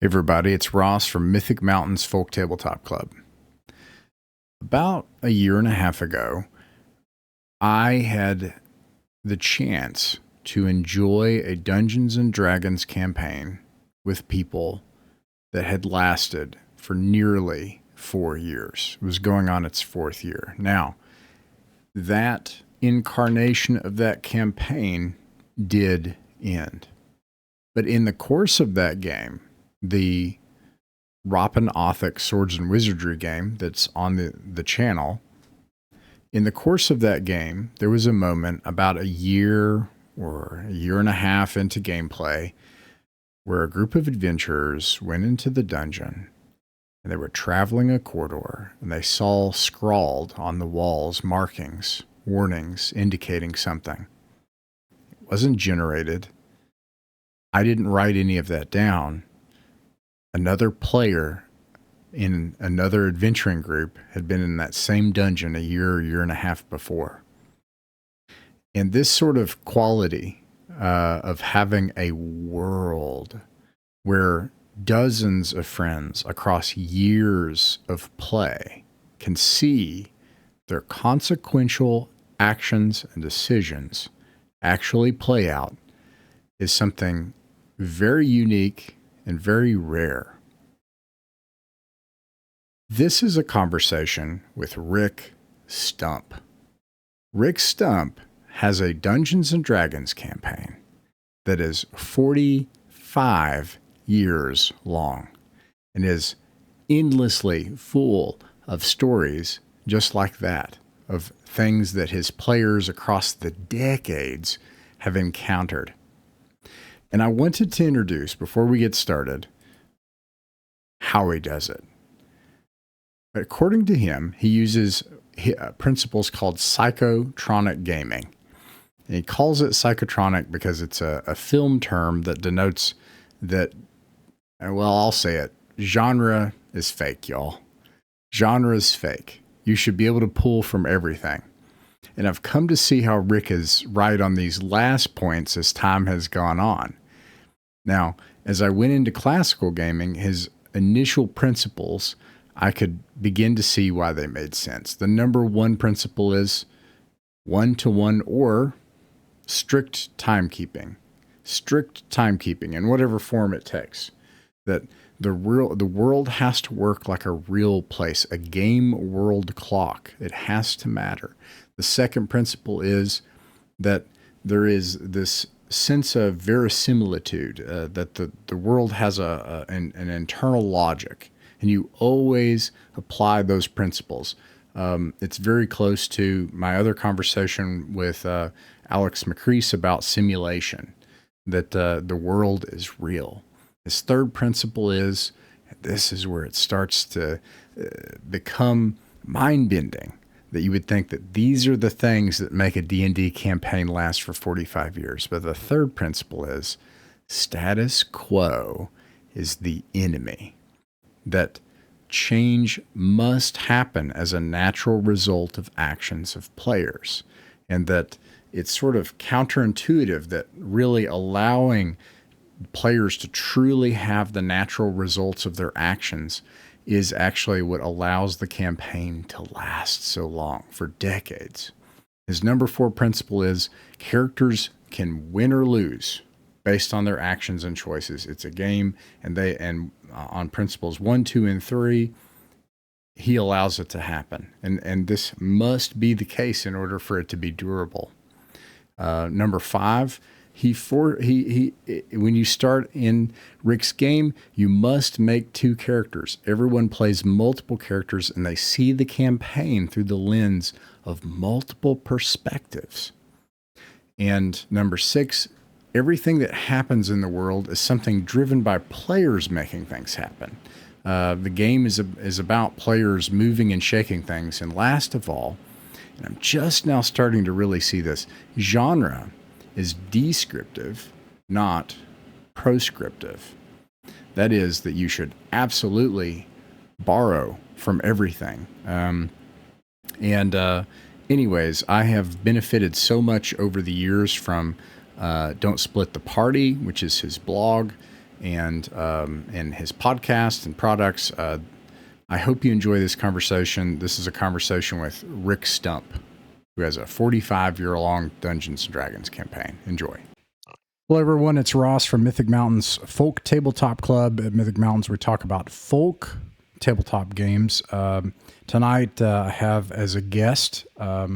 Hey everybody, it's Ross from Mythic Mountains Folk Tabletop Club. About a year and a half ago, I had the chance to enjoy a Dungeons & Dragons campaign with people that had lasted for nearly 4 years. It was going on its 4th year. Now, that incarnation of that campaign did end. But in the course of that game, the Rappan Swords and Wizardry game that's on the channel, in the course of that game, there was a moment about a year or a year and a half into gameplay where a group of adventurers went into the dungeon and they were traveling a corridor and they saw scrawled on the walls markings, warnings indicating something. It wasn't generated. I didn't write any of that down. Another player in another adventuring group had been in that same dungeon a year and a half before. And this sort of quality of having a world where dozens of friends across years of play can see their consequential actions and decisions actually play out is something very unique and very rare. This is a conversation with Rick Stump. Rick Stump has a Dungeons & Dragons campaign that is 45 years long and is endlessly full of stories just like that, of things that his players across the decades have encountered. And I wanted to introduce, before we get started, how he does it. According to him, he uses principles called psychotronic gaming. And he calls it psychotronic because it's a film term that denotes that, well, I'll say it, genre is fake, y'all. Genre is fake. You should be able to pull from everything. And I've come to see how Rick is right on these last points as time has gone on. Now, as I went into classical gaming, his initial principles, I could begin to see why they made sense. The number one principle is one-to-one or strict timekeeping. Strict timekeeping in whatever form it takes. That the world has to work like a real place, a game world clock. It has to matter. The second principle is that there is this sense of verisimilitude, that the world has an internal logic, and you always apply those principles. It's very close to my other conversation with Alex McCrease about simulation, that the world is real. His third principle is, this is where it starts to become mind-bending, that you would think that these are the things that make a D&D campaign last for 45 years. But the third principle is status quo is the enemy, that change must happen as a natural result of actions of players, and that it's sort of counterintuitive that really allowing players to truly have the natural results of their actions is actually what allows the campaign to last so long, for decades. His number 4 principle is characters can win or lose based on their actions and choices. It's a game, and on principles 1, 2, and 3, he allows it to happen. And this must be the case in order for it to be durable. Number 5, when you start in Rick's game, you must make 2 characters. Everyone plays multiple characters, and they see the campaign through the lens of multiple perspectives. And number 6, everything that happens in the world is something driven by players making things happen. The game is about players moving and shaking things. And last of all, and I'm just now starting to really see this, genre is descriptive, not proscriptive. That is, that you should absolutely borrow from everything. Anyways, I have benefited so much over the years from Don't Split the Party, which is his blog, and his podcast and products. I hope you enjoy this conversation. This is a conversation with Rick Stump, who has a 45-year-long Dungeons & Dragons campaign. Enjoy. Hello, everyone. It's Ross from Mythic Mountains Folk Tabletop Club. At Mythic Mountains, we talk about folk tabletop games. Tonight, I have as a guest a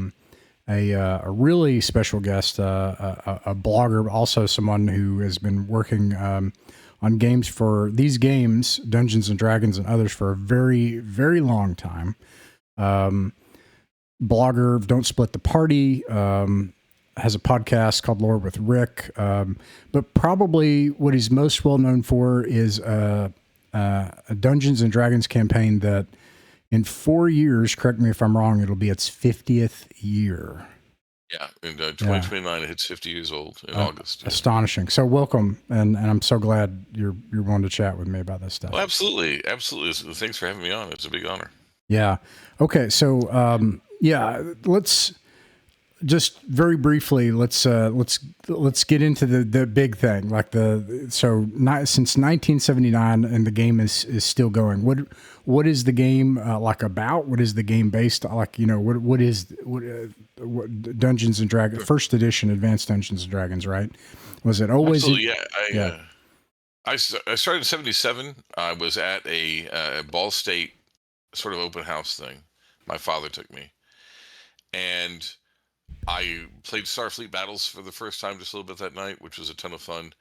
really special guest, a blogger, also someone who has been working on games for these games, Dungeons and Dragons and others, for a very, very long time. Blogger, Don't Split the Party, has a podcast called Lore with Rick. But probably what he's most well known for is a Dungeons and Dragons campaign that in 4 years, correct me if I'm wrong, it'll be its 50th year. Yeah, in 2029, it hits 50 years old in August. Yeah. Astonishing. So welcome, and I'm so glad you're willing to chat with me about this stuff. Well, absolutely. Thanks for having me on. It's a big honor. Yeah. Okay. So let's just very briefly let's get into the big thing. Since 1979, and the game is still going. What is the game like about? What is the game based on? Like, what Dungeons and Dragons first edition Advanced Dungeons and Dragons, right? Was it always? Absolutely, yeah. I started in 77. I was at a Ball State sort of open house thing. My father took me, and I played Starfleet Battles for the first time just a little bit that night, which was a ton of fun.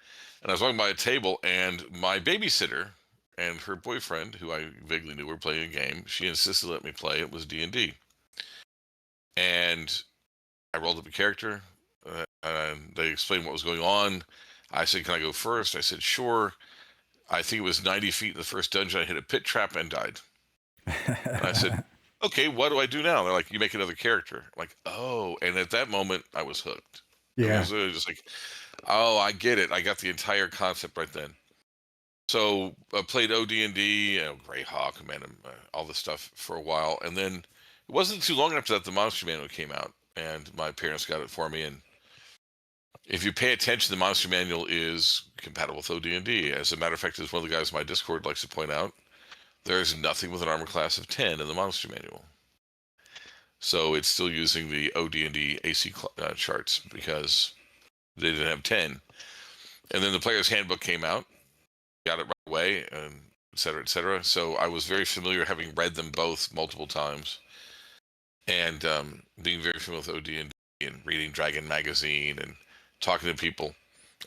And I was walking by a table, and my babysitter and her boyfriend, who I vaguely knew, were playing a game. She insisted to let me play. It was D&D. And I rolled up a character, and they explained what was going on. I said, "Can I go first?" I said, "Sure." I think it was 90 feet in the first dungeon. I hit a pit trap and died. And I said, "Okay, what do I do now?" They're like, "You make another character." I'm like, oh. And at that moment, I was hooked. Yeah. It was just like, oh, I get it. I got the entire concept right then. So I played OD&D, Greyhawk, all this stuff for a while. And then it wasn't too long after that the Monster Manual came out, and my parents got it for me. And if you pay attention, the Monster Manual is compatible with OD&D. As a matter of fact, as one of the guys in my Discord likes to point out, there's nothing with an armor class of 10 in the Monster Manual. So it's still using the OD&D AC charts because they didn't have 10. And then the Player's Handbook came out, got it right away, and et cetera, et cetera. So I was very familiar, having read them both multiple times, and being very familiar with OD&D and reading Dragon Magazine and talking to people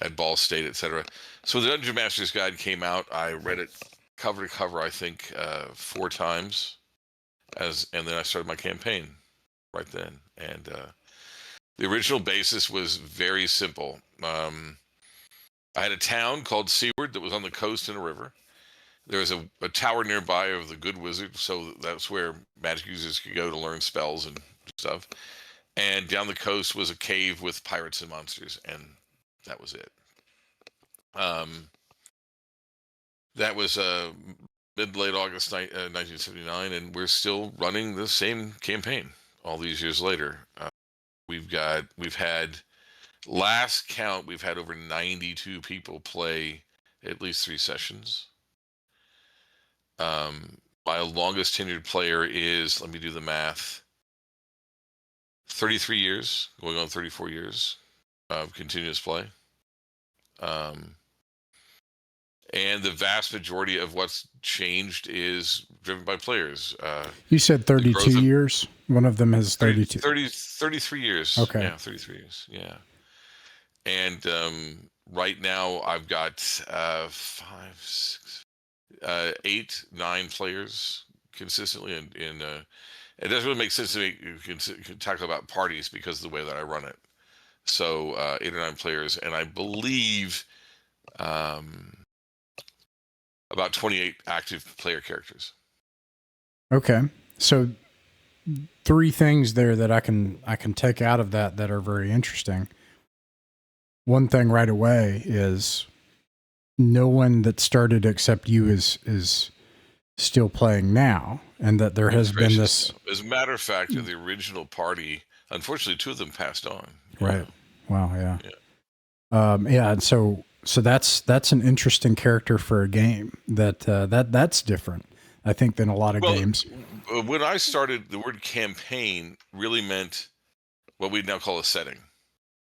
at Ball State, et cetera. So the Dungeon Master's Guide came out. I read it cover to cover, I think, 4 times, and then I started my campaign right then. And the original basis was very simple. I had a town called Seaward that was on the coast in a river. There was a tower nearby of the Good Wizard, so that's where magic users could go to learn spells and stuff. And down the coast was a cave with pirates and monsters, and that was it. That was mid-late August 1979, and we're still running the same campaign all these years later. We've had, last count, we've had over 92 people play at least 3 sessions. My longest tenured player is, let me do the math, 33 years, going on 34 years of continuous play. And the vast majority of what's changed is driven by players. You said 32 years? One of them has 32. 33 years. Okay. Yeah, 33 years. Yeah. And right now I've got 8, 9 players consistently. And it doesn't really make sense to me to talk about parties because of the way that I run it. So 8 or 9 players. And I believe about 28 active player characters. Okay. So 3 things there that I can take out of that are very interesting. One thing right away is no one that started except you is still playing now, and that there has been this. As a matter of fact, the original party, unfortunately, 2 of them passed on. Right. Wow. Yeah. Yeah. And so So that's an interesting character for a game. That's different, I think, than a lot of games. When I started, the word campaign really meant what we now call a setting,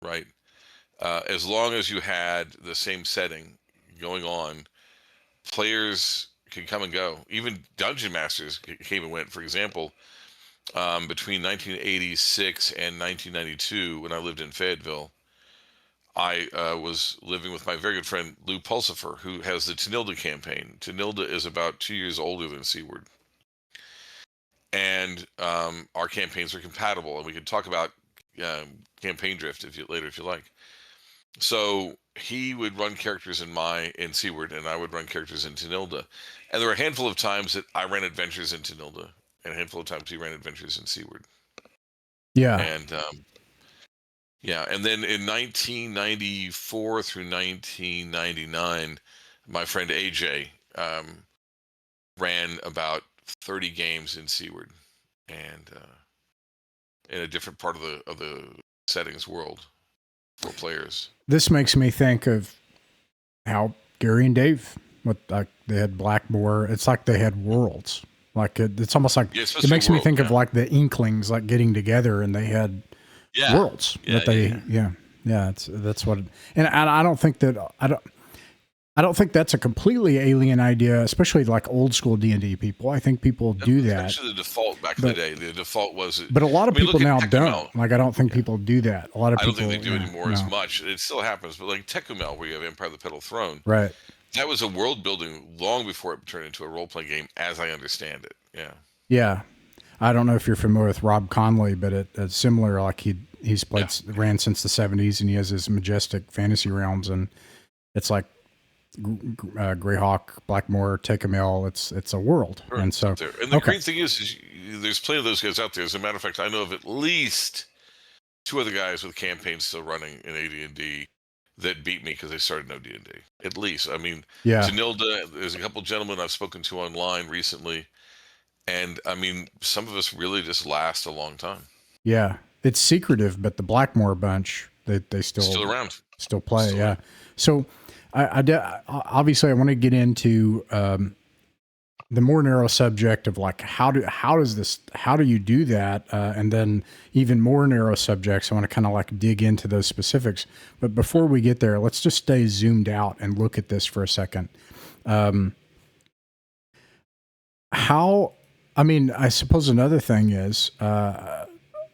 right? As long as you had the same setting going on, players can come and go. Even dungeon masters came and went. For example, between 1986 and 1992, when I lived in Fayetteville, I was living with my very good friend Lou Pulsifer, who has the Tanilda campaign. Tanilda is about 2 years older than Seaward, and our campaigns are compatible, and we can talk about campaign drift later if you like. So he would run characters in Seaward, and I would run characters in Tanilda. And there were a handful of times that I ran adventures in Tanilda, and a handful of times he ran adventures in Seaward. Yeah. And and then in 1994 through 1999, my friend AJ ran about 30 games in Seaward, and in a different part of the settings world for players. This makes me think of how Gary and Dave, they had Blackmore. It's like they had worlds. Like it's almost like it makes me think of like the Inklings, like getting together, and they had worlds that they that's what. And I don't think that I don't think that's a completely alien idea, especially like old school D&D people. I think people do that. Actually, the default back in the day, the default was. But a lot of people now don't. Like, I don't think people do that. A lot of people. I don't think they do anymore as much. It still happens, but like Tecumel, where you have Empire of the Petal Throne, right? That was a world building long before it turned into a role playing game, as I understand it. Yeah. Yeah, I don't know if you're familiar with Rob Conley, but it's similar. Like he's played ran since the '70s, and he has his majestic fantasy realms, and it's like Greyhawk, Blackmore, Tecumel. It's a world, and so and the great thing is there's plenty of those guys out there. As a matter of fact, I know of at least 2 other guys with campaigns still running in AD&D that beat me because they started no D&D. At least, I mean, Tanilda. There's a couple gentlemen I've spoken to online recently, and I mean, some of us really just last a long time. Yeah, it's secretive, but the Blackmore bunch, they still around, still play. Still around. So. Obviously I want to get into the more narrow subject of like how do you do that, and then even more narrow subjects. I want to kind of like dig into those specifics. But before we get there, let's just stay zoomed out and look at this for a second. I suppose another thing is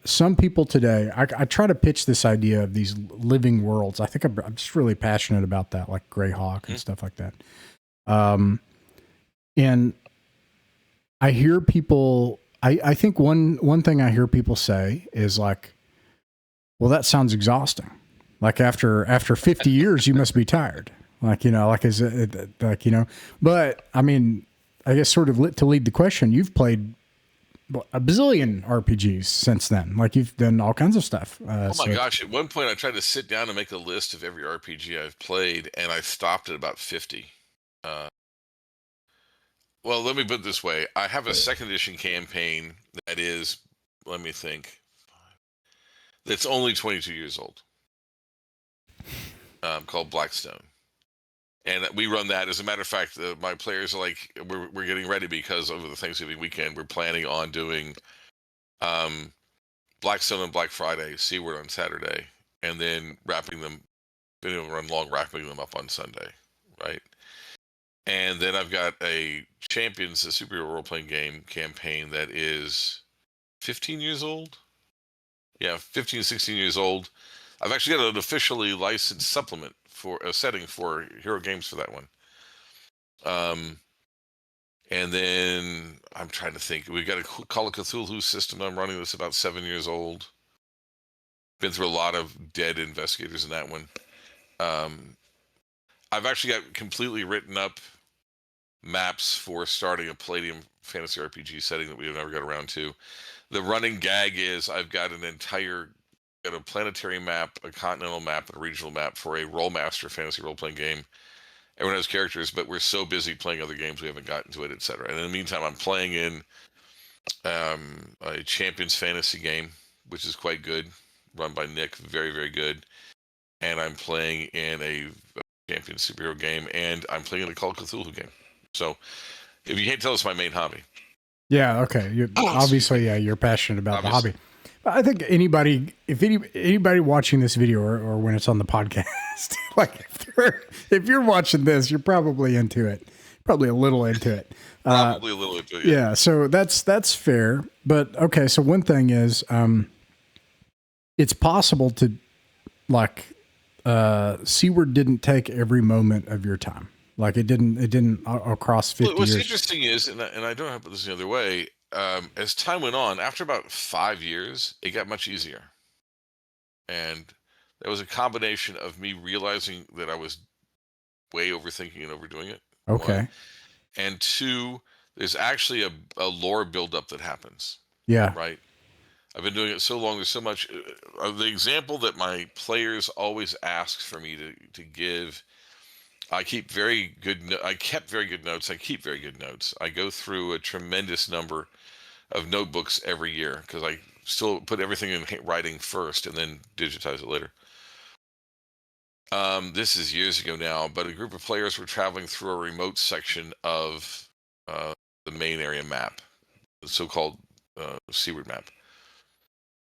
some people today, I try to pitch this idea of these living worlds. I think I'm just really passionate about that, like Greyhawk and stuff like that. And I hear people, I think one thing I hear people say is like, well, that sounds exhausting. Like after 50 years, you must be tired. Like, is it like, but I mean, I guess sort of to lead the question, you've played a bazillion RPGs since then. Like you've done all kinds of stuff. Oh my gosh. At one point I tried to sit down and make a list of every RPG I've played, and I stopped at about 50. Well, let me put it this way. I have a 2nd edition campaign that is, let me think, that's only 22 years old, called Blackstone. And we run that. As a matter of fact, my players are like, we're getting ready because over the Thanksgiving weekend, we're planning on doing Blackstone on Black Friday, Seaward on Saturday, and then wrapping them up on Sunday, right? And then I've got a Champions, a superhero role-playing game campaign that is 15 years old. Yeah, 15, 16 years old. I've actually got an officially licensed supplement for a setting for Hero Games for that one. And then I'm trying to think. We've got a Call of Cthulhu system I'm running that's about 7 years old. Been through a lot of dead investigators in that one. I've actually got completely written up maps for starting a Palladium fantasy RPG setting that we've never got around to. The running gag is I've got a planetary map, a continental map, and a regional map for a Rollmaster fantasy role-playing game. Everyone has characters, but we're so busy playing other games we haven't gotten to it, etc. And in the meantime, I'm playing in a Champions fantasy game, which is quite good, run by Nick, very, very good. And I'm playing in a champion superhero game, and I'm playing a Call of Cthulhu game. So if you can't tell, it's my main hobby. Yeah. Okay. Obviously, yeah, you're passionate about the hobby. But I think anybody watching this video or when it's on the podcast, like if you're watching this, you're probably into it. Probably a little into it. Probably a little into it. Yeah. So that's fair. But okay. So one thing is, it's possible to Seaward didn't take every moment of your time. Like it didn't across 50 years. What's interesting is, and I don't have to put this the other way, as time went on, after about 5 years, it got much easier. And that was a combination of me realizing that I was way overthinking and overdoing it. Okay. One. And two, there's actually a lore buildup that happens. Yeah. Right. I've been doing it so long. There's so much. The example that my players always ask for me to give. I keep very good notes. I keep very good notes. I go through a tremendous number of notebooks every year because I still put everything in writing first and then digitize it later. This is years ago now, but a group of players were traveling through a remote section of the main area map, the so-called Seaward map.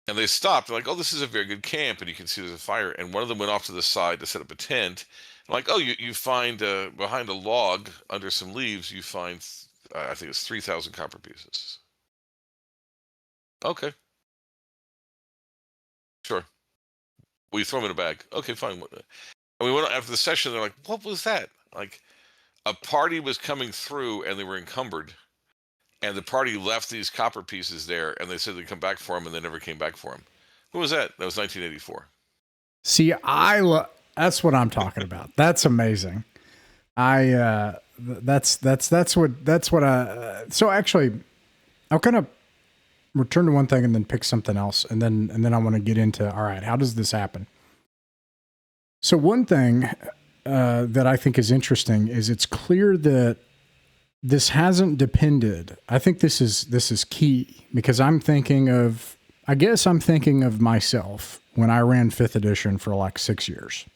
And they stopped. They're like, oh, this is a very good camp. And you can see there's a fire. And one of them went off to the side to set up a tent. I'm like, oh, you find behind a log under some leaves, you find, I think it's 3,000 copper pieces. Okay. Sure. We throw them in a bag. Okay, fine. And we went after the session. They're like, what was that? Like a party was coming through and they were encumbered. And the party left these copper pieces there, and they said they'd come back for them, and they never came back for them. Who was that? That was 1984. See, that's what I'm talking about. That's amazing. That's what I. So actually, I'll kind of return to one thing and then pick something else, and then I want to get into, all right, how does this happen? So one thing that I think is interesting is it's clear that this hasn't depended. I think this is key because I guess I'm thinking of myself when I ran 5th edition for like 6 years.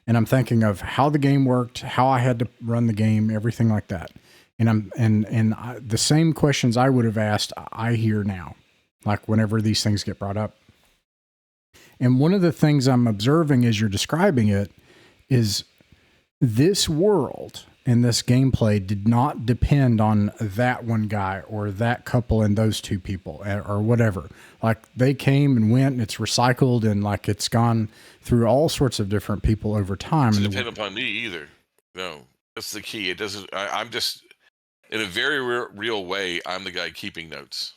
And I'm thinking of how the game worked, how I had to run the game, everything like that. And the same questions I would have asked, I hear now, like whenever these things get brought up. And one of the things I'm observing as you're describing it is this world and this gameplay did not depend on that one guy or that couple and those two people or whatever. Like they came and went and it's recycled and like it's gone through all sorts of different people over time. It doesn't depend upon me either. No, that's the key. It doesn't, I'm just, in a very real way, I'm the guy keeping notes.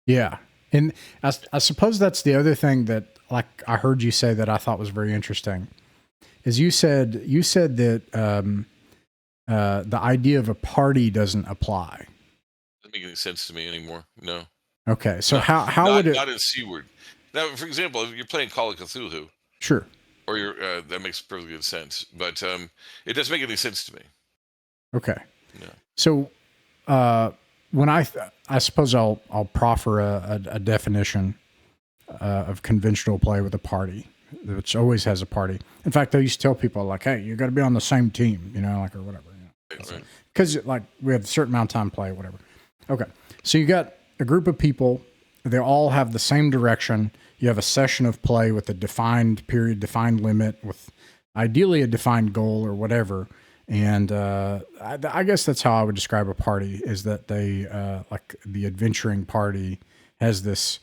Yeah. And I suppose that's the other thing that like I heard you say that I thought was very interesting is you said that, the idea of a party doesn't apply. Doesn't make any sense to me anymore. No. Okay. So how would it? Not in Seaward. Now, for example, if you're playing Call of Cthulhu. Sure. Or that makes perfectly good sense. But it doesn't make any sense to me. Okay. No. So when I suppose I'll proffer a definition of conventional play with a party, which always has a party. In fact, I used to tell people like, hey, you got to be on the same team, like, or whatever. Because like we have a certain amount of time to play, whatever. Okay. So you got a group of people. They all have the same direction. You have a session of play with a defined period, defined limit, with ideally a defined goal or whatever. And I guess that's how I would describe a party is that they, like the adventuring party has this,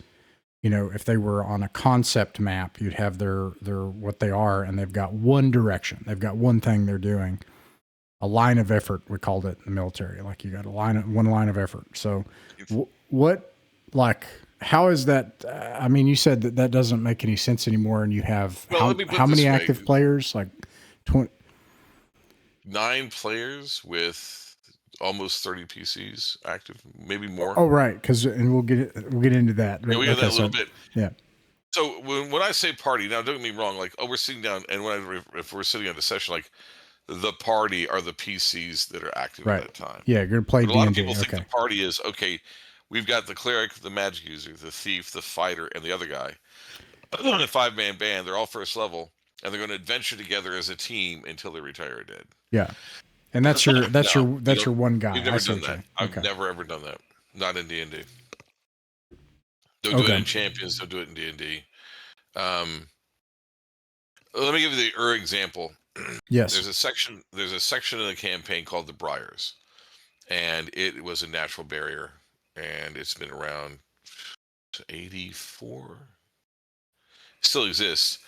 if they were on a concept map, you'd have their what they are, and they've got one direction. They've got one thing they're doing. A line of effort, we called it in the military. Like you got one line of effort. So how is that? I mean, you said that doesn't make any sense anymore. And you have how many active players? Like 20. 9 players with almost 30 PCs active, maybe more. Oh, right. And we'll get into that. Yeah, we get that a little bit. Yeah. So when I say party, now don't get me wrong. Like, we're sitting down, and if we're sitting on a session, like, the party are the PCs that are active at that time. Yeah, you're going to play D&D. A lot of people think the party is, okay, we've got the cleric, the magic user, the thief, the fighter, and the other guy. A 5-man band, they're all first level. and they're going to adventure together as a team until they retire dead. Yeah. And that's your No, your one guy. we've I never see done what you that. mean. I've Okay. never ever done that. Not in D&D. Don't do it Okay. in Champions. Don't do it in D&D. Um, Let me give you the example. Yes. There's a section. There's a section of the campaign called the Briars, and it was a natural barrier, and it's been around 84. Still exists.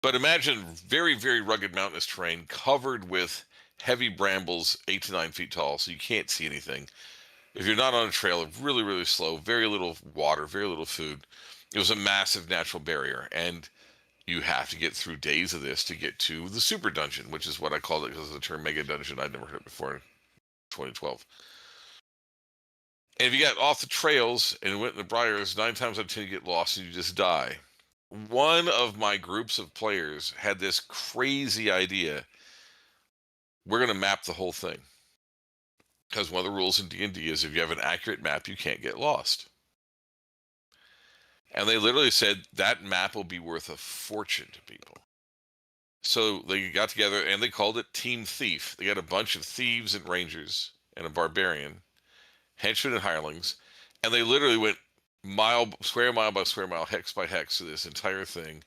But imagine very, very rugged mountainous terrain covered with heavy brambles, 8 to 9 feet tall, so you can't see anything. If you're not on a trail, really, really slow, very little water, very little food. It was a massive natural barrier, and you have to get through days of this to get to the super dungeon, which is what I called it because of the term mega dungeon. I'd never heard it before in 2012. And if you got off the trails and went in the briars, 9 times out of 10 you get lost and you just die. One of my groups of players had this crazy idea. We're going to map the whole thing. Because one of the rules in D&D is if you have an accurate map, you can't get lost. And they literally said that map will be worth a fortune to people. So they got together and they called it Team Thief. They got a bunch of thieves and rangers and a barbarian, henchmen and hirelings, and they literally went square mile by square mile, hex by hex to this entire thing.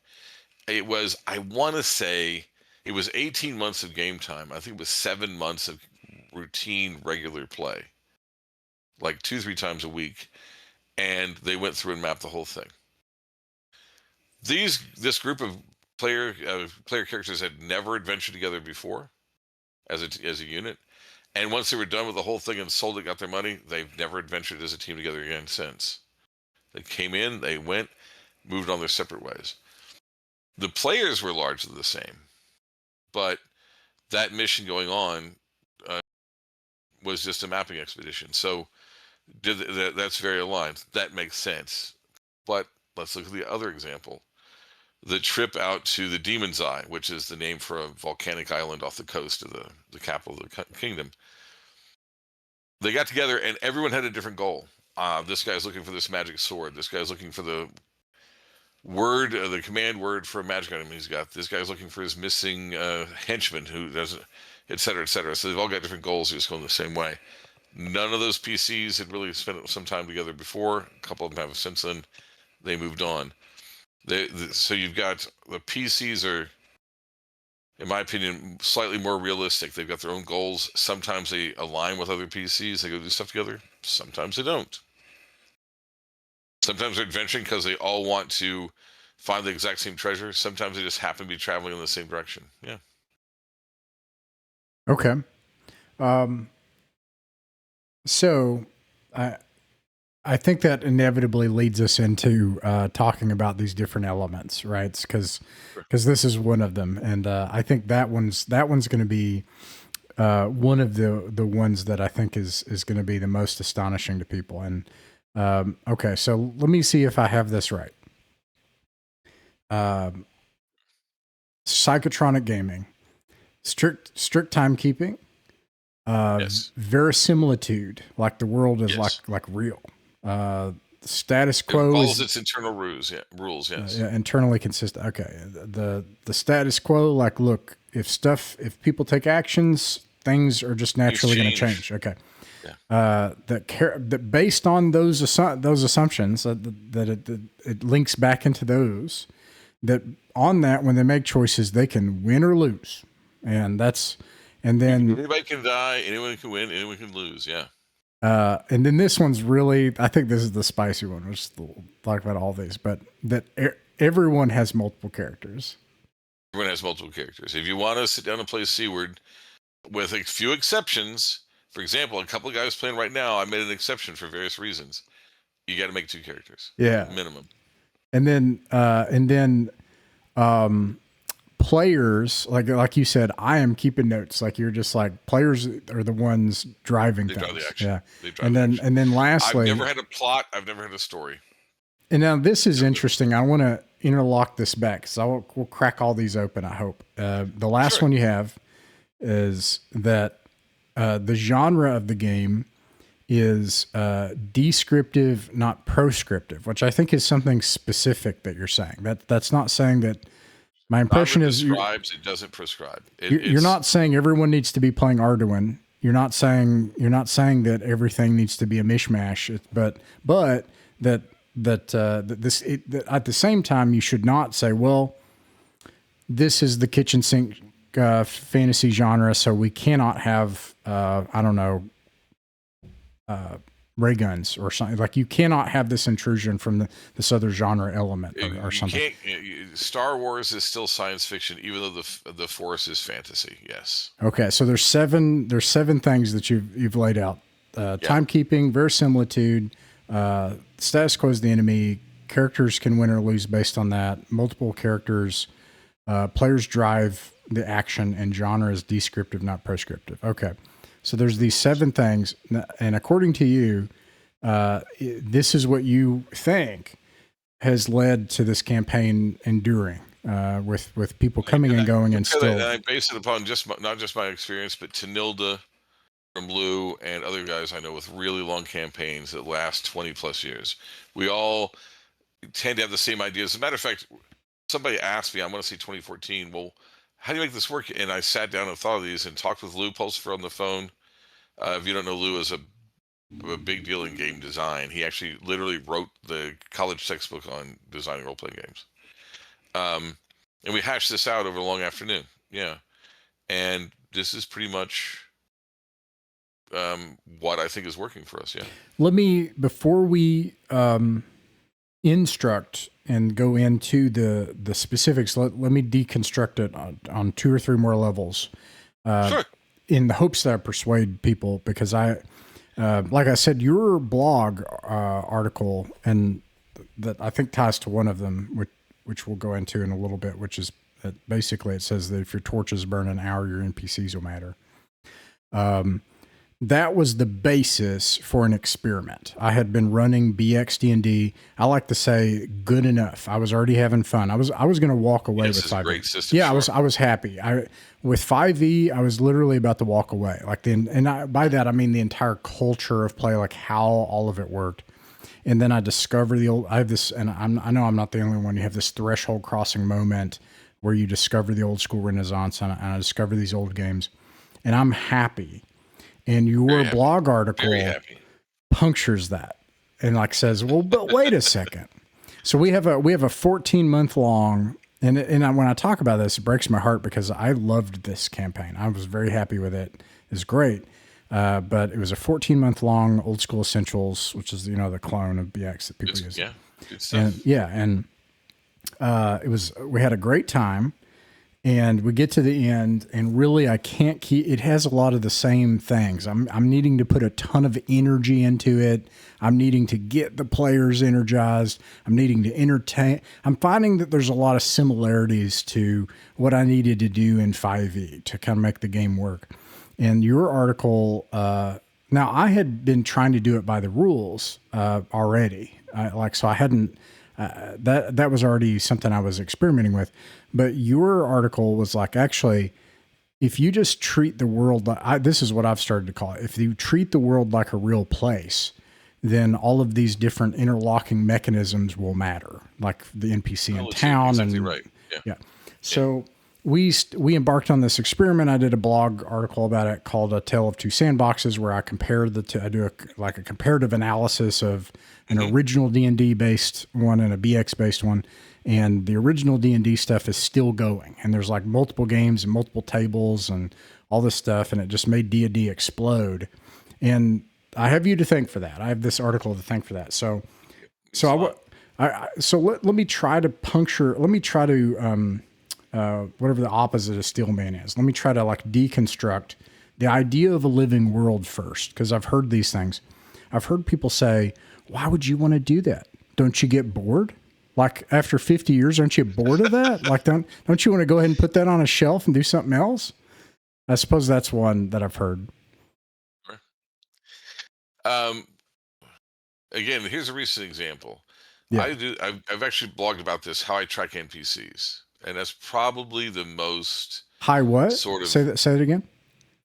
It was, I want to say, it was 18 months of game time. I think it was 7 months of routine, regular play, like 2-3 times a week, and they went through and mapped the whole thing. This group of player characters had never adventured together before as a unit, and once they were done with the whole thing and sold it, got their money, they've never adventured as a team together again since. They came in, they went, moved on their separate ways. The players were largely the same, but that mission going on was just a mapping expedition. So that's very aligned. That makes sense. But let's look at the other example. The trip out to the Demon's Eye, which is the name for a volcanic island off the coast of the capital of the kingdom. They got together and everyone had a different goal. This guy's looking for this magic sword. This guy's looking for the word, the command word for a magic item he's got. This guy's looking for his missing henchman who doesn't, et cetera, et cetera. So they've all got different goals, just going the same way. None of those PCs had really spent some time together before. A couple of them have since then. They moved on. So you've got the PCs are, in my opinion, slightly more realistic. They've got their own goals. Sometimes they align with other PCs. They go do stuff together. Sometimes they don't. Sometimes they're adventuring because they all want to find the exact same treasure. Sometimes they just happen to be traveling in the same direction. Yeah. Okay. So I think that inevitably leads us into talking about these different elements, right? Because this is one of them, and I think that one's going to be one of the ones that I think is going to be the most astonishing to people. And okay, so let me see if I have this right. Psychotronic gaming, strict timekeeping, Yes. verisimilitude, like the world is Yes. like real. Status It quo follows is its internal rules. Yes. internally consistent. Okay, the status quo, like, look, if people take actions, things are just naturally going to change. Okay, Yeah. that based on those assumptions, that it links back into those. That on that, when they make choices, they can win or lose, and then Anybody can die. Anyone can win. Anyone can lose. Yeah. and then this one's really, I think this is the spicy one, which is talk about all these, but that everyone has multiple characters. Everyone has multiple characters. If you want to sit down and play Seaward, with a few exceptions, for example, a couple of guys playing right now, I made an exception for various reasons. You got to make 2 characters. Yeah. Minimum. And then players, like you said, I am keeping notes. Like you're just like, players are the ones driving They things. drive the action. Yeah. They drive the action. And then lastly, I've never had a plot. I've never had a story. And now this is interesting. I want to interlock this back, so we'll crack all these open, I hope. The last one you have is that the genre of the game is descriptive, not proscriptive, which I think is something specific that you're saying. That's not saying that My impression is describes, it doesn't prescribe. You're not saying everyone needs to be playing Arduin. You're not saying that everything needs to be a mishmash. But that at the same time, you should not say, well, this is the kitchen sink fantasy genre, so we cannot have ray guns or something. Like, you cannot have this intrusion from this other genre element or something. Star Wars is still science fiction, even though the Force is fantasy. Yes. Okay, so there's seven things that you've laid out: timekeeping, verisimilitude, status quo is the enemy. Characters can win or lose based on that. Multiple characters, players drive the action, and genre is descriptive, not prescriptive. Okay. So there's these 7 things, and according to you, this is what you think has led to this campaign enduring, with people coming and going, and still. And I base it upon not just my experience, but Tanilda from Blue and other guys I know with really long campaigns that last 20 plus years. We all tend to have the same ideas. As a matter of fact, somebody asked me, I want to say 2014, well, how do you make this work? And I sat down and thought of these and talked with Lou Pulsifer on the phone. If you don't know, Lou is a big deal in game design. He actually literally wrote the college textbook on designing role-playing games. And we hashed this out over a long afternoon. Yeah. And this is pretty much what I think is working for us. Yeah. Let me, before we instruct and go into the specifics, let me deconstruct it on 2 or 3 more levels. Sure. In the hopes that I persuade people, because like I said, your blog article, and that I think ties to one of them, which we'll go into in a little bit, which is that basically it says that if your torches burn an hour, your NPCs will matter. That was the basis for an experiment. I had been running BXD&D. I like to say good enough. I was already having fun. I was going to walk away with 5e. Great system. Yeah, sure. I was happy. With 5e, I was literally about to walk away. By that I mean the entire culture of play, like how all of it worked. And then I discover I have this, and I know I'm not the only one. You have this threshold crossing moment where you discover the old school Renaissance, and I discover these old games, and I'm happy. And your blog article punctures that and says, well, but wait a second. So we have a 14-month long, and when I talk about this, it breaks my heart because I loved this campaign. I was very happy with it. It was great. But it was a 14-month long Old School Essentials, which is, the clone of BX that people use. Yeah. Good stuff. And we had a great time. And we get to the end, and really, I can't keep. It has a lot of the same things. I'm needing to put a ton of energy into it. I'm needing to get the players energized. I'm needing to entertain. I'm finding that there's a lot of similarities to what I needed to do in 5e to kind of make the game work. And your article, now I had been trying to do it by the rules already. So I hadn't. That was already something I was experimenting with. But your article was actually, if you just treat the world this is what I've started to call it. If you treat the world like a real place, then all of these different interlocking mechanisms will matter, like the NPC in town. Exactly right. Yeah. So we embarked on this experiment. I did a blog article about it called A Tale of Two Sandboxes, where I compare I do a comparative analysis of an original D&D based one and a BX based one. And the original D&D stuff is still going. And there's multiple games and multiple tables and all this stuff. And it just made D&D explode. And I have you to thank for that. I have this article to thank for that. So let me try to puncture. Let me try to, whatever the opposite of Steelman is. Let me try to deconstruct the idea of a living world first. Because I've heard these things. I've heard people say, why would you want to do that? Don't you get bored? After 50 years, aren't you bored of that? Don't you want to go ahead and put that on a shelf and do something else? I suppose that's one that I've heard. Again, here's a recent example. Yeah. I've actually blogged about this, how I track NPCs. And that's probably the most... Hi, what? Sort of... Say that again?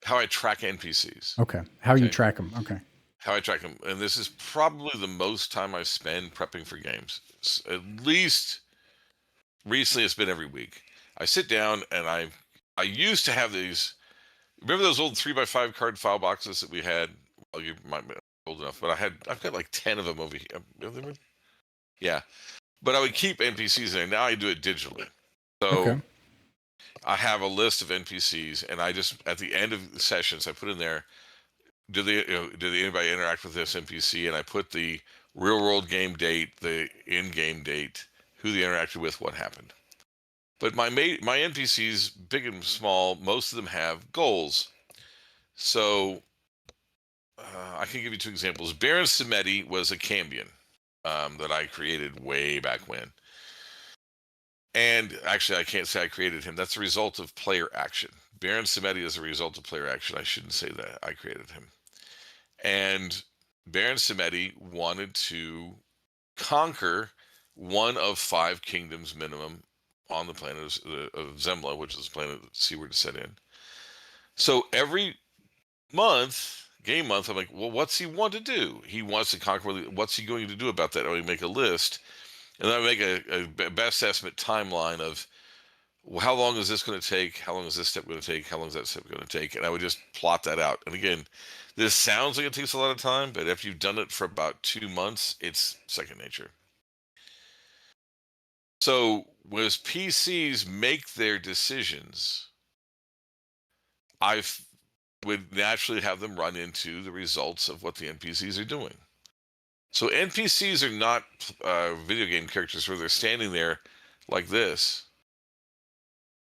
How I track NPCs. Okay. How you track them. Okay. How I track them. And this is probably the most time I spend prepping for games. At least recently it's been every week. I sit down and I used to have these. Remember those old 3x5 card file boxes that we had? Well, you might be old enough, but I've got like 10 of them over here. Yeah, but I would keep NPCs in there. Now I do it digitally. So Okay. I have a list of NPCs, and I just at the end of the sessions I put in there, did anybody interact with this NPC, and I put the real world game date, the in game date, who they interacted with, what happened. But my NPCs, big and small, most of them have goals. So I can give you two examples. Baron Samedi was a Cambion that I created way back when. And actually, I can't say I created him. That's a result of player action. Baron Samedi is a result of player action. I shouldn't say that I created him. And Baron Samedi wanted to conquer one of 5 kingdoms minimum on the planet of Zemla, which is the planet that Seaward is set in. So every month, game month, I'm like, well, what's he want to do? He wants to conquer. What's he going to do about that? I make a list, and then I make a best estimate timeline of, well, how long is this going to take? How long is this step going to take? How long is that step going to take? And I would just plot that out. And again, this sounds like it takes a lot of time, but if you've done it for about 2 months, it's second nature. So as PCs make their decisions, I would naturally have them run into the results of what the NPCs are doing. So NPCs are not video game characters where they're standing there like this,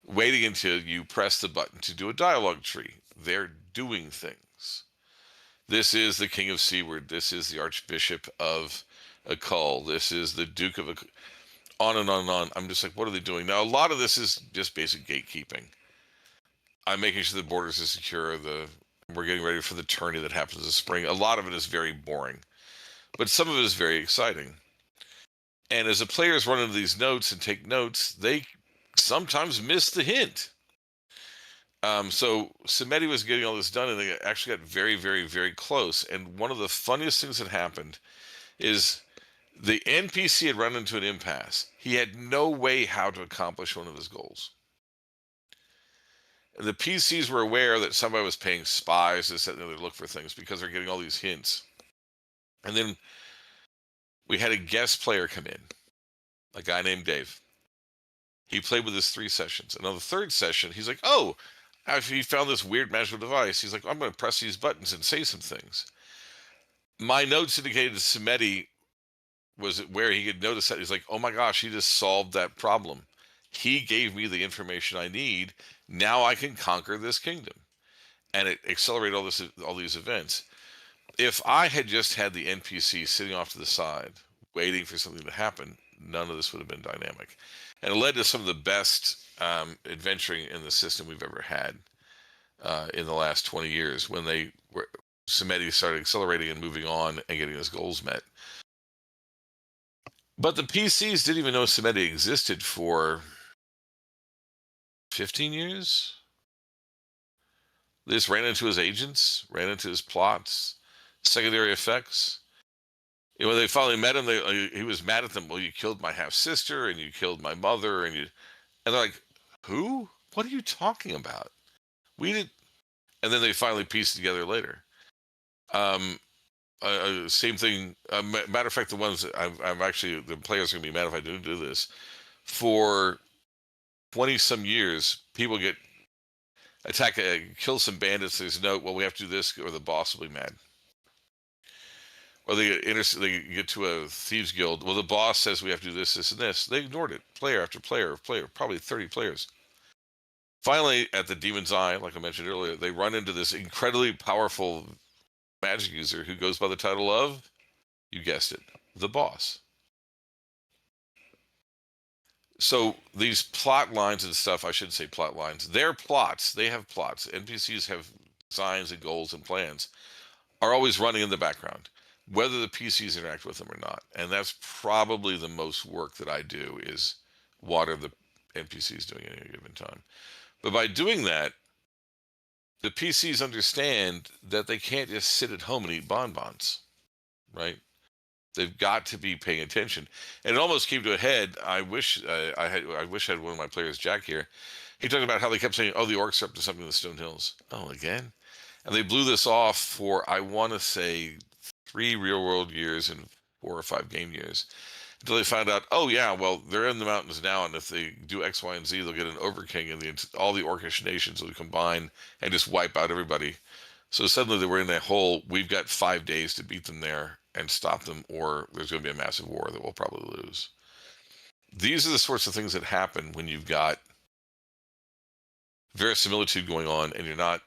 waiting until you press the button to do a dialogue tree. They're doing things. This is the King of Seaward. This is the Archbishop of Akul. This is the Duke of Akul. On and on and on. I'm just like, what are they doing? Now, a lot of this is just basic gatekeeping. I'm making sure the borders are secure. We're getting ready for the tourney that happens this spring. A lot of it is very boring, but some of it is very exciting. And as the players run into these notes and take notes, they sometimes miss the hint. So Samedi was getting all this done, and they actually got very, very, very close. And one of the funniest things that happened is the NPC had run into an impasse. He had no way how to accomplish one of his goals. And the PCs were aware that somebody was paying spies to sit there to look for things because they're getting all these hints. And then we had a guest player come in, a guy named Dave. He played with us 3 sessions. And on the 3rd session, he's like, oh, he found this weird magical device. He's like, I'm going to press these buttons and say some things. My notes indicated Samedi was where he could notice that. He's like, oh my gosh, he just solved that problem. He gave me the information I need. Now I can conquer this kingdom. And it accelerated all these events. If I had just had the NPC sitting off to the side, waiting for something to happen, none of this would have been dynamic. And it led to some of the best adventuring in the system we've ever had in the last 20 years when Samedi started accelerating and moving on and getting his goals met. But the PCs didn't even know Samedi existed for 15 years. They just ran into his agents, ran into his plots, secondary effects. When they finally met him, he was mad at them. Well, you killed my half sister, and you killed my mother, and they're like, who? What are you talking about? We did, and then they finally pieced it together later. Same thing. Matter of fact, the ones that I'm actually, the players are gonna be mad if I don't do this. For 20 some years, people get kill some bandits. There's no, well, we have to do this, or the boss will be mad. Or they get to a thieves guild. Well, the boss says we have to do this, this, and this. They ignored it. Player after player, probably 30 players. Finally, at the Demon's Eye, like I mentioned earlier, they run into this incredibly powerful magic user who goes by the title of, you guessed it, the boss. So these plot lines and stuff, I shouldn't say plot lines, they're plots. They have plots. NPCs have designs and goals and plans, are always running in the background, whether the PCs interact with them or not. And that's probably the most work that I do, is what are the NPCs doing at any given time. But by doing that, the PCs understand that they can't just sit at home and eat bonbons, right? They've got to be paying attention. And it almost came to a head. I wish I wish I had one of my players, Jack, here. He talked about how they kept saying, "Oh, the orcs are up to something in the Stone Hills." Oh, again, and they blew this off for, I want to say, 3 real world years and 4 or 5 game years, until they found out, oh yeah, well, they're in the mountains now, and if they do X, Y, and Z, they'll get an overking, and all the orcish nations will combine and just wipe out everybody. So suddenly they were in that whole, we've got 5 days to beat them there and stop them, or there's going to be a massive war that we'll probably lose. These are the sorts of things that happen when you've got verisimilitude going on, and you're not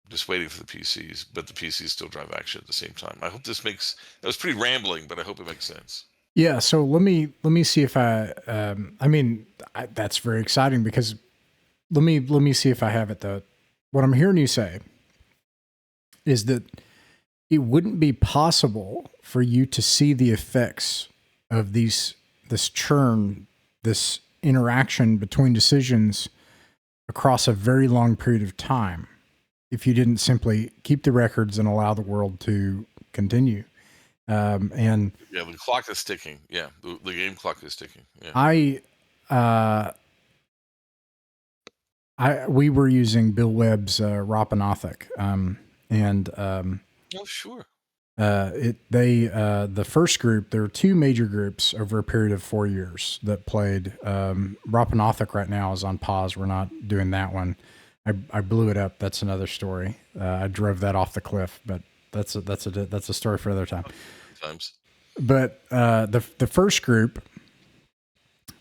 just waiting for the PCs, but the PCs still drive action at the same time. I hope this makes, that was pretty rambling, but I hope it makes sense. Yeah. So let me see if that's very exciting, because let me see if I have it though. What I'm hearing you say is that it wouldn't be possible for you to see the effects of this churn, this interaction between decisions across a very long period of time, if you didn't simply keep the records and allow the world to continue. And yeah, the clock is ticking. Yeah, the game clock is ticking. Yeah. We were using Bill Webb's Ropanothic, oh sure. The first group, there are 2 major groups over a period of 4 years that played. Ropanothic right now is on pause. We're not doing that one. I blew it up. That's another story. I drove that off the cliff, but that's a story for another time. Times. But the first group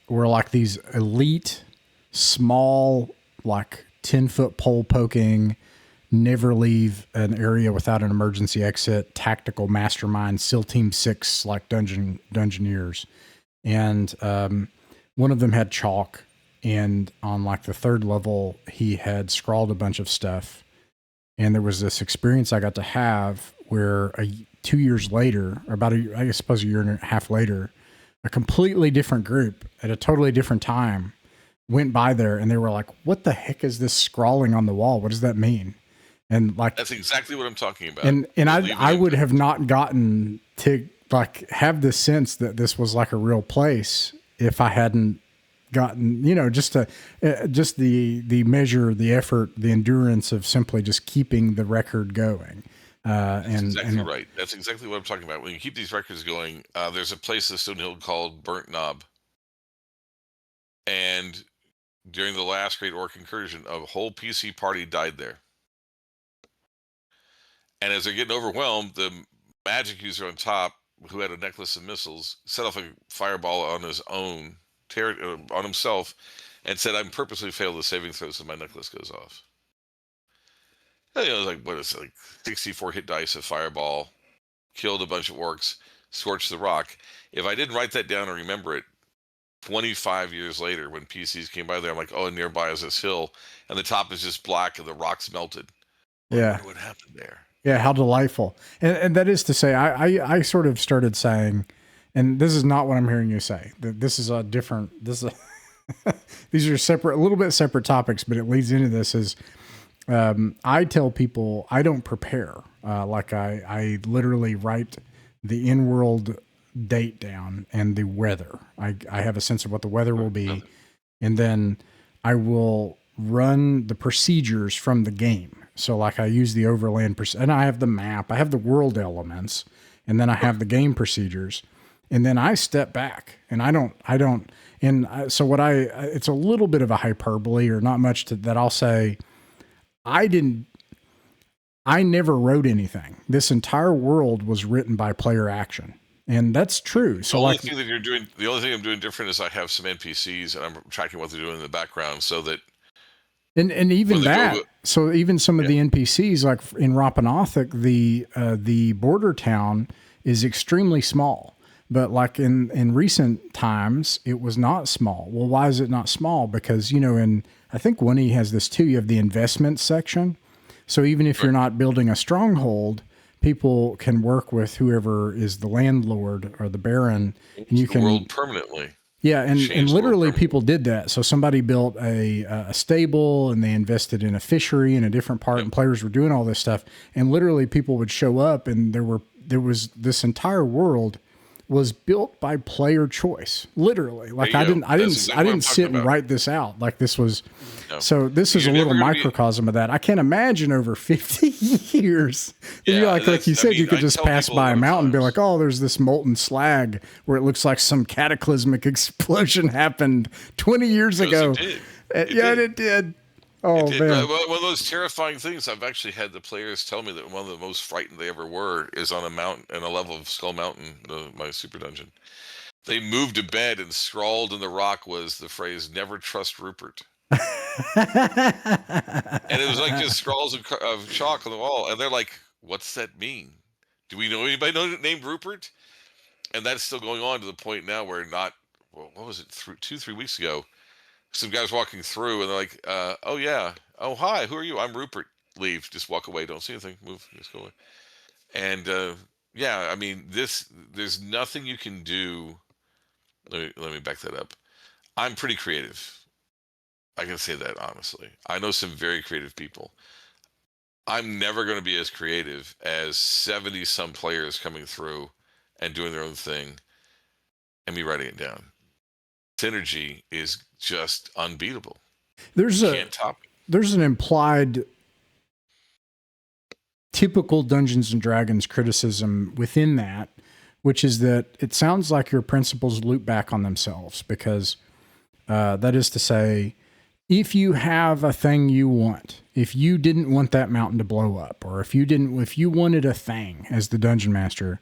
were like these elite, small, like 10-foot pole poking, never leave an area without an emergency exit, tactical mastermind, SEAL Team 6, like dungeoneers. And one of them had chalk, and on like the 3rd level, he had scrawled a bunch of stuff. And there was this experience I got to have where 2 years later, or I suppose a year and a half later, a completely different group at a totally different time went by there, and they were like, "What the heck is this scrawling on the wall? What does that mean?" And like, that's exactly what I'm talking about. And I would have not gotten to like have the sense that this was like a real place if I hadn't gotten, just the measure, the effort, the endurance of simply just keeping the record going. That's exactly right. That's exactly what I'm talking about. When you keep these records going, there's a place in Stonehill called Burnt Knob. And during the last Great Orc Incursion, a whole PC party died there. And as they're getting overwhelmed, the magic user on top, who had a necklace of missiles, set off a fireball on his own, on himself, and said, "I'm purposely failed the saving throw, so my necklace goes off." And, what is it, like 64 hit dice of fireball, killed a bunch of orcs, scorched the rock. If I didn't write that down or remember it, 25 years later, when PCs came by there, I'm like, oh, nearby is this hill, and the top is just black and the rock's melted. Yeah. I wonder what happened there. Yeah, how delightful. And that is to say, I sort of started saying, and this is not what I'm hearing you say. This is these are separate, a little bit separate topics, but it leads into this is, I tell people I don't prepare. Like I literally write the in-world date down and the weather. I have a sense of what the weather will be, and then I will run the procedures from the game. So like I use the overland, and I have the map, I have the world elements, and then I have the game procedures, and then I step back and I don't, so it's a little bit of a hyperbole or not much that I'll say, I never wrote anything. This entire world was written by player action. And that's true. So the only thing I'm doing different is I have some NPCs and I'm tracking what they're doing in the background so that. And even that, so even some of the NPCs, like in Ropanothic, the border town is extremely small. But like in recent times, it was not small. Well, why is it not small? Because, I think Winnie has this too. You have the investment section. So even if you're not building a stronghold, people can work with whoever is the landlord or the baron, and you can world permanently. Yeah, and literally people did that. So somebody built a stable and they invested in a fishery in a different part, and players were doing all this stuff. And literally people would show up, and there were there was this entire world was built by player choice, literally. Like I didn't sit and write this out. Like this was, so this is a little microcosm of that. I can't imagine over 50 years. Yeah, like you said, you could just pass by a mountain and be like, oh, there's this molten slag where it looks like some cataclysmic explosion happened 20 years ago. It did. Oh, man. One of those terrifying things, I've actually had the players tell me that one of the most frightened they ever were is on a mountain, in a level of Skull Mountain, my super dungeon. They moved to bed and scrawled in the rock was the phrase, "Never trust Rupert." And it was like just scrawls of chalk on the wall. And they're like, what's that mean? Do we know anybody named Rupert? And that's still going on to the point now where what was it, 2-3 weeks ago? Some guys walking through and they're like, oh yeah, oh hi, who are you? I'm Rupert. Leave, just walk away, don't see anything, move, just go away. And yeah, I mean, there's nothing you can do. Let me back that up. I'm pretty creative. I can say that honestly. I know some very creative people. I'm never going to be as creative as 70 some players coming through and doing their own thing and me writing it down. Synergy is just unbeatable. Can't top it. There's an implied typical Dungeons and Dragons criticism within that, which is that it sounds like your principles loop back on themselves, because that is to say, if you have a thing you want, if you didn't want that mountain to blow up, or if you wanted a thing as the dungeon master,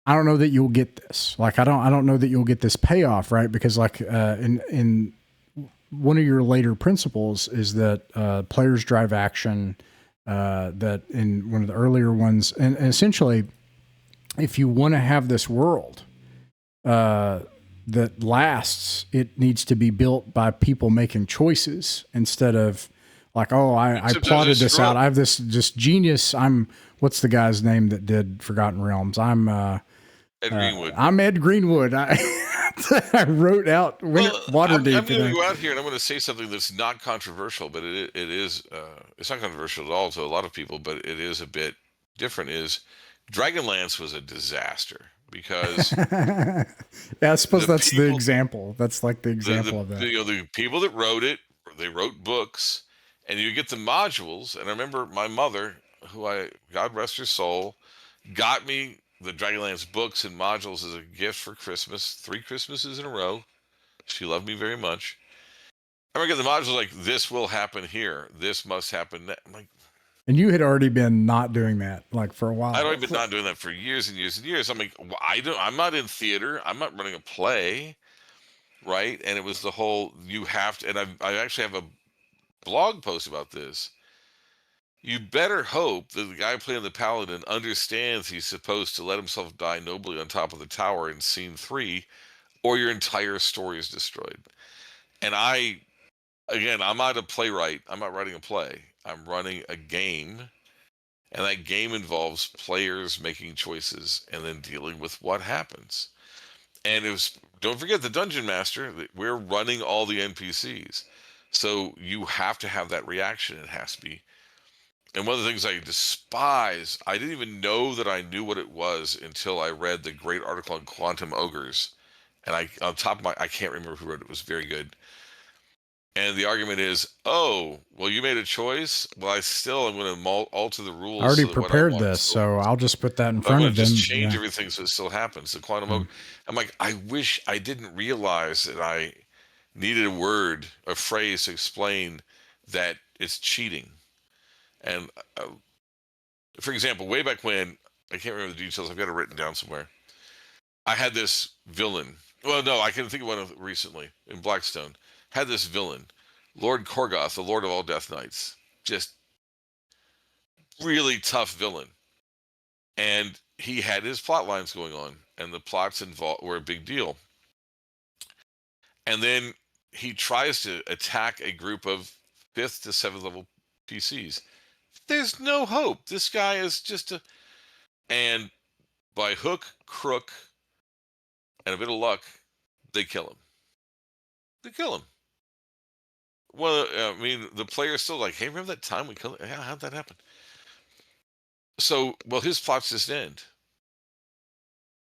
I don't know that you'll get this. Like, I don't know that you'll get this payoff, right? Because like, in one of your later principles is that, players drive action, that in one of the earlier ones, and essentially if you want to have this world, that lasts, it needs to be built by people making choices instead of like, oh, I plotted this out. I have this genius. What's the guy's name that did Forgotten Realms? I'm Ed Greenwood. I'm Ed Greenwood. I wrote out Waterdeep. I'm going to go out here and I'm going to say something that's not controversial, but it is. It's not controversial at all to a lot of people, but it is a bit different. Is Dragonlance was a disaster. Because yeah, I suppose that's the example. That's like the example of that. The people that wrote it, they wrote books, and you get the modules. And I remember my mother, God rest her soul, got me the Dragonlance books and modules as a gift for Christmas, 3 Christmases in a row. She loved me very much. I remember getting the modules like, this will happen here. This must happen. I'm like, and you had already been not doing that, like, for a while. I'd already been not doing that for years and years and years. I'm like, I'm not in theater. I'm not running a play, right? And it was the whole, you have to, and I actually have a blog post about this. You better hope that the guy playing the paladin understands he's supposed to let himself die nobly on top of the tower in scene 3, or your entire story is destroyed. And I'm not a playwright. I'm not writing a play. I'm running a game, and that game involves players making choices and then dealing with what happens. And don't forget the dungeon master, we're running all the NPCs. So you have to have that reaction. It has to be. And one of the things I despise, I didn't even know that I knew what it was until I read the great article on quantum ogres. And I can't remember who wrote it. It was very good. And the argument is, oh, well, you made a choice. Well, I still am going to alter the rules. I already prepared this, so I'll just put that in front of them. Just change everything so it still happens. The quantum ogre. I'm like, I wish I didn't realize that I needed a phrase to explain that it's cheating. And for example, way back when, I can't remember the details. I've got it written down somewhere. I had this villain. Well, no, I can think of one recently in Blackstone. Had this villain, Lord Korgoth, the Lord of all Death Knights. Just really tough villain. And he had his plot lines going on, and the plots involved were a big deal. And then he tries to attack a group of 5th to 7th level PCs. There's no hope. This guy is just and by hook, crook, and a bit of luck, they kill him. Well, I mean, the player's still like, hey, remember that time we killed him? How'd that happen? So, well, his plots just end.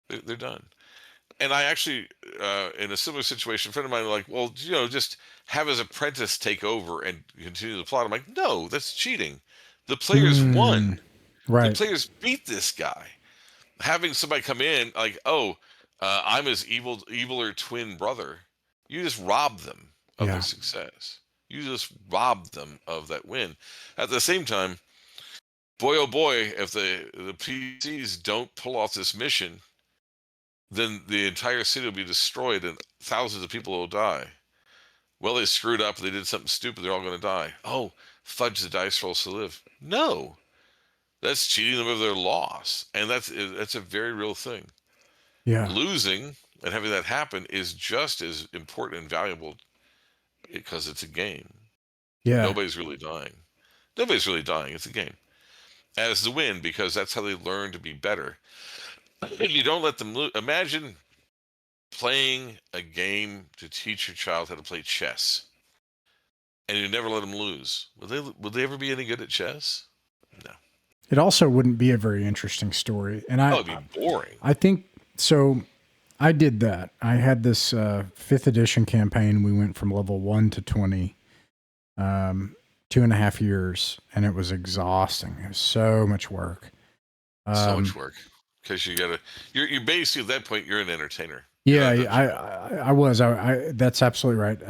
They're done. And I actually, in a similar situation, a friend of mine was like, well, just have his apprentice take over and continue the plot. I'm like, no, that's cheating. The players won. Mm, The right. players beat this guy. Having somebody come in like, oh, I'm his eviler twin brother. You just rob them of their Yeah. success. You just rob them of that win. At the same time, boy, oh boy, if the PCs don't pull off this mission, then the entire city will be destroyed and thousands of people will die. Well, they screwed up. They did something stupid. They're all going to die. Oh, fudge, the dice rolls to live. No, that's cheating them of their loss, and that's a very real thing. Yeah. Losing and having that happen is just as important and valuable because it's a game. Yeah. Nobody's really dying. Nobody's really dying. It's a game. As the win, because that's how they learn to be better. If you don't let them lose, imagine playing a game to teach your child how to play chess, and you never let them lose. Would they ever be any good at chess? No. It also wouldn't be a very interesting story. And Oh, it'd be boring. I think so. I did that. I had this 5th edition campaign. We went from level 1 to 20, 2.5 years, and it was exhausting. It was so much work. So much work because you're basically at that point you're an entertainer. Yeah, I was. I that's absolutely right.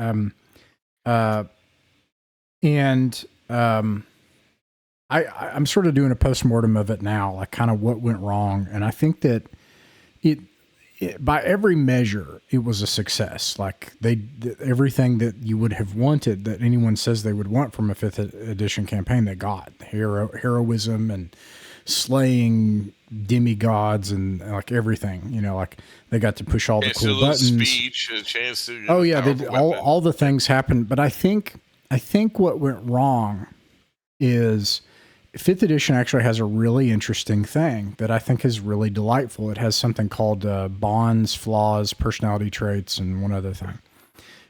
I'm sort of doing a postmortem of it now, like kind of what went wrong, and I think that it by every measure it was a success. Like everything that you would have wanted, that anyone says they would want from a 5th edition campaign, they got. Heroism and slaying demigods and like everything, like they got to push all the cool buttons. Speech, a chance to all the things happened. But I think what went wrong is 5th edition actually has a really interesting thing that I think is really delightful. It has something called bonds, flaws, personality traits, and one other thing.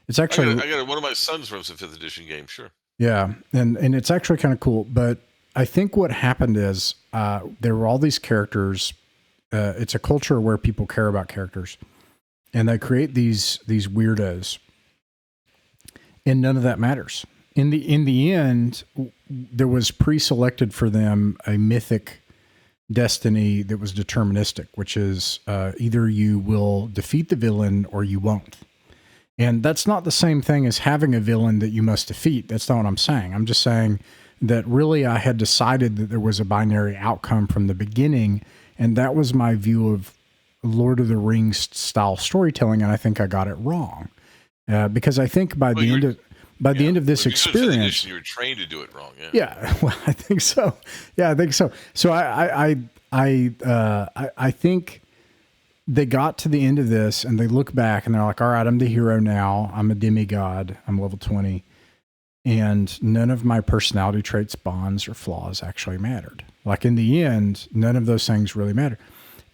It's actually I got one of my sons runs a 5th edition game. Sure. Yeah, and it's actually kind of cool. But I think what happened is there were all these characters. It's a culture where people care about characters, and they create these weirdos, and none of that matters. In the end, there was pre-selected for them a mythic destiny that was deterministic, which is either you will defeat the villain or you won't. And that's not the same thing as having a villain that you must defeat. That's not what I'm saying. I'm just saying that really I had decided that there was a binary outcome from the beginning, and that was my view of Lord of the Rings style storytelling, and I think I got it wrong. Because I think by the end of this experience, you were trained to do it wrong. Yeah, well, I think so. Yeah, I think so. So I think they got to the end of this and they look back and they're like, all right, I'm the hero now. I'm a demigod. I'm level 20. And none of my personality traits, bonds, or flaws actually mattered. Like in the end, none of those things really mattered.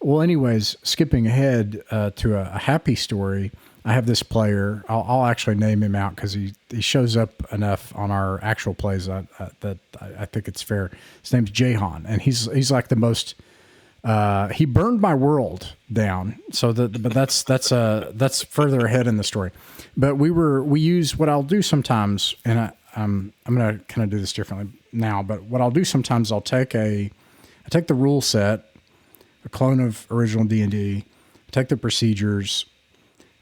Well, anyways, skipping ahead to a happy story, I have this player. I'll actually name him out because he shows up enough on our actual plays that I think it's fair. His name's Jahan, and he's like the most. He burned my world down. But that's further ahead in the story. But we use what I'll do sometimes, and I'm gonna kind of do this differently now. But what I'll do sometimes, I take the rule set, a clone of original D&D, take the procedures.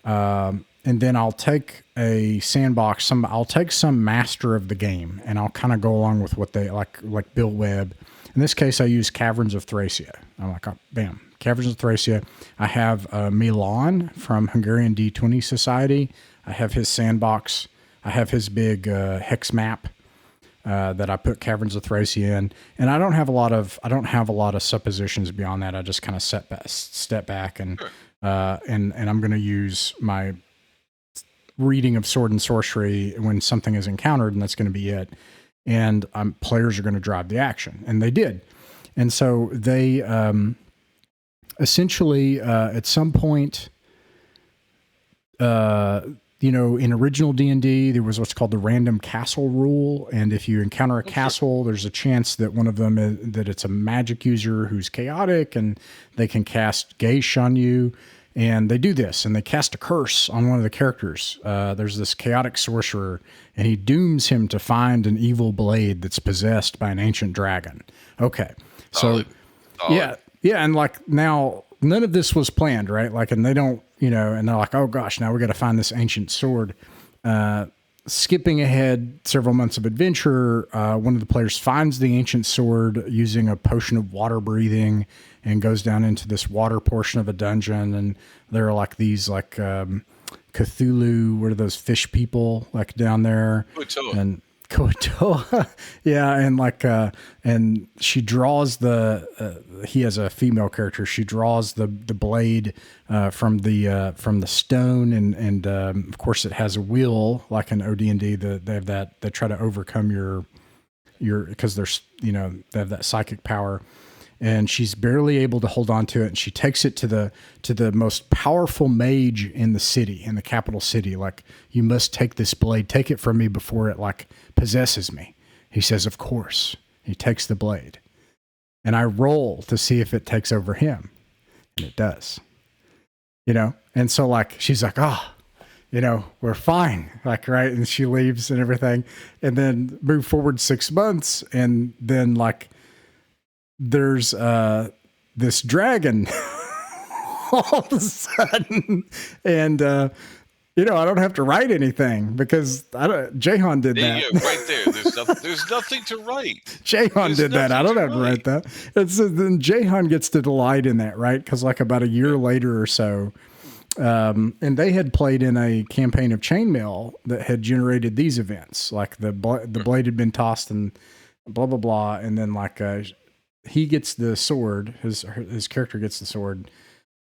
And then I'll take a sandbox. I'll take some master of the game, and I'll kind of go along with what they like Bill Webb. In this case, I use Caverns of Thracia. I'm like, oh, bam, Caverns of Thracia. I have Milan from Hungarian D20 Society. I have his sandbox. I have his big hex map that I put Caverns of Thracia in, and I don't have a lot of suppositions beyond that. I just kind of step back and. Sure. And I'm going to use my reading of Sword and Sorcery when something is encountered, and that's going to be it. And players are going to drive the action, and they did. And so they essentially at some point, in original D&D, there was what's called the random castle rule. And if you encounter a castle, there's a chance that one of them that it's a magic user who's chaotic and they can cast Geish on you. And they do this, and they cast a curse on one of the characters. There's this chaotic sorcerer, and he dooms him to find an evil blade that's possessed by an ancient dragon. Okay. So, yeah. And like now, none of this was planned, right? Like, and they don't, and they're like, oh gosh, now we got to find this ancient sword. Skipping ahead several months of adventure, one of the players finds the ancient sword using a potion of water breathing and goes down into this water portion of a dungeon. And there are like these Cthulhu, what are those fish people like down there? And Kotoa. Yeah. And and she draws he has a female character. She draws the blade from the stone. And of course it has a wheel like an OD&D. They have that, they try to overcome your, because there's, they have that psychic power. And she's barely able to hold on to it. And she takes it to the most powerful mage in the city, in the capital city. Like, you must take this blade, take it from me before it like possesses me. He says, of course. He takes the blade. And I roll to see if it takes over him. And it does. And so like, she's like, we're fine. Like, right. And she leaves and everything. And then move forward 6 months. And then like, there's this dragon all of a sudden, and I don't have to write anything because Jahan did that. Yeah, right there. There's nothing to write. Jahan did that. I don't have to write that. Then Jahan gets to delight in that, right? Because like about a year later or so, and they had played in a campaign of Chainmail that had generated these events, like the blade had been tossed and blah blah blah, and then like he gets the sword, his character gets the sword,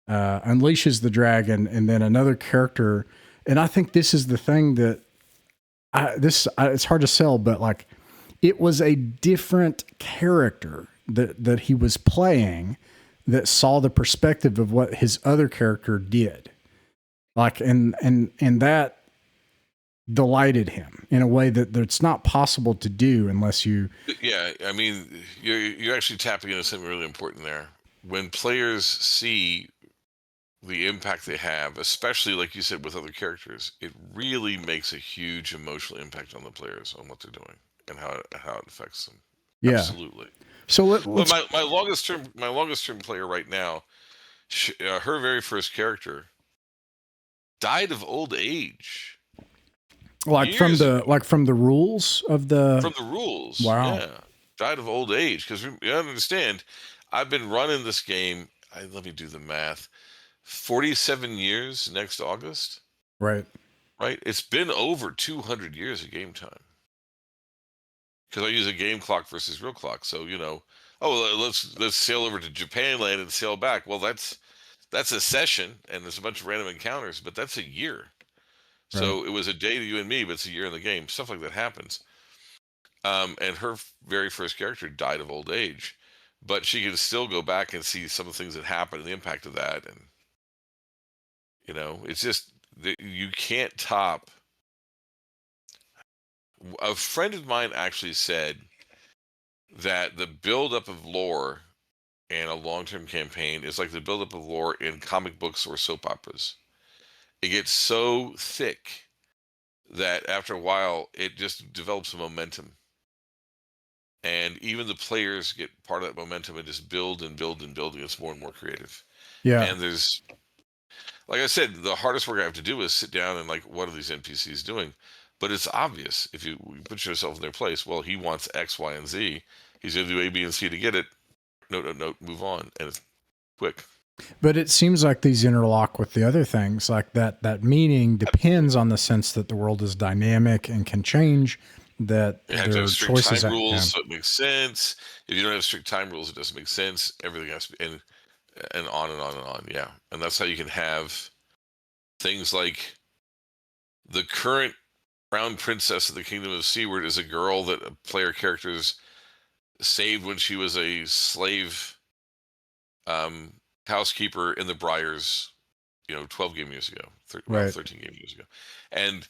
unleashes the dragon, and then another character. And I think this is the thing that it's hard to sell, but like it was a different character that he was playing that saw the perspective of what his other character did. Like, and that delighted him in a way that it's not possible to do unless you. Yeah, I mean, you're actually tapping into something really important there. When players see the impact they have, especially like you said with other characters, it really makes a huge emotional impact on the players, on what they're doing and how it affects them. Yeah, absolutely. So let's my longest term player right now, her very first character died of old age. Like from the rules of the... From the rules. Wow. Yeah. Died of old age. Because you understand, I've been running this game, let me do the math, 47 years next August. Right. Right? It's been over 200 years of game time. Because I use a game clock versus real clock. So, let's sail over to Japan land and sail back. Well, that's a session, and there's a bunch of random encounters, but that's a year. So it was a day to you and me, but it's a year in the game. Stuff like that happens. And her very first character died of old age, but she can still go back and see some of the things that happened and the impact of that. And, it's just, you can't top. A friend of mine actually said that the buildup of lore in a long-term campaign is like the buildup of lore in comic books or soap operas. It gets so thick that after a while, it just develops a momentum. And even the players get part of that momentum and just build and build and build. It's more and more creative. Yeah. And there's, like I said, the hardest work I have to do is sit down and like, what are these NPCs doing? But it's obvious if you put yourself in their place. Well, he wants X, Y, and Z. He's going to do A, B, and C to get it. Note, move on. And it's quick. But it seems like these interlock with the other things, like that meaning depends on the sense that the world is dynamic and can change, that you have to there are have strict choices. Time rules, so it makes sense. If you don't have strict time rules, it doesn't make sense. Everything has to be, and on and on and on. Yeah. And that's how you can have things like the current crown princess of the Kingdom of Seaward is a girl that player characters saved when she was a slave housekeeper in the Briars 12 game years ago, Right. 13 game years ago, and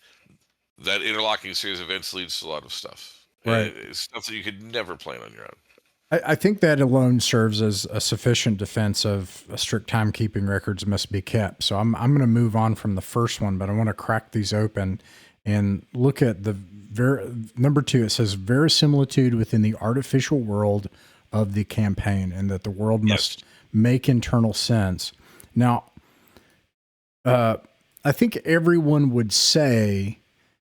that interlocking series of events leads to a lot of stuff. Right. It's stuff that you could never plan on your own. I think that alone serves as a sufficient defense of a strict timekeeping records must be kept. So I'm going to move on from the first one, but I want to crack these open and look at the number 2. It says verisimilitude within the artificial world of the campaign, and that the world must make internal sense. Now, I think everyone would say,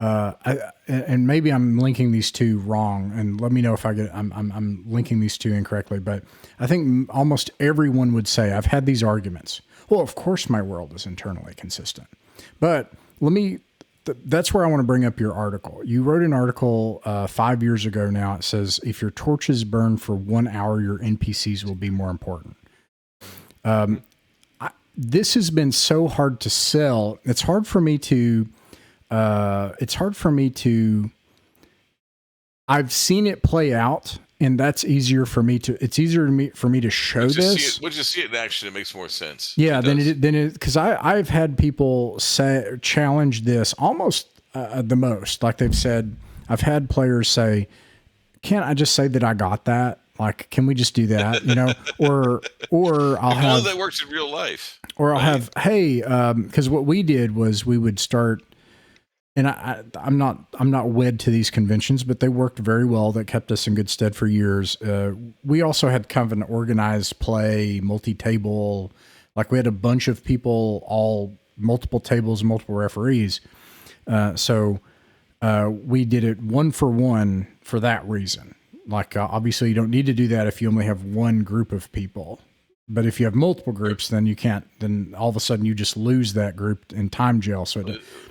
and maybe I'm linking these two wrong, and let me know if I'm linking these two incorrectly, but I think almost everyone would say, I've had these arguments. Well, of course my world is internally consistent, but that's where I want to bring up your article. You wrote an article 5 years ago now. It says, if your torches burn for 1 hour, your NPCs will be more important. This has been so hard to sell. It's hard for me to, I've seen it play out, and that's easier for me to, it's easier for me to show this. Once you see it in action, it makes more sense. Yeah. Because I've had people challenge this almost the most. Like they've said, I've had players say, can't I just say that I got that? Like, can we just do that? Or I'll have that works in real life. Or I'll have, hey, because what we did was we would start, and I'm not wed to these conventions, but they worked very well. That kept us in good stead for years. We also had kind of an organized play, multi-table, like we had a bunch of people, all multiple tables, multiple referees. So we did it 1-for-1 for that reason. Like, obviously you don't need to do that if you only have one group of people. But if you have multiple groups, then you can't, then all of a sudden you just lose that group in time jail. So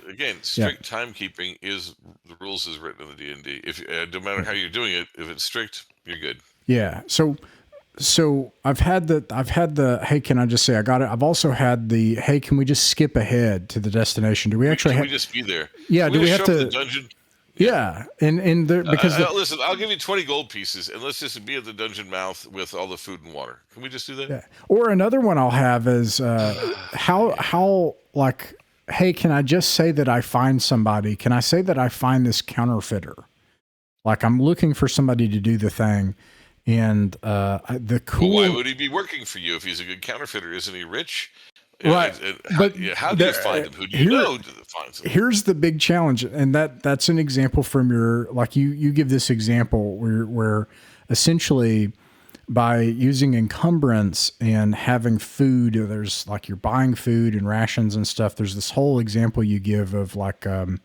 again, strict timekeeping is the rules as written in the D&D. If no matter how you're doing it, if it's strict, you're good. Yeah. So I've had the, hey, can I just say I got it? I've also had the, hey, can we just skip ahead to the destination? Do we actually have, we just be there? Yeah. Do we have to the dungeon? Yeah. And there, because listen, I'll give you 20 gold pieces, and let's just be at the dungeon mouth with all the food and water. Can we just do that? Yeah. Or another one I'll have is how like, hey, can I just say that I find somebody? Can I say that I find this counterfeiter? Like, I'm looking for somebody to do the thing, and the cool. Well, why would he be working for you if he's a good counterfeiter? Isn't he rich? Right. But how do you find them? Who do you know to find them? Here's the big challenge. And that's an example from your, like you give this example where essentially by using encumbrance and having food, there's like you're buying food and rations and stuff. There's this whole example you give of like, the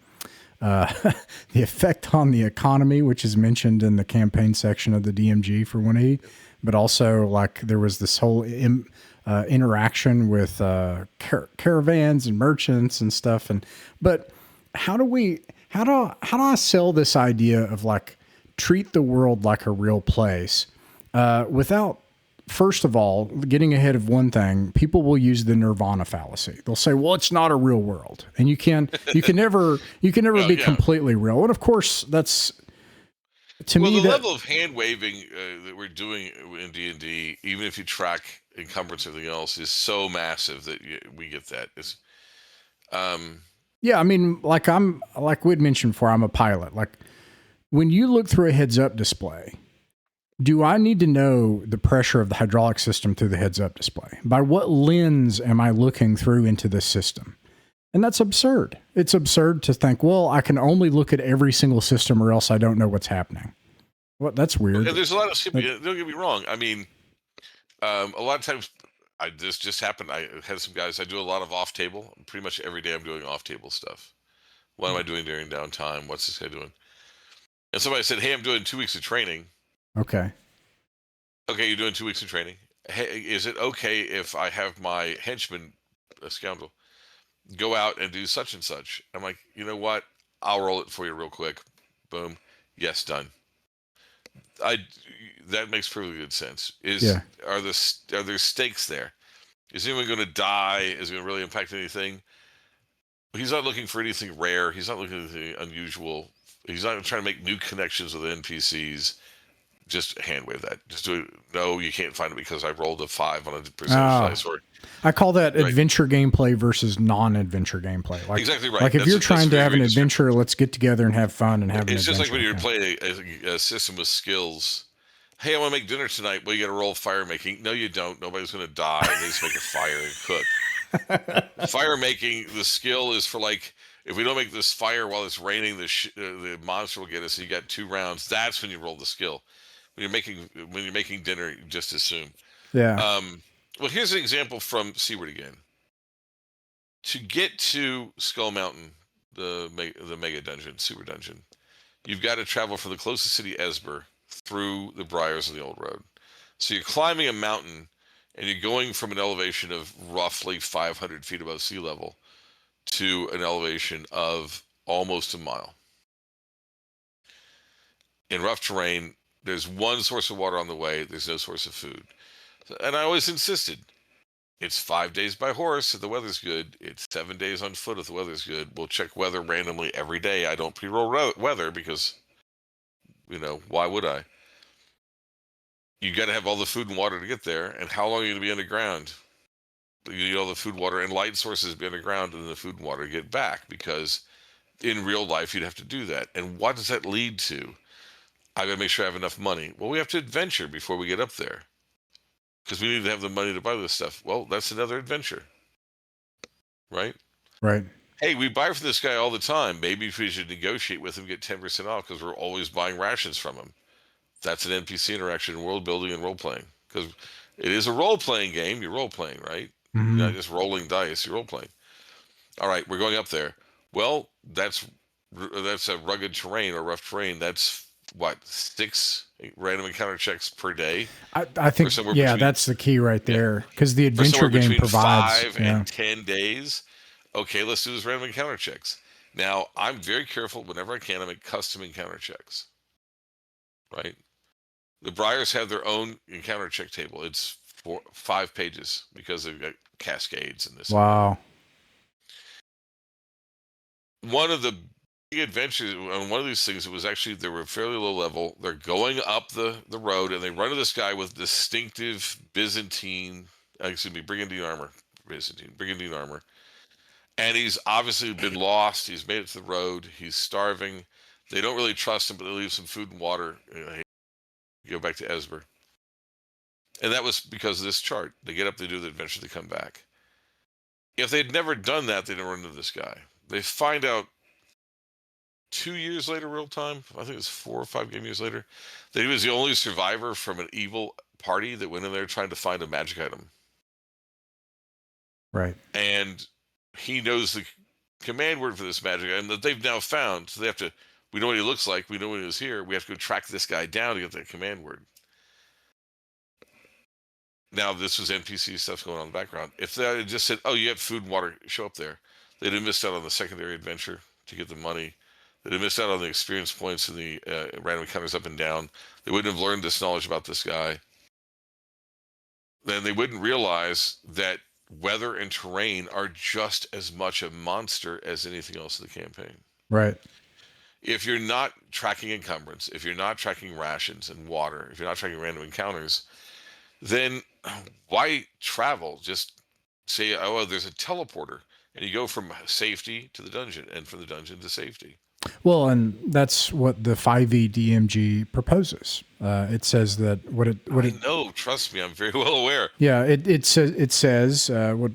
effect on the economy, which is mentioned in the campaign section of the DMG for 1E, but also like there was this whole, interaction with caravans and merchants and stuff. But how do I sell this idea of like treat the world like a real place without, first of all, getting ahead of one thing? People will use the nirvana fallacy. They'll say, well, it's not a real world, and you can never be completely real. And of course that's, to me, the level of hand waving that we're doing in D&D, even if you track encumbrance and everything else, is so massive that we get that. Yeah, I mean, like we'd mentioned before, I'm a pilot. Like when you look through a heads-up display, do I need to know the pressure of the hydraulic system through the heads-up display? By what lens am I looking through into this system? And that's absurd. It's absurd to think, well, I can only look at every single system or else I don't know what's happening. Well, that's weird. And there's a lot of skipping. Don't get me wrong. I mean, a lot of times, this just happened. I had some guys, I do a lot of off-table. Pretty much every day I'm doing off-table stuff. What am I doing during downtime? What's this guy doing? And somebody said, hey, I'm doing 2 weeks of training. Okay, you're doing 2 weeks of training. Hey, is it okay if I have my henchman, a scoundrel, go out and do such and such? I'm like, you know what? I'll roll it for you real quick. Boom. Yes, done. That makes perfectly good sense. Are there stakes there? Is anyone going to die? Is it going to really impact anything? He's not looking for anything rare. He's not looking for anything unusual. He's not trying to make new connections with NPCs. just hand wave that. Just do it. No, you can't find it because I rolled a 5 on a percentage Oh, dice. Or I call that right. adventure gameplay versus non-adventure gameplay. Like, Exactly right. like if you're trying to have an very adventure, let's get together and have fun and have an It's just like adventure. when you're Yeah. playing a system with skills. Hey, I want to make dinner tonight. Well, you got to roll fire making. No, you don't. Nobody's going to die. They just make a fire and cook. Fire making, the skill is for like, if we don't make this fire while it's raining, the monster will get us. And you got 2 rounds. That's when you roll the skill. When you're making dinner, you just assume. Yeah. Well, here's an example from Seaward again. To get to Skull Mountain, the mega dungeon, super dungeon, you've got to travel from the closest city, Esber, through the briars of the old road. So you're climbing a mountain, and you're going from an elevation of roughly 500 feet above sea level to an elevation of almost a mile. In rough terrain, there's one source of water on the way. There's no source of food. And I always insisted, it's 5 days by horse if the weather's good. It's 7 days on foot if the weather's good. We'll check weather randomly every day. I don't pre-roll weather because, why would I? You got to have all the food and water to get there. And how long are you going to be underground? You need all the food, water, and light sources to be underground, and the food and water to get back, because in real life you'd have to do that. And what does that lead to? I got to make sure I have enough money. Well, we have to adventure before we get up there, because we need to have the money to buy this stuff. Well, that's another adventure, right? Right. Hey, we buy from this guy all the time. Maybe if we should negotiate with him, get 10% off, because we're always buying rations from him. That's an NPC interaction, world building, and role playing. Because it is a role playing game. You're role playing, right? Mm-hmm. You're not just rolling dice. You're role playing. All right, we're going up there. Well, that's a rugged terrain or rough terrain. That's what, 6 random encounter checks per day. I think, that's the key right there, because the adventure game between provides 5 and 10 days. Okay, let's do this random encounter checks. Now, I'm very careful whenever I can. I make custom encounter checks. Right? The Briars have their own encounter check table. It's 5 pages because they've got cascades and this. Wow. One of the big adventures on one of these things, it was actually, they were fairly low level. They're going up the road, and they run into this guy with distinctive Brigandine armor. And he's obviously been lost. He's made it to the road. He's starving. They don't really trust him, but they leave some food and water. Go back to Esber. And that was because of this chart. They get up, they do the adventure, they come back. If they'd never done that, they'd never run into this guy. They find out 2 years later, real time, I think it's 4 or 5 game years later, that he was the only survivor from an evil party that went in there trying to find a magic item. Right. And he knows the command word for this magic item that they've now found. So we know what he looks like, we know when he was here, we have to go track this guy down to get that command word. Now, this was NPC stuff going on in the background. If they had just said, oh, you have food and water, show up there, they'd have missed out on the secondary adventure to get the money. They'd have missed out on the experience points and the random encounters up and down. They wouldn't have learned this knowledge about this guy. Then they wouldn't realize that weather and terrain are just as much a monster as anything else in the campaign. Right. If you're not tracking encumbrance, if you're not tracking rations and water, if you're not tracking random encounters, then why travel? Just say, oh, there's a teleporter, and you go from safety to the dungeon, and from the dungeon to safety. Well, and that's what the 5e DMG proposes. It says that No, trust me, I'm very well aware. Yeah, it says what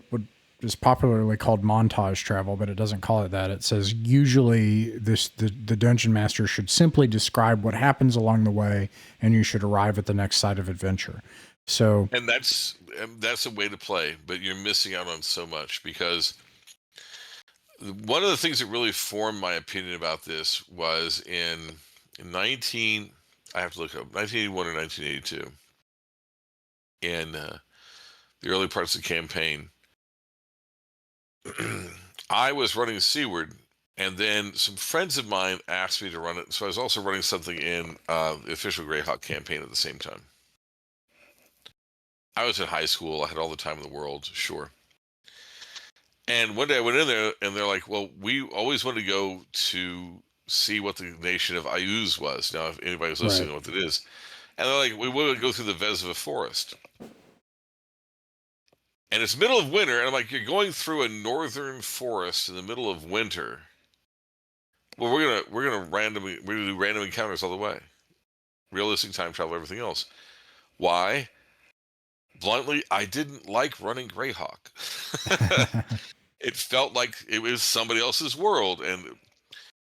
is popularly called montage travel, but it doesn't call it that. It says usually the dungeon master should simply describe what happens along the way, and you should arrive at the next site of adventure. So, and that's a way to play, but you're missing out on so much, because one of the things that really formed my opinion about this was in 1981 or 1982, in the early parts of the campaign. I was running Seaward, and then some friends of mine asked me to run it. So I was also running something in the official Greyhawk campaign at the same time. I was in high school. I had all the time in the world, sure. And one day I went in there, and they're like, well, we always wanted to go to see what the nation of Ayuz was. Now, if anybody's listening to what it is. And they're like, we want to go through the Vesva forest. And it's middle of winter, and I'm like, you're going through a northern forest in the middle of winter. Well, we're gonna do random encounters all the way. Realistic time travel, everything else. Why? Bluntly, I didn't like running Greyhawk. It felt like it was somebody else's world, and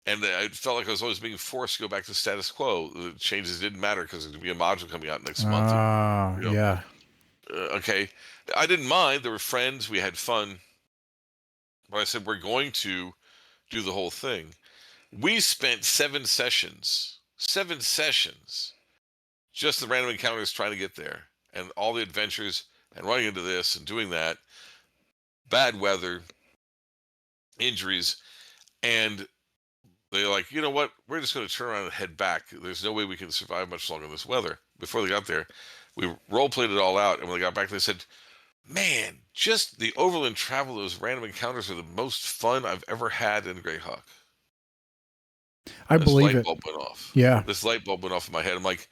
I felt like I was always being forced to go back to status quo. The changes didn't matter because there's going to be a module coming out next month. And, Yeah. Okay. I didn't mind. There were friends. We had fun. But I said, we're going to do the whole thing. We spent 7 sessions, just the random encounters trying to get there. And all the adventures and running into this and doing that. Bad weather, injuries. And they're like, you know what? We're just going to turn around and head back. There's no way we can survive much longer in this weather. Before they got there, we role played it all out. And when they got back, they said, man, just the overland travel, those random encounters are the most fun I've ever had in Greyhawk. I believe it. Light bulb went off. Yeah. This light bulb went off in my head. I'm like,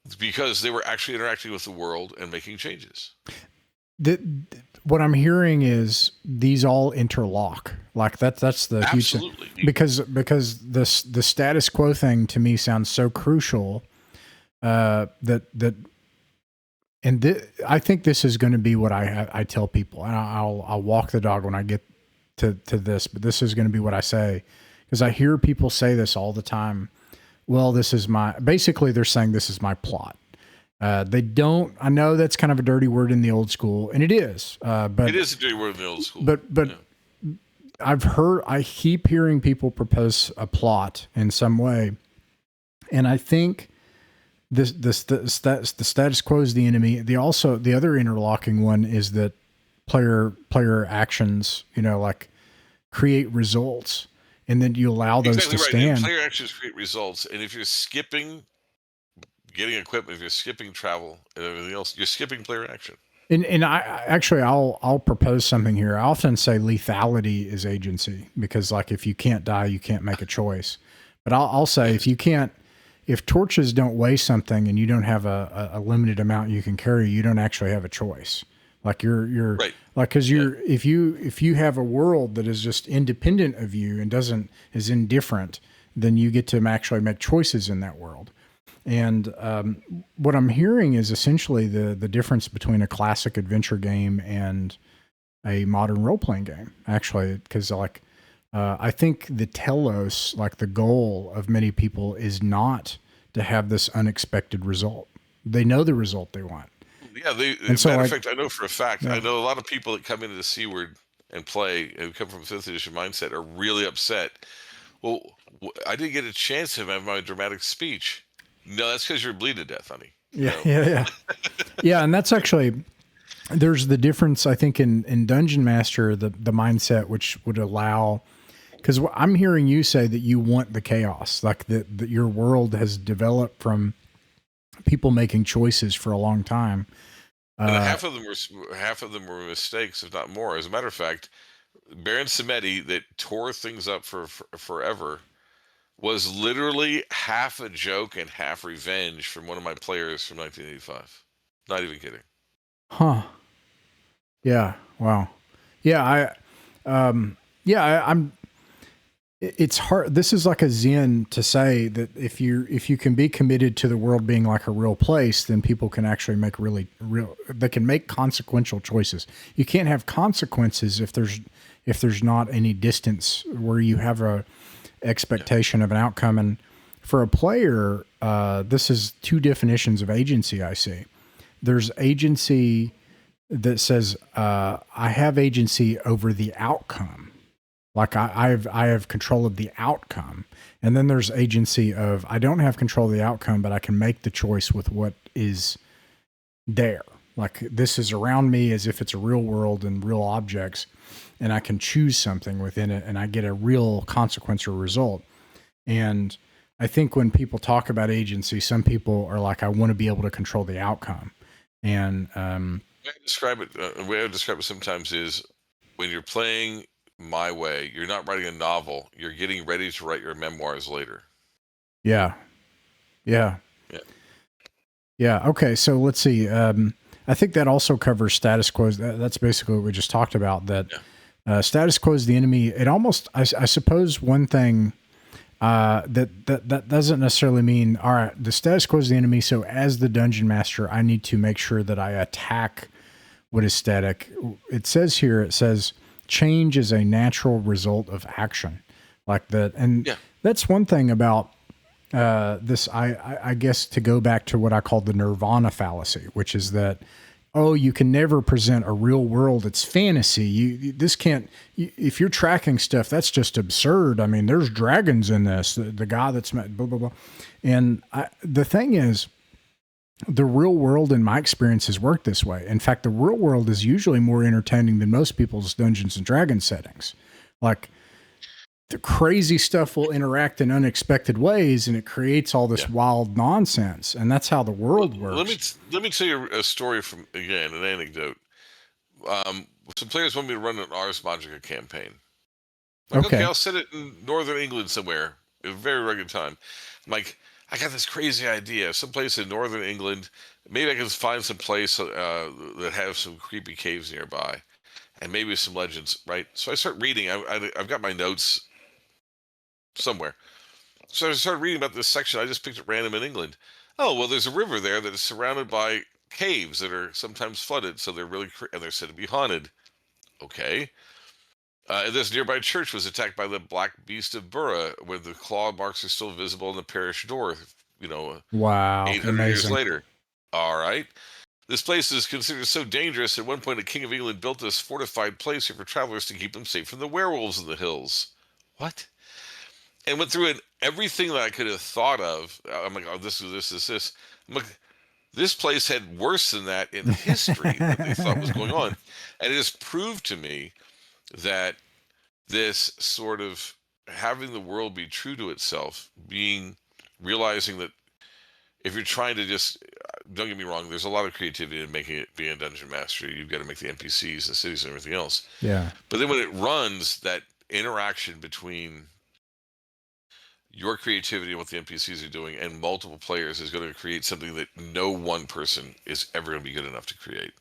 it's because they were actually interacting with the world and making changes. What I'm hearing is these all interlock. Like that's the Absolutely. huge because the status quo thing to me sounds so crucial. I think this is going to be what I tell people, and I'll walk the dog when I get to this, but this is going to be what I say, because I hear people say this all the time. Well, basically they're saying this is my plot. They don't. I know that's kind of a dirty word in the old school, and it is. But it is a dirty word in the old school. But yeah. I keep hearing people propose a plot in some way, and I think the status quo is the enemy. The other interlocking one is that player actions, like create results, and then you allow those to stand. And player actions create results, and if you're skipping getting equipment, if you're skipping travel and everything else, you're skipping player action. And I'll propose something here. I often say lethality is agency, because like if you can't die, you can't make a choice. But I'll say if torches don't weigh something and you don't have a limited amount you can carry, you don't actually have a choice. Like you're right. Like, cause if you have a world that is just independent of you and is indifferent, then you get to actually make choices in that world. And what I'm hearing is essentially the difference between a classic adventure game and a modern role-playing game, actually, because I think the telos, like the goal of many people, is not to have this unexpected result. They know the result they want. Yeah, matter of fact, I know for a fact, I know a lot of people that come into the Seaward and play and come from a 5th edition mindset are really upset. Well, I didn't get a chance to have my dramatic speech. No, that's because you're bleeding to death, honey. Yeah, and that's actually, there's the difference, I think, in Dungeon Master, the mindset which would allow, because I'm hearing you say that you want the chaos, like that your world has developed from people making choices for a long time. And half of them were mistakes, if not more. As a matter of fact, Baron Samedi, that tore things up for forever, was literally half a joke and half revenge from one of my players from 1985. Not even kidding. Huh. Yeah. Wow. Yeah. I'm. It's hard. This is like a Zen to say that if you can be committed to the world being like a real place, then people can actually make they can make consequential choices. You can't have consequences if there's not any distance where you have a expectation of an outcome. And for a player, this is two definitions of agency I see. There's agency that says, I have agency over the outcome. Like I have control of the outcome. And then there's agency of, I don't have control of the outcome, but I can make the choice with what is there. Like this is around me as if it's a real world and real objects, and I can choose something within it and I get a real consequence or result. And I think when people talk about agency, some people are like, I want to be able to control the outcome. And the way I describe it sometimes is when you're playing my way, you're not writing a novel, you're getting ready to write your memoirs later. Yeah. Yeah. Okay. So let's see. I think that also covers status quo. That's basically what we just talked about. That status quo is the enemy. It almost, I suppose, one thing that doesn't necessarily mean, all right, the status quo is the enemy. So as the dungeon master, I need to make sure that I attack what is static. It says here, it says change is a natural result of action, like that. And that's one thing about this. I guess to go back to what I call the nirvana fallacy, which is that, oh, you can never present a real world. It's fantasy. This can't, if you're tracking stuff, that's just absurd. I mean, there's dragons in this, the guy that's met, blah, blah, blah. And the thing is, the real world, in my experience, has worked this way. In fact, the real world is usually more entertaining than most people's Dungeons and Dragons settings. Like, the crazy stuff will interact in unexpected ways, and it creates all this wild nonsense. And that's how the world works. Let me tell you a story from, again, an anecdote. Some players want me to run an Ars Magica campaign. Like, okay, I'll set it in Northern England somewhere at a very rugged time. I'm like, I got this crazy idea. Someplace in Northern England. Maybe I can find some place that has some creepy caves nearby, and maybe some legends, right? So I start reading. I've got my notes somewhere. So I started reading about this section. I just picked it random in England. Oh, well, there's a river there that is surrounded by caves that are sometimes flooded, so they're and they're said to be haunted. Okay. This nearby church was attacked by the Black Beast of Bura, where the claw marks are still visible in the parish door, wow, 800 years later. All right. This place is considered so dangerous, at one point, a king of England built this fortified place here for travelers to keep them safe from the werewolves in the hills. What? And went through it, everything that I could have thought of. I'm like, oh, this. I'm like, this place had worse than that in history that they thought was going on. And it has proved to me that this sort of having the world be true to itself, realizing that if you're trying to just, don't get me wrong, there's a lot of creativity in making it be a dungeon master. You've got to make the NPCs, the cities, and everything else. Yeah. But then when it runs, that interaction between your creativity and what the NPCs are doing and multiple players is going to create something that no one person is ever going to be good enough to create.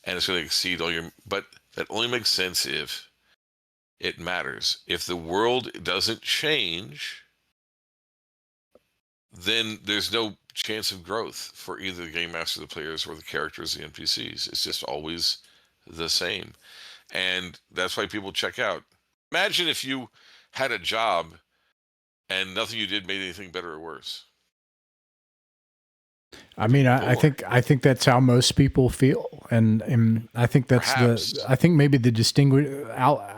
And it's going to exceed all your, but that only makes sense if it matters. If the world doesn't change, then there's no chance of growth for either the game master, the players, or the characters, the NPCs. It's just always the same. And that's why people check out. Imagine if you had a job and nothing you did made anything better or worse. I mean, I think that's how most people feel, and I think that's Perhaps. I think maybe the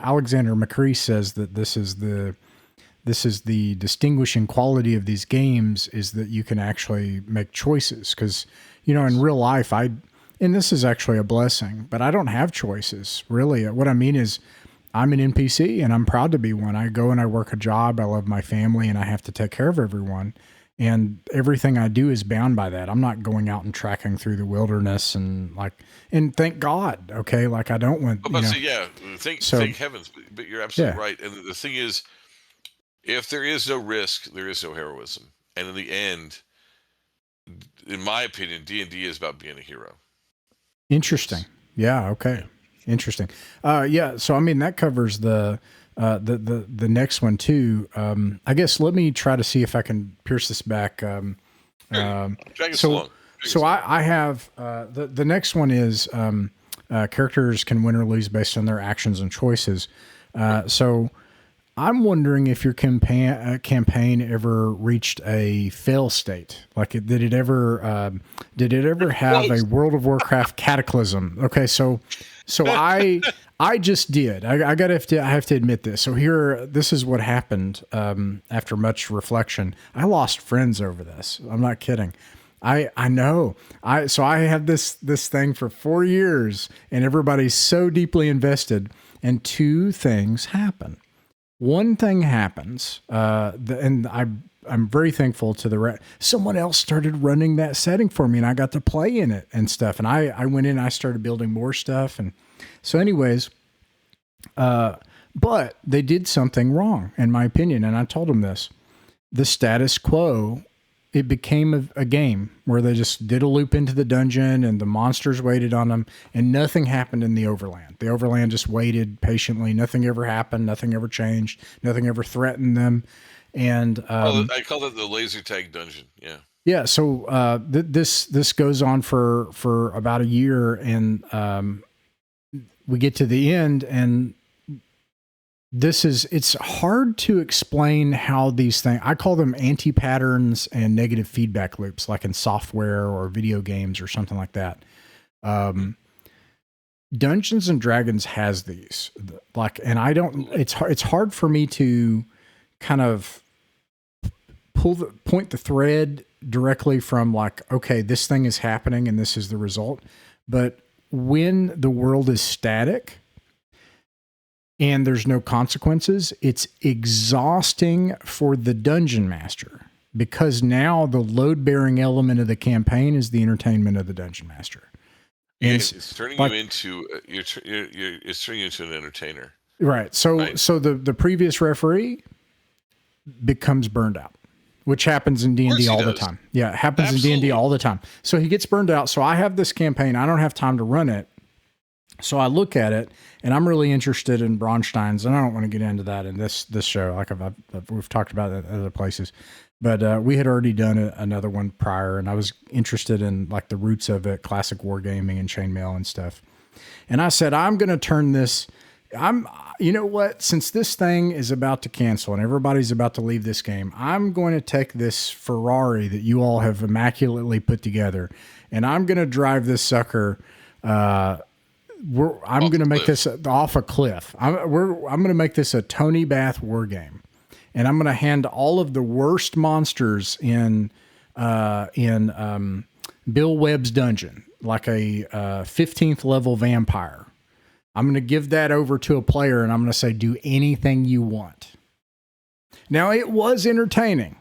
Alexander McCree says that this is the distinguishing quality of these games is that you can actually make choices, because in real life and this is actually a blessing, but I don't have choices really. What I mean is, I'm an NPC and I'm proud to be one. I go and I work a job. I love my family and I have to take care of everyone. And everything I do is bound by that. I'm not going out and tracking through the wilderness and thank God. Okay. Like I don't want, thank heavens, but you're absolutely right. And the thing is, if there is no risk, there is no heroism. And in the end, in my opinion, D&D is about being a hero. Interesting. Yeah. Okay. Interesting. So, I mean, that covers the next one too. I guess let me try to see if I can pierce this back. I have, the next one is, characters can win or lose based on their actions and choices. So I'm wondering if your campaign ever reached a fail state. Like, did it ever have a World of Warcraft cataclysm? Okay. So I just did. I have to admit this. So this is what happened. After much reflection, I lost friends over this. I'm not kidding. I know. So I had this thing for 4 years, and everybody's so deeply invested. And two things happen. One thing happens, and I'm very thankful to someone else started running that setting for me, and I got to play in it and stuff. And I went in, I started building more stuff. And so anyways, but they did something wrong, in my opinion. And I told them this: the status quo it became a game where they just did a loop into the dungeon and the monsters waited on them and nothing happened in the overland. The overland just waited patiently. Nothing ever happened. Nothing ever changed. Nothing ever threatened them. And I call it the laser tag dungeon. Yeah. Yeah. So this goes on for about a year, and we get to the end, and it's hard to explain how these things, I call them anti-patterns and negative feedback loops, like in software or video games or something like that. Dungeons and Dragons has these, like, and it's hard for me to kind of point the thread directly from like, okay, this thing is happening and this is the result. But when the world is static and there's no consequences, it's exhausting for the dungeon master, because now the load-bearing element of the campaign is the entertainment of the dungeon master. And it's turning you into it's turning you into an entertainer. Right. So the previous referee becomes burned out, which happens in D&D all the time. Yeah, it happens in D&D all the time. So he gets burned out. So I have this campaign. I don't have time to run it. So I look at it, and I'm really interested in Braunsteins, and I don't want to get into that in this show. Like we've talked about it at other places, but we had already done another one prior, and I was interested in like the roots of it, classic wargaming and chainmail and stuff. And I said, I'm going to turn this. You know what? Since this thing is about to cancel and everybody's about to leave this game, I'm going to take this Ferrari that you all have immaculately put together, and I'm going to drive this sucker. I'm going to make this off a cliff. I'm going to make this a Tony Bath war game, and I'm going to hand all of the worst monsters in Bill Webb's dungeon, like a 15th level vampire. I'm going to give that over to a player, and I'm going to say, do anything you want. Now, it was entertaining.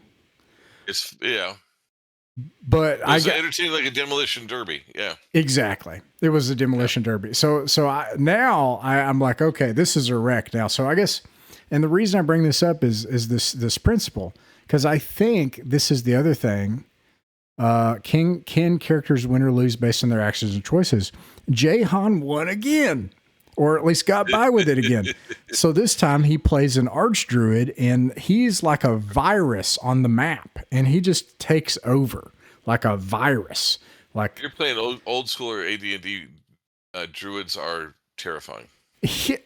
But I got entertaining, like a demolition derby. Yeah, exactly. It was a demolition derby. So I'm like, okay, this is a wreck now. So I guess, and the reason I bring this up is this principle, because I think this is the other thing. Can characters win or lose based on their actions and choices? Jahan won again, or at least got by with it again. So this time he plays an archdruid, and he's like a virus on the map, and he just takes over like a virus. Like, you're playing old school or AD&D, druids are terrifying. It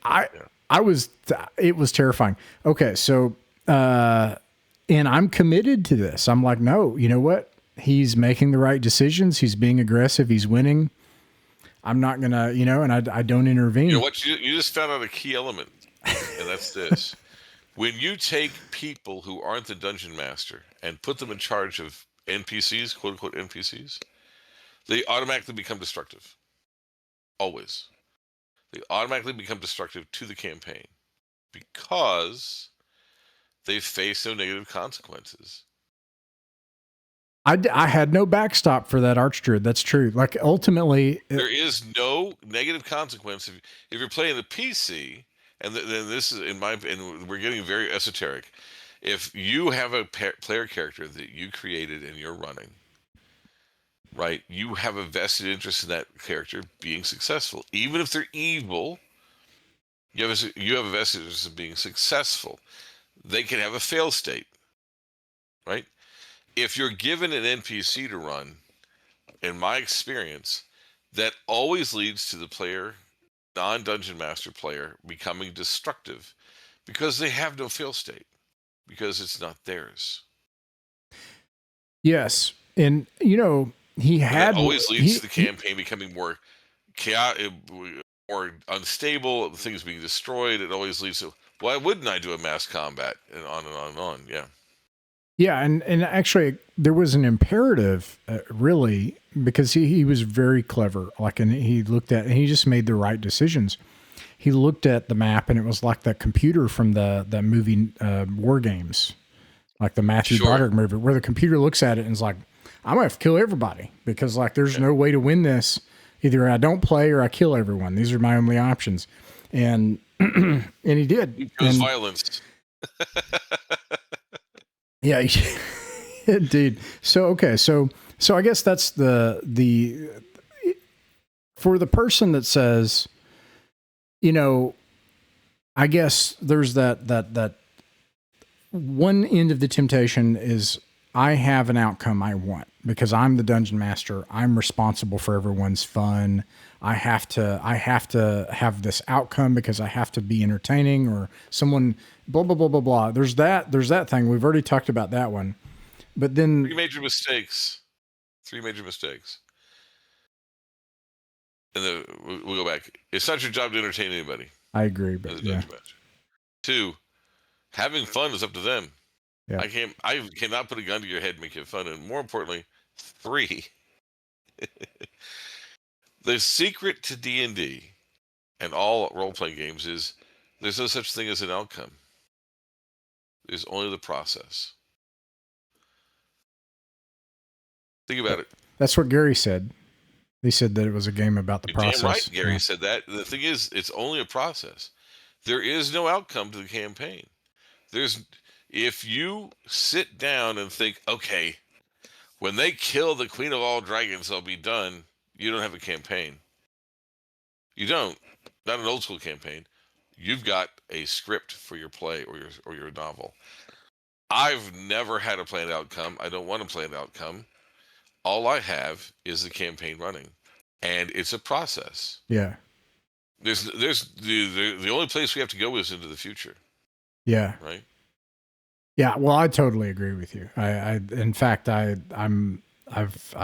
was terrifying. Okay, so and I'm committed to this. I'm like, no, you know what? He's making the right decisions. He's being aggressive. He's winning. I'm not going to, and I don't intervene. You know what? You just found out a key element, and that's this. When you take people who aren't the dungeon master and put them in charge of NPCs, quote unquote NPCs, they automatically become destructive. Always. They automatically become destructive to the campaign because they face no negative consequences. I had no backstop for that archdruid. That's true. Like, ultimately, there is no negative consequence if you're playing the PC, and then this is and we're getting very esoteric. If you have a player character that you created and you're running, right, you have a vested interest in that character being successful, even if they're evil. You have a vested interest in being successful. They can have a fail state, right? If you're given an NPC to run, in my experience, that always leads to the player, non-dungeon master player, becoming destructive because they have no fail state, because it's not theirs. Yes. And, that always leads to the campaign becoming more chaotic, more unstable, things being destroyed. It always leads to, why wouldn't I do a mass combat? And on and on and on. Yeah. Yeah, and actually, there was an imperative, really, because he was very clever. Like, and he looked at, and he just made the right decisions. He looked at the map, and it was like that computer from the movie War Games, like the Matthew Broderick movie, where the computer looks at it and is like, I'm gonna have to kill everybody because like there's no way to win this. Either I don't play or I kill everyone. These are my only options, and and he did. He chose violence. Yeah, Indeed. So okay, so I guess that's the for the person that says, I guess there's that one end of the temptation is I have an outcome I want because I'm the dungeon master. I'm responsible for everyone's fun. I have to have this outcome because I have to be entertaining or someone blah blah blah blah blah. There's that thing. We've already talked about that one. But then Three major mistakes. And we'll go back. It's not your job to entertain anybody. I agree, but yeah. 2, having fun is up to them. Yeah. I cannot put a gun to your head and make it fun. And more importantly, 3, the secret to D&D and all role-playing games is there's no such thing as an outcome. There's only the process. Think about it. That's what Gary said. He said that it was a game about the You're process. damn right, Gary said that. The thing is, it's only a process. There is no outcome to the campaign. If you sit down and think, okay, when they kill the Queen of all Dragons, they'll be done. You don't have a campaign. You don't. Not an old school campaign. You've got a script for your play or your novel. I've never had a planned outcome. I don't want a planned outcome. All I have is the campaign running, and it's a process. Yeah. There's the only place we have to go is into the future. Yeah. Right. Yeah. Well, I totally agree with you. In fact, I have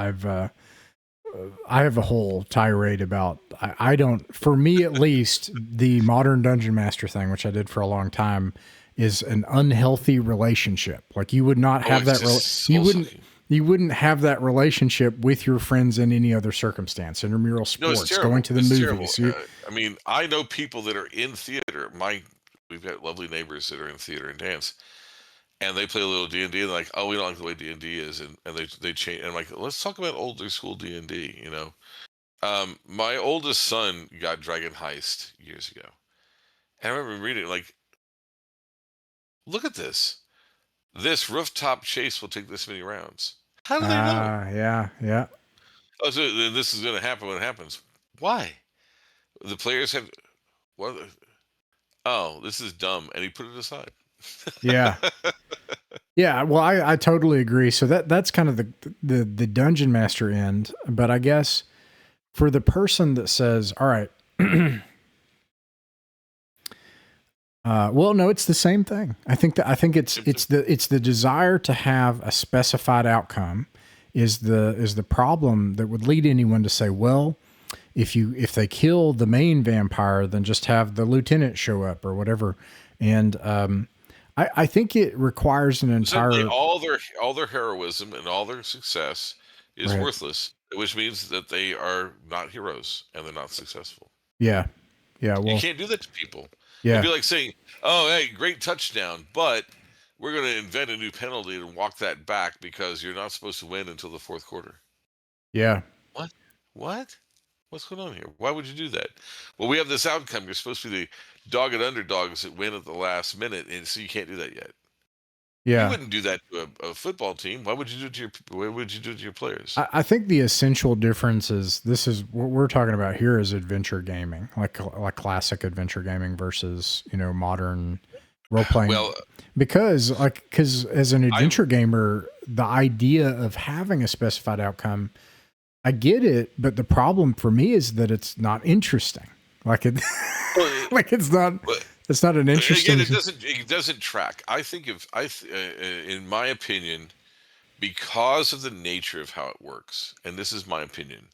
a whole tirade about, I don't, for me at least, the modern dungeon master thing, which I did for a long time, is an unhealthy relationship. Like you would not have you wouldn't have that relationship with your friends in any other circumstance. Intramural sports, going to the movies. I mean, I know people that are in theater. We've got lovely neighbors that are in theater and dance, and they play a little D&D, and they're like, oh, we don't like the way D&D is, and they change. And I'm like, let's talk about older school D&D. My oldest son got Dragon Heist years ago, and I remember reading it, like, look at this. This rooftop chase will take this many rounds. How do they know? Yeah. Oh, so this is going to happen when it happens. Why? The players have. What? Oh, this is dumb, and he put it aside. Yeah. Yeah. Well, I totally agree. So that's kind of the dungeon master end. But I guess for the person that says, all right. Well, no, it's the same thing. I think it's the desire to have a specified outcome is the problem that would lead anyone to say, well, if they kill the main vampire, then just have the lieutenant show up or whatever. And I think it requires an entire all their heroism and all their success is worthless, which means that they are not heroes and they're not successful. Yeah. Well, you can't do that to people. Yeah. It'd be like saying, oh, hey, great touchdown, but we're going to invent a new penalty and walk that back because you're not supposed to win until the fourth quarter. Yeah. What? What's going on here? Why would you do that? Well, we have this outcome. You're supposed to be the dogged underdogs that win at the last minute, and so you can't do that yet. Yeah. You wouldn't do that to a football team. Why would you do it to your players? I think the essential difference is this is what we're talking about here is adventure gaming, like classic adventure gaming versus, modern role playing. Well, because as an adventure gamer, the idea of having a specified outcome, I get it, but the problem for me is that it's not interesting. Like it's not. It's not an interesting. Again, it doesn't track. I think in my opinion, because of the nature of how it works, and this is my opinion,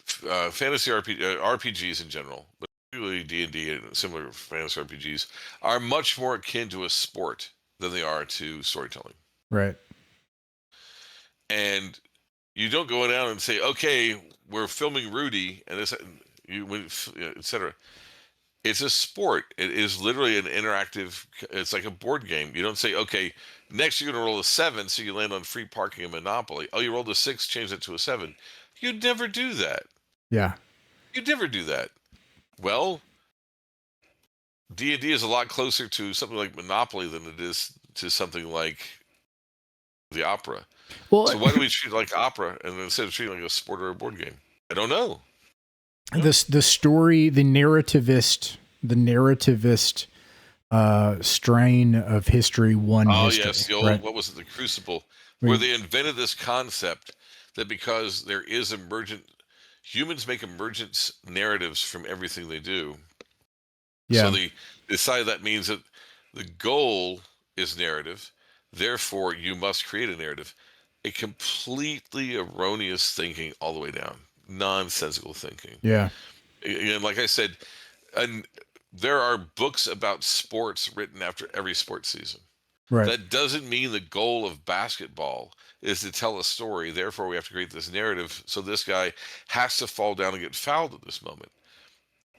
fantasy RPGs in general, but particularly D&D and similar fantasy RPGs, are much more akin to a sport than they are to storytelling. Right. And you don't go down and say, okay, we're filming Rudy, and this, etc. It's a sport. It is literally an interactive. It's like a board game. You don't say, okay, next you're going to roll a 7, so you land on free parking and Monopoly. Oh, you rolled a 6, change that to a 7. You'd never do that. Yeah. You'd never do that. Well, D&D is a lot closer to something like Monopoly than it is to something like the opera. Well, So why do we treat it like opera and instead of treating it like a sport or a board game? I don't know. the story, the narrativist strain of history won history. Yes, the old, right? what was it, the Crucible, where they invented this concept that because there is humans make emergent narratives from everything they do. Yeah. So they decided that means that the goal is narrative, therefore you must create a narrative. A completely erroneous thinking all the way down, nonsensical thinking. Yeah. And like I said, and there are books about sports written after every sports season. Right. That doesn't mean the goal of basketball is to tell a story. Therefore, we have to create this narrative. So this guy has to fall down and get fouled at this moment.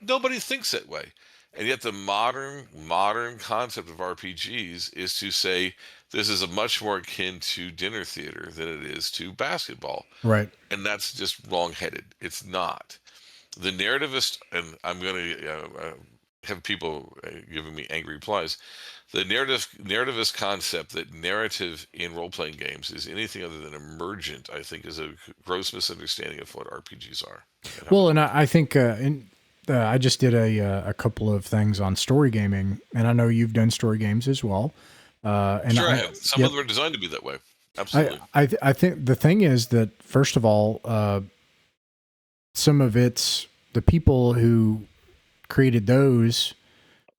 Nobody thinks that way. And yet the modern concept of RPGs is to say this is a much more akin to dinner theater than it is to basketball. Right. And that's just wrong-headed. It's not. The narrativist, and I'm going to have people giving me angry replies. The narrativist concept that narrative in role-playing games is anything other than emergent, I think, is a gross misunderstanding of what RPGs are. Well, and I think I just did a couple of things on story gaming, and I know you've done story games as well. And sure, I have. Some of them are designed to be that way. Absolutely. I think the thing is that, first of all, some of the people who created those,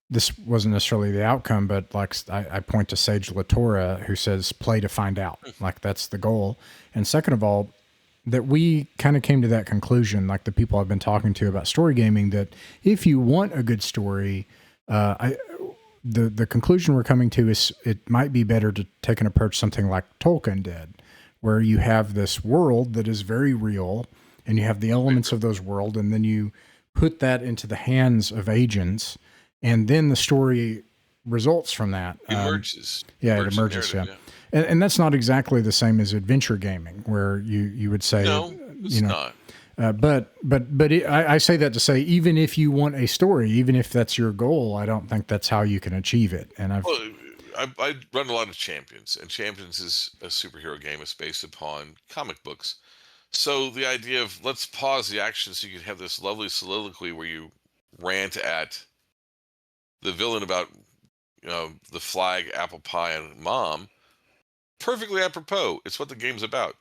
this wasn't necessarily the outcome, but like I point to Sage Latora, who says play to find out. Like that's the goal. And second of all, that we kind of came to that conclusion, like the people I've been talking to about story gaming, that if you want a good story, the conclusion we're coming to is it might be better to take an approach something like Tolkien did, where you have this world that is very real and you have the elements of those world, and then you put that into the hands of agents, and then the story results from that. Emerges. It emerges. Yeah. And that's not exactly the same as adventure gaming, where you would say, no, it's not. But I say that to say, even if you want a story, even if that's your goal, I don't think that's how you can achieve it. And I run a lot of Champions, and Champions is a superhero game. It's based upon comic books. So the idea of let's pause the action so you can have this lovely soliloquy where you rant at the villain about the flag, apple pie, and mom. Perfectly apropos. It's what the game's about.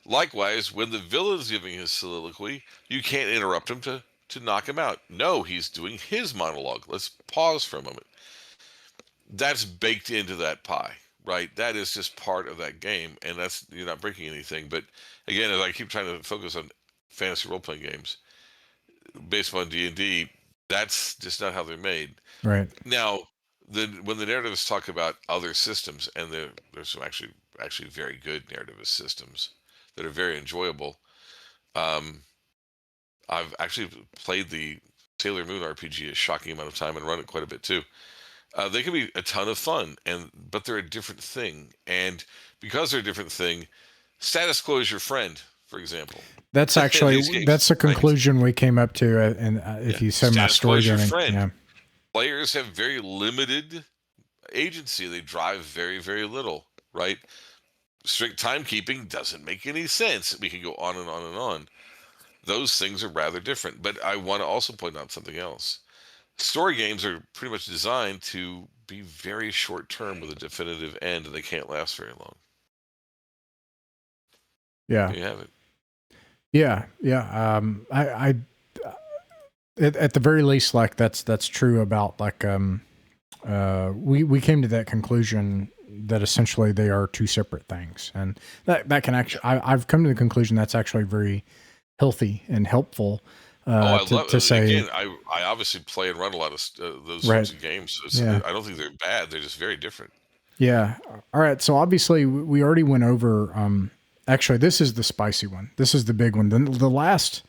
Likewise, when the villain's giving his soliloquy, you can't interrupt him to knock him out. No, he's doing his monologue. Let's pause for a moment. That's baked into that pie, right? That is just part of that game, and you're not breaking anything. But again, as I keep trying to focus on fantasy role-playing games based on D&D, that's just not how they're made. Right. Now, when the narrativists talk about other systems, and there's some actually very good narrativist systems that are very enjoyable. I've actually played the Sailor Moon RPG a shocking amount of time and run it quite a bit too. They can be a ton of fun, but they're a different thing. And because they're a different thing, status quo is your friend, for example. That's actually that's the conclusion we came up to. And if you say my story gaming, yeah. Players have very limited agency. They drive very, very little, right? Strict timekeeping doesn't make any sense. We can go on and on and on. Those things are rather different. But I want to also point out something else. Story games are pretty much designed to be very short term with a definitive end, and they can't last very long. Yeah. There you have it. Yeah. Yeah. I at the very least, like that's true about like, we came to that conclusion that essentially they are two separate things, and that can actually, I've come to the conclusion that's actually very healthy and helpful. I love to it. say, again, I obviously play and run a lot of those sorts of games. So I don't think they're bad. They're just very different. Yeah. All right. So obviously we already went over, actually this is the spicy one. This is the big one. The last,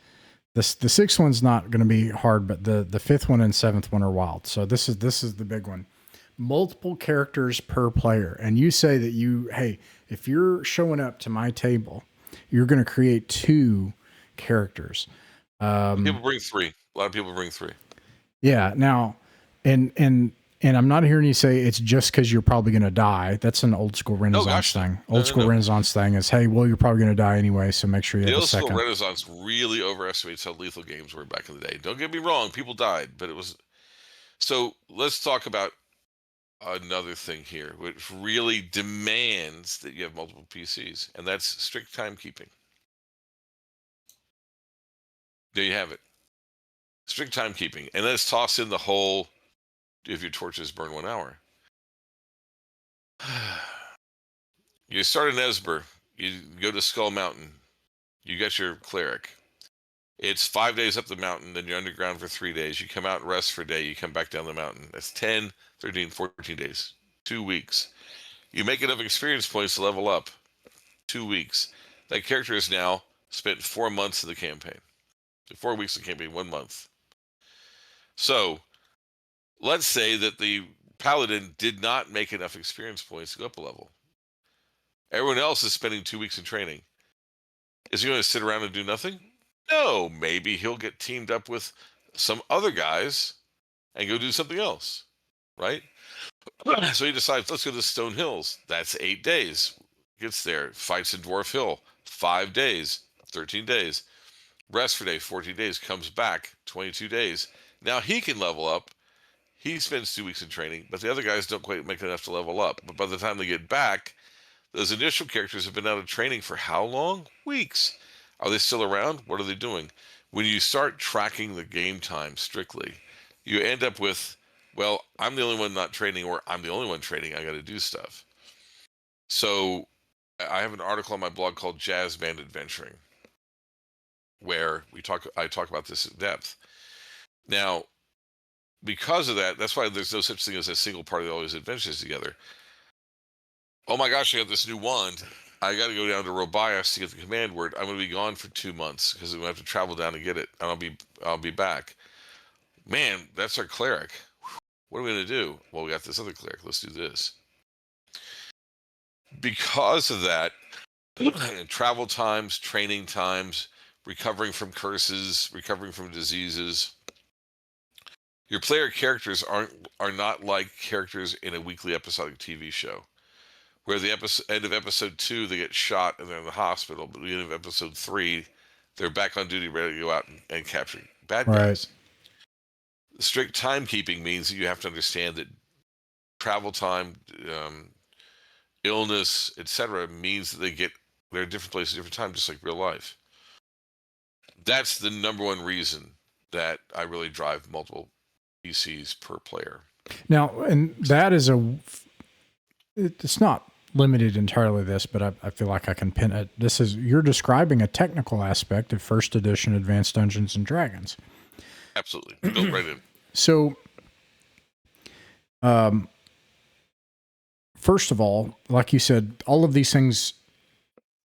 the sixth one's not going to be hard, but the fifth one and seventh one are wild. So this is the big one. Multiple characters per player. And you say that hey, if you're showing up to my table, you're going to create 2 characters. People bring 3. A lot of people bring 3. Yeah. Now, and And I'm not hearing you say it's just because you're probably going to die. That's an old school Renaissance thing. Old school Renaissance thing is, hey, well, you're probably going to die anyway, so make sure you have a second. The old school Renaissance really overestimates how lethal games were back in the day. Don't get me wrong, people died, but it was... So let's talk about another thing here, which really demands that you have multiple PCs, and that's strict timekeeping. There you have it. Strict timekeeping. And let's toss in the whole, if your torches burn 1 hour. You start in Esber, you go to Skull Mountain, you get your cleric. It's 5 days up the mountain, then you're underground for 3 days. You come out and rest for a day, you come back down the mountain. That's 10, 13, 14 days, 2 weeks. You make enough experience points to level up. 2 weeks. That character has now spent 4 months of the campaign. 4 weeks of the campaign, 1 month. So let's say that the paladin did not make enough experience points to go up a level. Everyone else is spending 2 weeks in training. Is he going to sit around and do nothing? No, maybe he'll get teamed up with some other guys and go do something else, right? So he decides, let's go to Stone Hills. That's 8 days. Gets there, fights in Dwarf Hill, 5 days, 13 days. Rest for day, 14 days, comes back, 22 days. Now he can level up. He spends 2 weeks in training, but the other guys don't quite make enough to level up. But by the time they get back, those initial characters have been out of training for how long? Weeks. Are they still around? What are they doing? When you start tracking the game time strictly, you end up with, well, I'm the only one not training, or I'm the only one training. I got to do stuff. So I have an article on my blog called Jazz Band Adventuring, where I talk about this in depth. Now, because of that, that's why there's no such thing as a single party that always adventures together. Oh my gosh, I got this new wand. I got to go down to Robias to get the command word. I'm going to be gone for 2 months because I'm going to have to travel down to get it, and I'll be back. Man, that's our cleric. What are we going to do? Well, we got this other cleric. Let's do this. Because of that, travel times, training times, recovering from curses, recovering from diseases. Your player characters are not like characters in a weekly episodic TV show, where the end of episode 2 they get shot and they're in the hospital, but at the end of episode 3 they're back on duty, ready to go out and capture bad guys. Strict timekeeping means that you have to understand that travel time, illness, etc., means that they're in different places at different times, just like real life. That's the number one reason that I really drive multiple PCs per player. Now, and that is it's not limited entirely to this, but I feel like I can pin it. You're describing a technical aspect of first edition Advanced Dungeons and Dragons. Absolutely. Built right in. So, first of all, like you said, all of these things,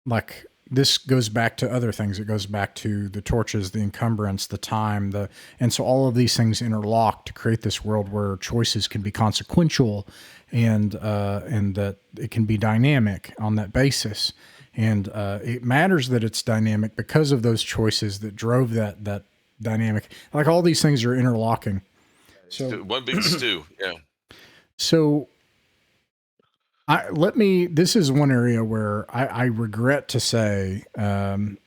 like this goes back to other things. It goes back to the torches, the encumbrance, the time, and so all of these things interlock to create this world where choices can be consequential and that it can be dynamic on that basis. And it matters that it's dynamic because of those choices that drove that dynamic. Like all these things are interlocking. So one big stew, yeah. So this is one area where I regret to say I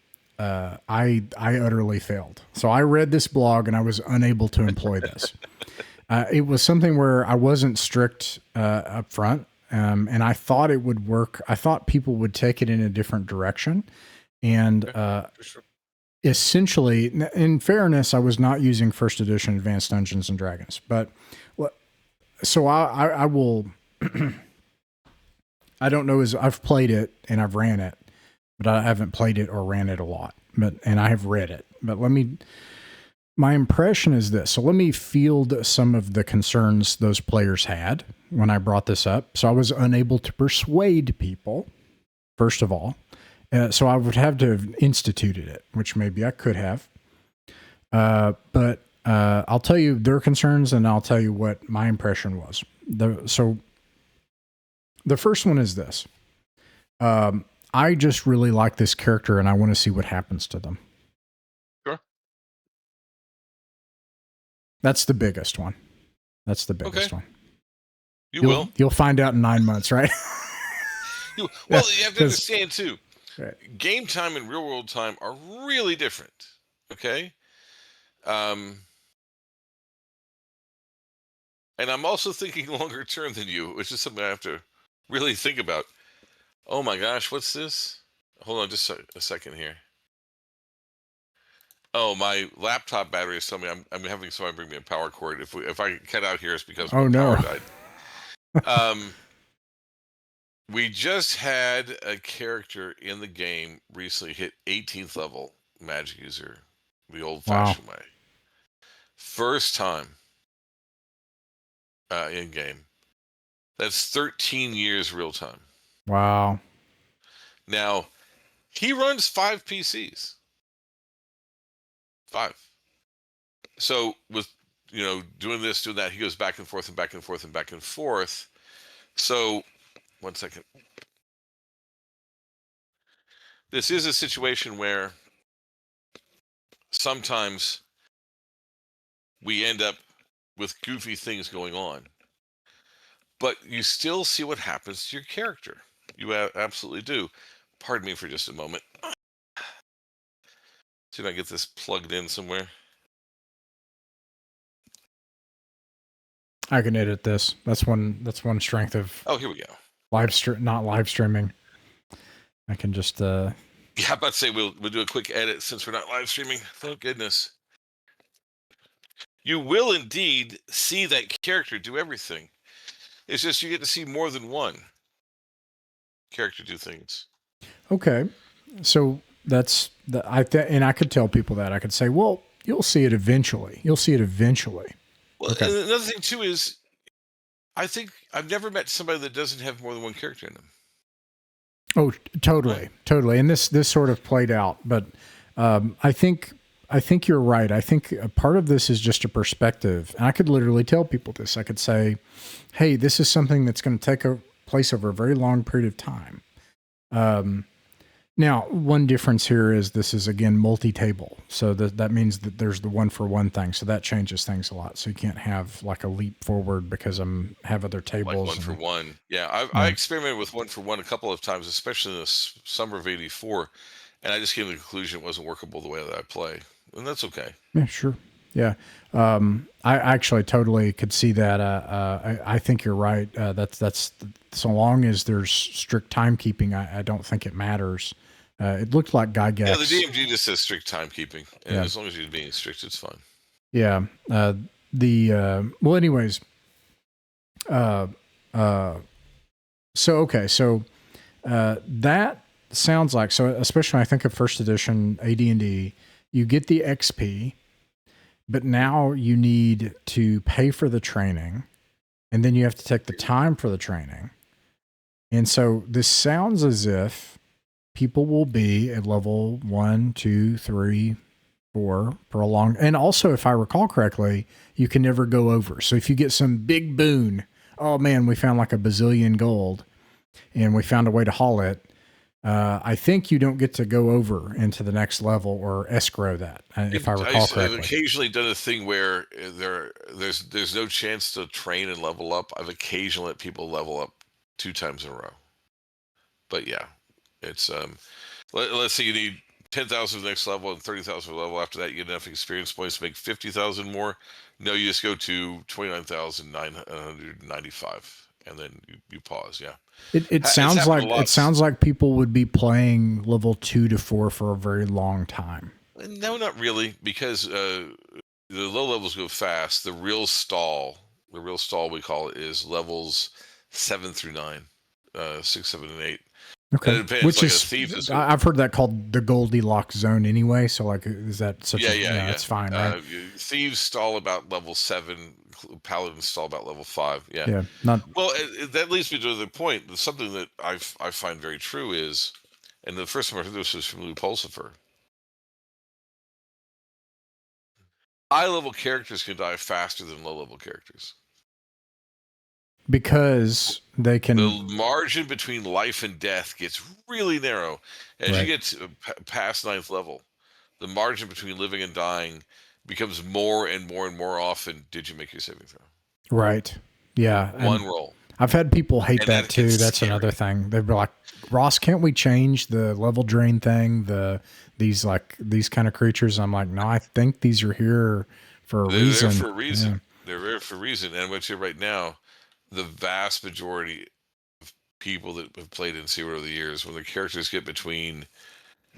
utterly failed. So I read this blog and I was unable to employ this. It was something where I wasn't strict up front, and I thought it would work. I thought people would take it in a different direction. And essentially, in fairness, I was not using first edition Advanced Dungeons and Dragons. But so I will... I don't know, I've played it and I've ran it, but I haven't played it or ran it a lot, and I have read it. But my impression is this. So let me field some of the concerns those players had when I brought this up. So I was unable to persuade people, first of all. So I would have to have instituted it, which maybe I could have. But I'll tell you their concerns and I'll tell you what my impression was. The first one is this. I just really like this character and I want to see what happens to them. Sure. That's the biggest one. That's the biggest one. You'll find out in 9 months, right? Well, you have to 'Cause- understand too. right. Game time and real world time are really different. Okay. And I'm also thinking longer term than you, which is something I have to really think about. Oh my gosh, what's this? Hold on just a second here. Oh, my laptop battery is telling me I'm having someone bring me a power cord. If I cut out here, it's because my power died. We just had a character in the game recently hit 18th level magic user, the old-fashioned way. First time in game. That's 13 years real time. Wow. Now, he runs 5 PCs. 5. So with doing this, doing that, he goes back and forth and back and forth and back and forth. So, 1 second. This is a situation where sometimes we end up with goofy things going on, but you still see what happens to your character. You absolutely do. Pardon me for just a moment. See if I get this plugged in somewhere. I can edit this. That's one strength of. Oh, here we go. Not live streaming. I can just. Yeah, I'm about to say we'll do a quick edit since we're not live streaming. Thank goodness. You will indeed see that character do everything. It's just you get to see more than one character do things. Okay, so that's and I could tell people that. I could say, well, you'll see it eventually. You'll see it eventually. Well, okay. And another thing too is, I think I've never met somebody that doesn't have more than one character in them. Oh, totally, totally. And this sort of played out, but I think you're right. I think a part of this is just a perspective, and I could literally tell people this. I could say, "Hey, this is something that's going to take place over a very long period of time." Now, one difference here is this is, again, multi-table. So that means that there's the one-for-one thing. So that changes things a lot. So you can't have like a leap forward because have other tables. Like one-for-one. Yeah, I experimented with one-for-one a couple of times, especially in the summer of '84. And I just came to the conclusion it wasn't workable the way that I play. And that's okay. Yeah, sure. Yeah. I actually totally could see that. I think you're right. That's so long as there's strict timekeeping, I don't think it matters. It looked like Gygax. Yeah, the DMG just says strict timekeeping, and as long as you're being strict, it's fine. Yeah. Well, anyways. So that sounds like, so especially when I think of first edition AD&D, you get the XP, but now you need to pay for the training, and then you have to take the time for the training. And so this sounds as if people will be at level 1, 2, 3, 4 for a long, and also, if I recall correctly, you can never go over. So if you get some big boon, oh man, we found like a bazillion gold and we found a way to haul it, I think you don't get to go over into the next level or escrow that, if I recall correctly. I've occasionally done a thing where there's no chance to train and level up. I've occasionally let people level up 2 times in a row. But yeah, it's let's say you need 10,000 for the next level and 30,000 for the level after that. You get enough experience points to make 50,000 more. No, you just go to 29,995. And then you pause. Yeah. It sounds like people would be playing level 2 to 4 for a very long time. No, not really, because the low levels go fast. The real stall we call it, is levels 7 through 9, 6, 7, and 8. Okay. Depends, which like is I've heard that called the Goldilocks zone anyway. So like, is that such yeah, it's fine, right? Thieves stall about level 7, paladins stall about level 5. Yeah. Yeah. Well, that leads me to the point. Something that I find very true is, and the first time I heard this was from Lou Pulsifer. High level characters can die faster than low level characters. Because they can. The margin between life and death gets really narrow. As you get past 9th level, the margin between living and dying becomes more and more and more often. Did you make your saving throw? Right. Yeah. One roll. I've had people hate And that that too. gets That's scary. another thing. They'd be like, Ross, can't we change the level drain thing? These kind of creatures. I'm like, no, I think these are here for a They're there reason. for a reason. Yeah. They're there for a reason. And what you're right now, the vast majority of people that have played in Zero over the years, when the characters get between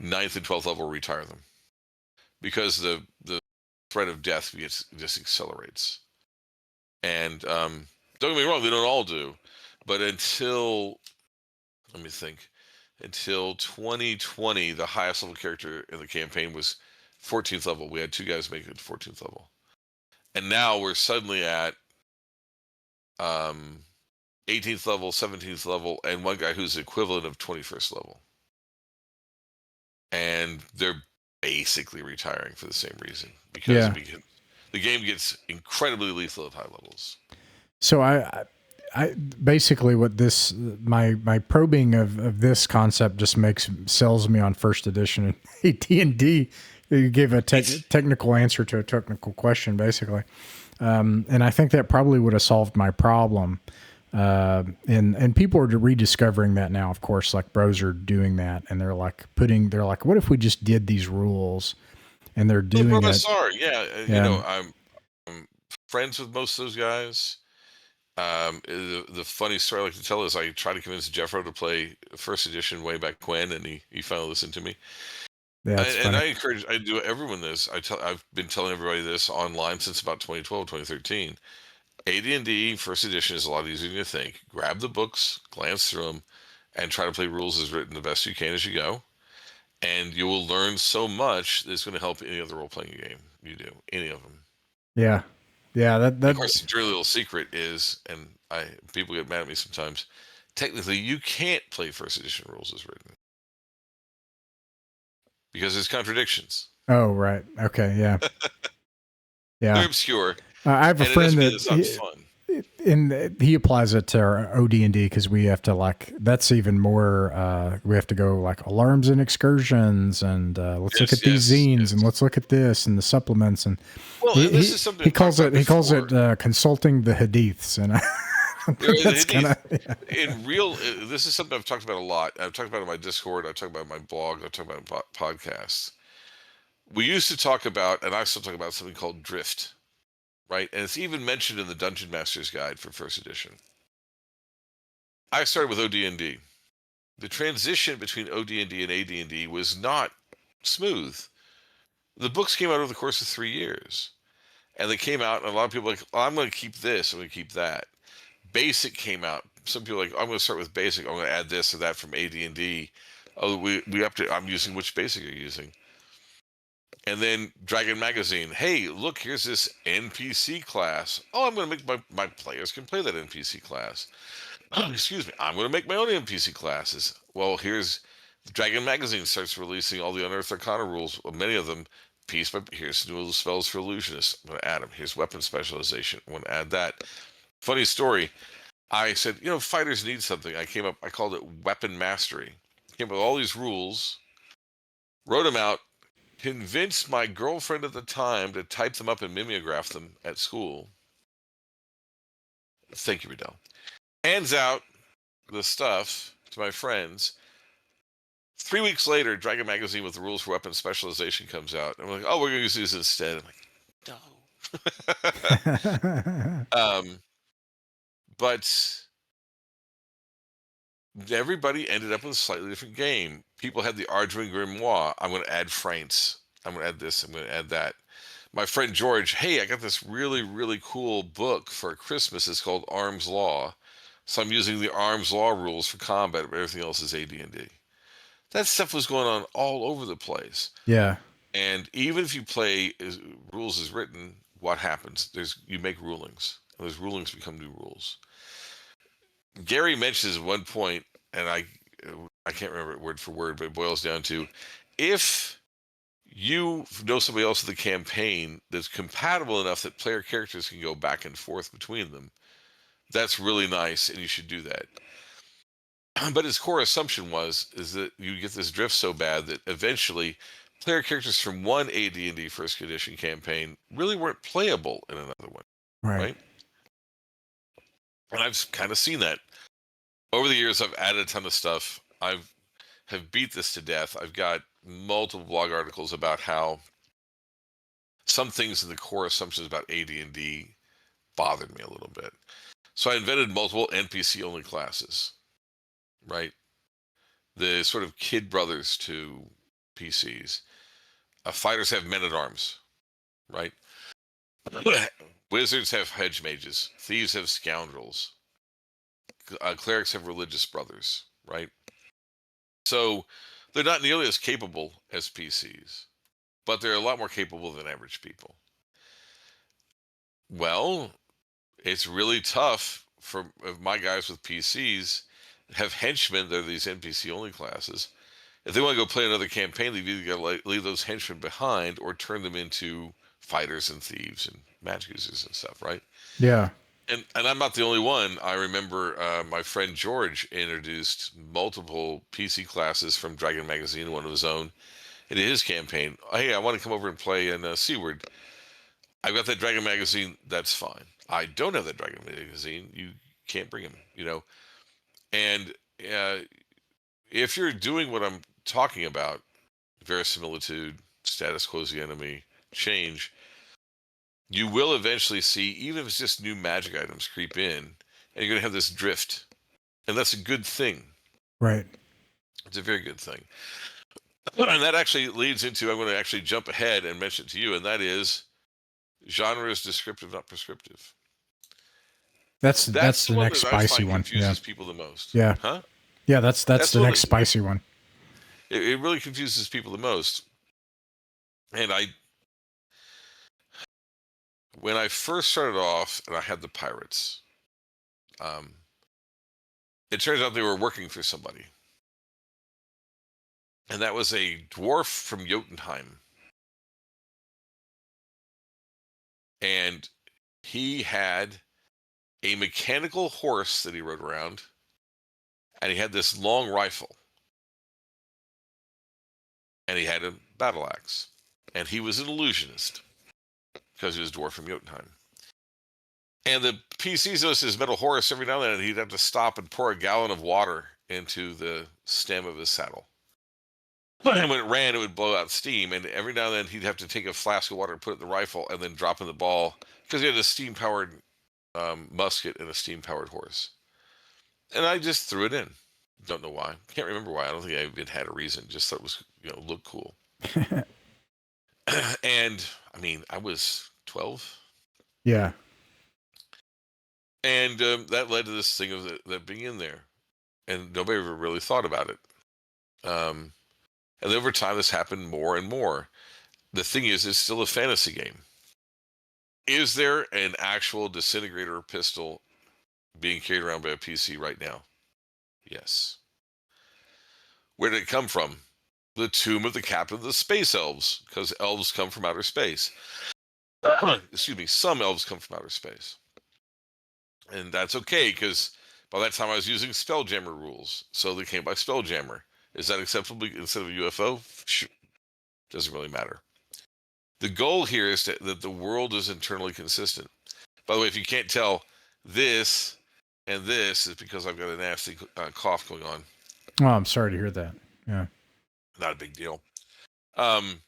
9th and 12th level, retire them because the threat of death just accelerates. And don't get me wrong, they don't all do, but let me think, until 2020, the highest level character in the campaign was 14th level. We had 2 guys make it to 14th level, and now we're suddenly at um, 18th level, 17th level, and one guy who's the equivalent of 21st level, and they're basically retiring for the same reason because Yeah. the game gets incredibly lethal at high levels. So I basically what this my probing of this concept just sells me on first edition and AT&D. You gave a technical answer to a technical question, basically, and I think that probably would have solved my problem. And people are rediscovering that now. Of course, like bros are doing that, and they're like, what if we just did these rules? And they're Well, doing it. OSR, yeah, Yeah. I'm friends with most of those guys. The funny story I like to tell is I tried to convince Jeffro to play first edition way back when, and he finally listened to me. Yeah, it's And funny. I do everyone this. I've been telling everybody this online since about 2012, 2013. AD&D first edition is a lot easier than you think. Grab the books, glance through them, and try to play rules as written the best you can as you go. And you will learn so much that's going to help any other role playing game you do, any of them. Yeah. Yeah, And of course, the dirty little secret is, and people get mad at me sometimes. Technically, you can't play first edition rules as written because there's contradictions. Oh, right. Okay. Yeah. They're Yeah. obscure, I have a and it doesn't friend mean that it's not fun. he applies it to our OD&D because we have to that's even more, we have to go like alarms and excursions and let's look at these zines and let's look at this and the supplements. And Well, and this is something he I've talked calls about it, before. Consulting the hadiths. And I think that's kind of, In real, this is something I've talked about a lot. I've talked about it on my Discord. I've talked about it on my blog. I've talked about it on podcasts. We used to talk about, and I still talk about something called drift, right? And it's even mentioned in the Dungeon Master's Guide for first edition. I started with OD&D. The transition between OD&D and AD&D was not smooth. The books came out over the course of 3 years, and they came out, and a lot of people were like, oh, I'm going to keep this, I'm going to keep that. Basic came out. Some people are like, I'm going to start with basic. I'm going to add this or that from AD&D. Oh, we up to. I'm using which basic you're using. And then Dragon Magazine. Hey, look, here's this NPC class. Oh, I'm going to make my players can play that NPC class. Excuse me. I'm going to make my own NPC classes. Well, here's Dragon Magazine starts releasing all the Unearthed Arcana rules. Well, many of them piece by here's new spells for illusionists. I'm going to add them. Here's weapon specialization. I'm going to add that. Funny story. I said, fighters need something. I called it weapon mastery. Came up with all these rules, wrote them out, convinced my girlfriend at the time to type them up and mimeograph them at school. Thank you, Riddell. Hands out the stuff to my friends. 3 weeks later, Dragon Magazine with the rules for weapon specialization comes out. And I'm like, oh, we're going to use these instead. I'm like, no. But everybody ended up with a slightly different game. People had the Arduin Grimoire. I'm going to add Franks. I'm going to add this. I'm going to add that. My friend George, hey, I got this really, really cool book for Christmas. It's called Arms Law. So I'm using the Arms Law rules for combat, but everything else is AD&D. That stuff was going on all over the place. yeah. And even if you play rules as written, what happens? You make rulings. And those rulings become new rules. Gary mentions at one point, and I can't remember it word for word, but it boils down to if you know somebody else in the campaign that's compatible enough that player characters can go back and forth between them, that's really nice, and you should do that. But his core assumption is that you get this drift so bad that eventually player characters from one AD&D first edition campaign really weren't playable in another one, Right. right? And I've kind of seen that. Over the years, I've added a ton of stuff. Have beat this to death. I've got multiple blog articles about how some things in the core assumptions about AD&D bothered me a little bit. So I invented multiple NPC-only classes, right? The sort of kid brothers to PCs. Fighters have men-at-arms, right? Wizards have hedge mages. Thieves have scoundrels. Clerics have religious brothers, right? So they're not nearly as capable as PCs, but they're a lot more capable than average people. Well, it's really tough for my guys with PCs have henchmen that are these NPC only classes. If they want to go play another campaign, they've either got to leave those henchmen behind or turn them into fighters and thieves and magic users and stuff, right? Yeah. And I'm not the only one. I remember my friend George introduced multiple PC classes from Dragon Magazine, one of his own, into his campaign. Hey, I want to come over and play in Seaward. I've got that Dragon Magazine. That's fine. I don't have that Dragon Magazine. You can't bring him, you know. And if you're doing what I'm talking about, verisimilitude, status quo's the enemy, change, you will eventually see, even if it's just new magic items creep in, and you're going to have this drift. And that's a good thing. Right. It's a very good thing. And that actually leads into, I'm going to actually jump ahead and mention it to you, and that is genre is descriptive, not prescriptive. That's the one next that I spicy find one. Yeah. confuses people the most. Yeah. Huh? Yeah, that's That's the one next spicy one. It really confuses people the most. And when I first started off and I had the pirates, it turns out they were working for somebody. And that was a dwarf from Jotunheim. And he had a mechanical horse that he rode around, and he had this long rifle, and he had a battle axe, and he was an illusionist because he was a dwarf from Jotunheim. And the PCs noticed his metal horse every now and then, he'd have to stop and pour a gallon of water into the stem of his saddle. And when it ran, it would blow out steam, and every now and then he'd have to take a flask of water and put it in the rifle and then drop in the ball because he had a steam-powered musket and a steam-powered horse. And I just threw it in. Don't know why. Can't remember why. I don't think I even had a reason. Just thought it was, looked cool. And I mean, I was 12. Yeah. And that led to this thing of that being in there. And nobody ever really thought about it. And over time, this happened more and more. The thing is, it's still a fantasy game. Is there an actual disintegrator pistol being carried around by a PC right now? Yes. Where did it come from? The tomb of the captain of the space elves, because elves come from outer space. Excuse me, some elves come from outer space. And that's okay, because by that time I was using Spelljammer rules, so they came by Spelljammer. Is that acceptable instead of a UFO? Sure. Doesn't really matter. The goal here is that the world is internally consistent. By the way, if you can't tell, this and this is because I've got a nasty cough going on. Oh, I'm sorry to hear that. Yeah. Not a big deal. And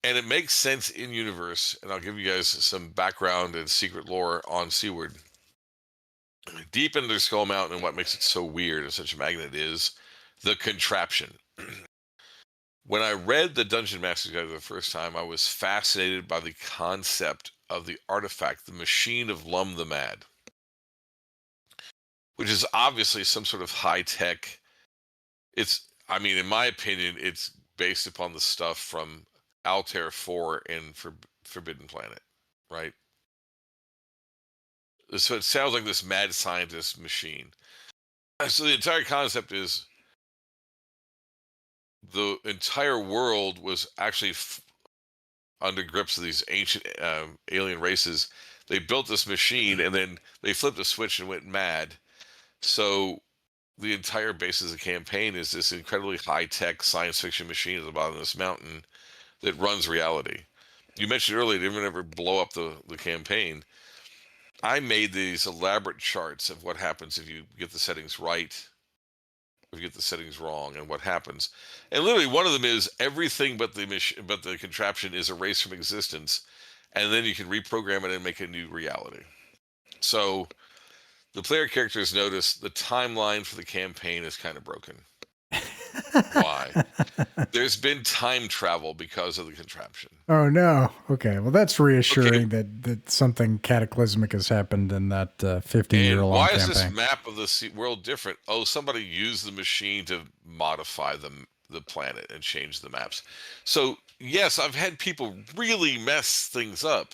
it makes sense in universe, and I'll give you guys some background and secret lore on Seaward. Deep into Skull Mountain, and what makes it so weird and such a magnet is the contraption. When I read the Dungeon Master's Guide for the first time, I was fascinated by the concept of the artifact, the machine of Lum the Mad, which is obviously some sort of high-tech. I mean, in my opinion, it's based upon the stuff from Altair 4 and Forbidden Planet, right? So it sounds like this mad scientist machine. So the entire concept is the entire world was actually under grips of these ancient alien races. They built this machine, and then they flipped a switch and went mad. So the entire basis of the campaign is this incredibly high-tech science fiction machine at the bottom of this mountain that runs reality. You mentioned earlier, they didn't ever blow up the campaign. I made these elaborate charts of what happens if you get the settings right, if you get the settings wrong, and what happens. And literally, one of them is everything but the contraption is erased from existence, and then you can reprogram it and make a new reality. So the player characters notice the timeline for the campaign is kind of broken. Why? There's been time travel because of the contraption. Oh no. Okay. Well, that's reassuring Okay. that something cataclysmic has happened in that 15-year And long why is this campaign. map of the world different? Oh, somebody used the machine to modify the planet and change the maps. So yes, I've had people really mess things up,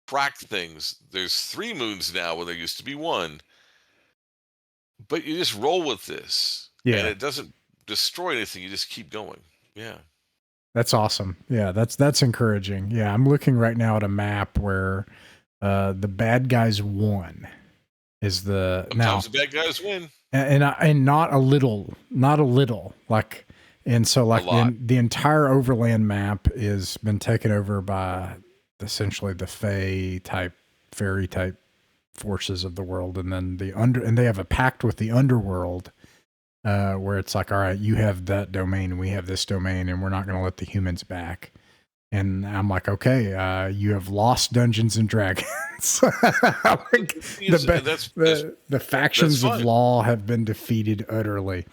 crack things. There's 3 moons now when there used to be 1. But you just roll with this, and Yeah. it doesn't destroy anything. You just keep going. Yeah. That's awesome. Yeah, that's encouraging. Yeah, I'm looking right now at a map where the bad guys won is the now Sometimes the bad guys win. and not a little like, and so A like lot. the entire overland map is been taken over by essentially the fairy type forces of the world, and then and they have a pact with the underworld where it's like, all right, you have that domain and we have this domain, and we're not going to let the humans back. And I'm like, okay, you have lost Dungeons and Dragons. Like, the factions of fine. law have been defeated utterly.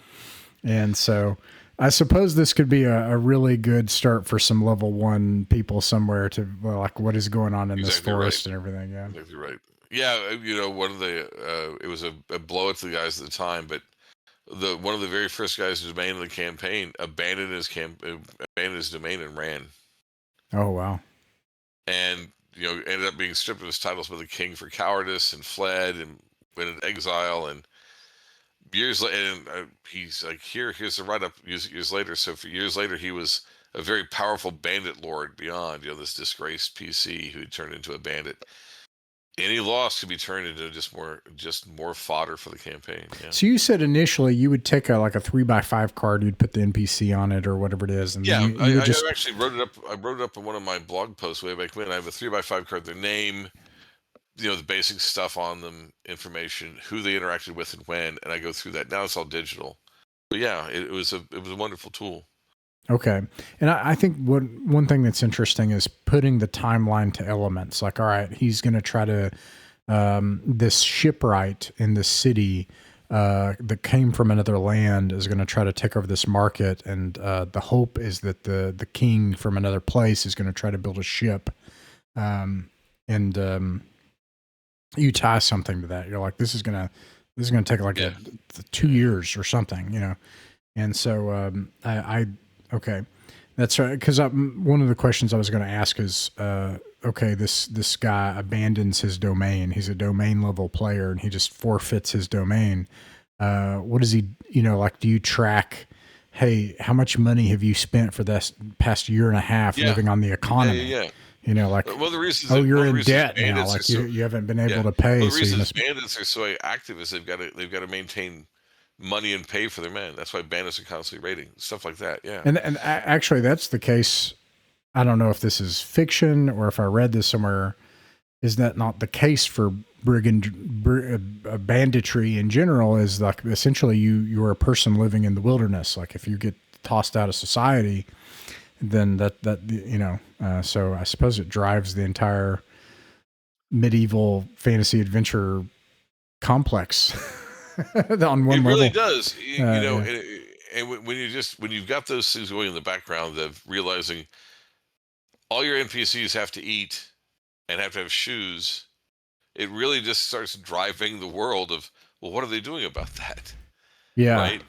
And so I suppose this could be a really good start for some level 1 people somewhere to, well, like, what is going on in this Exactly forest right. and everything. Yeah. Exactly right. Yeah, one of the it was a blow to the guys at the time, but one of the very first guys who was main of the campaign abandoned his domain and ran, Oh, wow. and ended up being stripped of his titles by the king for cowardice and fled and went into exile. And years later, and he's like, here's the write up years later. So for years later, he was a very powerful bandit lord beyond this disgraced PC who turned into a bandit. Any loss could be turned into just more fodder for the campaign. Yeah. So you said initially you would take like a 3x5 card, you'd put the NPC on it or whatever it is, and Yeah, then you would just I actually wrote it up. I wrote it up in one of my blog posts way back when. I have a 3x5 card, their name, the basic stuff on them, information, who they interacted with and when, and I go through that. Now it's all digital. But yeah, it was a wonderful tool. Okay. And I think one thing that's interesting is putting the timeline to elements. Like, all right, he's going to try to, this shipwright in this city that came from another land is going to try to take over this market. And the hope is that the king from another place is going to try to build a ship. And you tie something to that. You're like, this is going to take like 2 years or something, And so okay, that's right. Because one of the questions I was going to ask is, okay, this guy abandons his domain. He's a domain level player, and he just forfeits his domain. What does he? Like, do you track? Hey, how much money have you spent for this past year and a half living on the economy? Like, well, the reasons you're in debt now. Like you haven't been able to pay. Well, the reasons bandits are so active is they've got to maintain money and pay for their men. That's why bandits are constantly raiding, stuff like that. Yeah. And actually that's the case. I don't know if this is fiction or if I read this somewhere. Is that not the case for banditry in general? Is like essentially you're a person living in the wilderness. Like if you get tossed out of society, then so I suppose it drives the entire medieval fantasy adventure complex. On one it level. really does, and when you've got those things going in the background of realizing all your NPCs have to eat and have to have shoes, it really just starts driving the world of, well, what are they doing about that? Yeah. Right.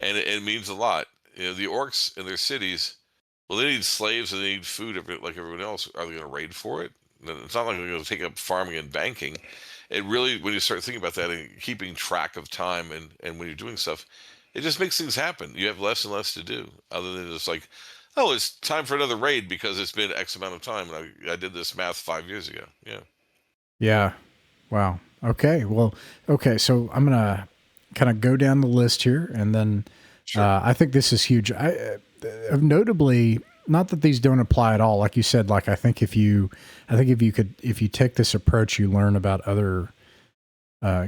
And it means a lot. The orcs in their cities, well, they need slaves and they need food like everyone else. Are they going to raid for it? It's not like they're going to take up farming and banking. It really, when you start thinking about that and keeping track of time and when you're doing stuff, it just makes things happen. You have less and less to do other than just like, oh, it's time for another raid because it's been X amount of time. And I did this math 5 years ago. Yeah. Yeah. Wow. Okay. Well, okay. So I'm going to kind of go down the list here. And then I think this is huge. Notably, not that these don't apply at all. Like you said, like I think if you take this approach, you learn about other